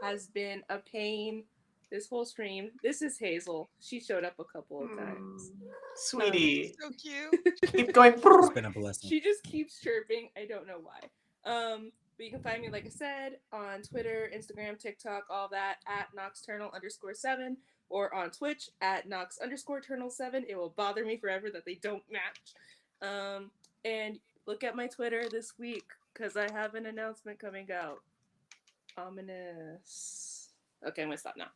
has been a pain this whole stream. This is Hazel. She showed up a couple of times. Sweetie, So cute. keep going. It's been a blessing. She just keeps chirping. I don't know why. But you can find me, like I said, on Twitter, Instagram, TikTok, all that at Noxternal_7 or on Twitch at Nox_Ternal7. It will bother me forever that they don't match. And look at my Twitter this week because I have an announcement coming out. Ominous. Okay, I'm gonna stop now.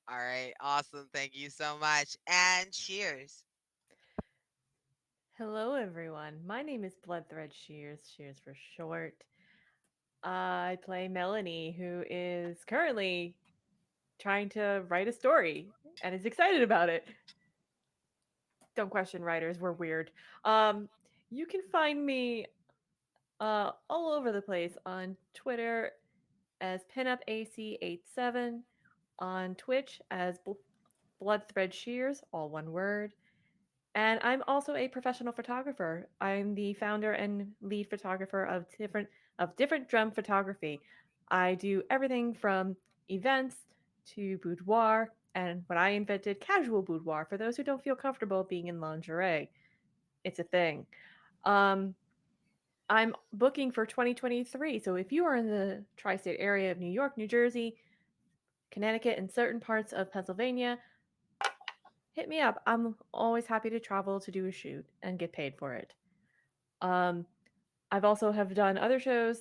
All right. Awesome. Thank you so much. And cheers. Hello, everyone. My name is Bloodthread Shears, Shears for short. I play Melanie, who is currently trying to write a story and is excited about it. Don't question writers, we're weird. You can find me all over the place on Twitter as pinupac87, on Twitch as Bloodthread Shears, all one word. And I'm also a professional photographer. I'm the founder and lead photographer of different drum photography. I do everything from events to boudoir and what I invented, casual boudoir for those who don't feel comfortable being in lingerie. It's a thing. Um, I'm booking for 2023. So if you are in the tri-state area of New York, New Jersey, Connecticut, and certain parts of Pennsylvania, hit me up. I'm always happy to travel to do a shoot and get paid for it. Um, I've also have done other shows,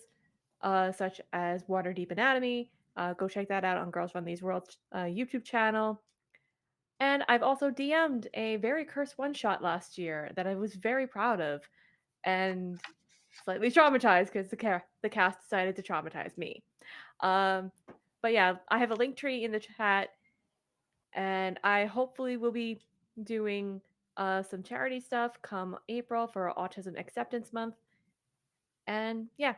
such as Waterdeep Anatomy. Go check that out on Girls Run These Worlds YouTube channel. And I've also DM'd a very cursed one shot last year that I was very proud of, and slightly traumatized because the cast decided to traumatize me. Um, but yeah, I have a link tree in the chat, and I hopefully will be doing some charity stuff come April for Autism Acceptance Month. And yeah,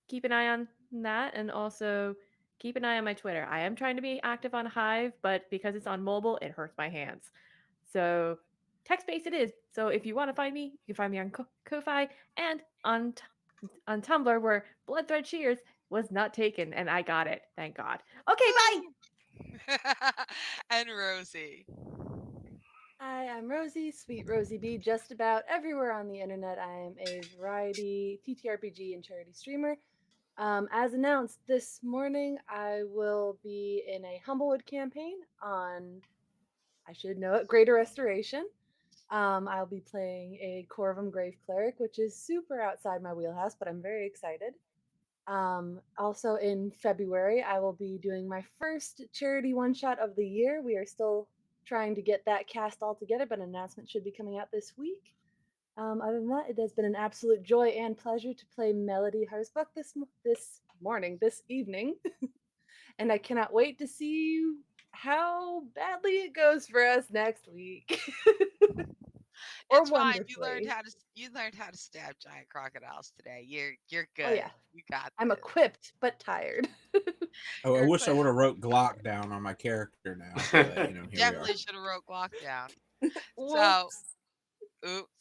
keep an eye on that, and also keep an eye on my Twitter. I am trying to be active on Hive, but because it's on mobile, it hurts my hands. So text based it is. So if you want to find me, you can find me on Ko-fi and on Tumblr, where Bloodthread Shears was not taken, and I got it. Thank God. Okay, bye. And Rosie. Hi, I'm Rosie, SweetRosieBee, just about everywhere on the internet. I am a variety TTRPG and charity streamer. As announced this morning, I will be in a Humblewood campaign on, I should know it, Greater Restoration. I'll be playing a Corvum Grave Cleric, which is super outside my wheelhouse, but I'm very excited. Also in February, I will be doing my first charity one shot of the year. We are still trying to get that cast all together, but an announcement should be coming out this week. Other than that, it has been an absolute joy and pleasure to play Melody Harsbuck this morning, this evening, and I cannot wait to see how badly it goes for us next week, or It's fine. wonderfully. You learned how to stab giant crocodiles today. You're Oh good. yeah, You got I'm this. equipped but tired. Oh, I You're wish I equipped. would have wrote Glock down on my character now, but here we are. Definitely should have wrote Glock down. So, Whoops. oops.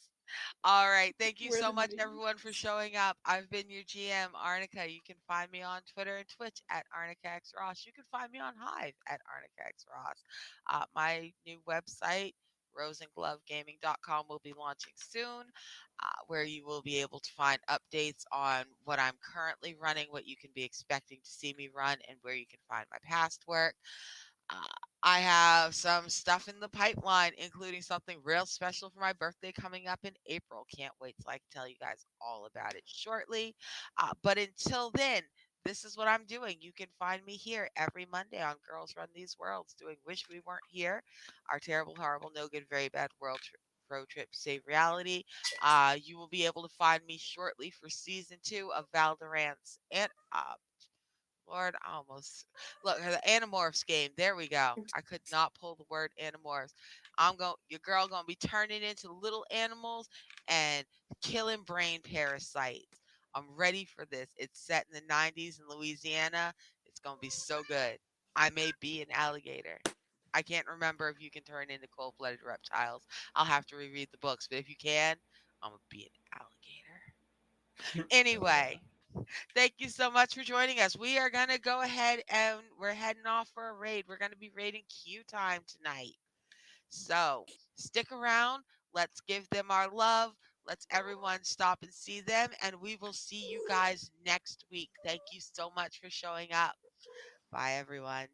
All right. Thank you Where so the much, memes? everyone, for showing up. I've been your GM, Arnica. You can find me on Twitter and Twitch at ArnicaXRoss. You can find me on Hive at ArnicaXRoss. My new website, rosenglovegaming.com, will be launching soon, where you will be able to find updates on what I'm currently running, what you can be expecting to see me run, and where you can find my past work. Uh, I have some stuff in the pipeline, including something real special for my birthday coming up in April. Can't wait till I can tell you guys all about it shortly. But until then, this is what I'm doing. You can find me here every Monday on Girls Run These Worlds doing Wish We Weren't Here, our terrible, horrible, no good, very bad road trip save reality. You will be able to find me shortly for season 2 of Valorant's and Lord, I almost look the Animorphs game. There we go. I could not pull the word Animorphs. Your girl gonna be turning into little animals and killing brain parasites. I'm ready for this. It's set in the 90s in Louisiana. It's gonna be so good. I may be an alligator. I can't remember if you can turn into cold-blooded reptiles. I'll have to reread the books, but if you can, I'm gonna be an alligator. Oh yeah. Anyway, thank you so much for joining us. We are going to go ahead and we're heading off for a raid. We're going to be raiding Q time tonight. So stick around. Let's give them our love. Let's everyone stop and see them. And we will see you guys next week. Thank you so much for showing up. Bye, everyone.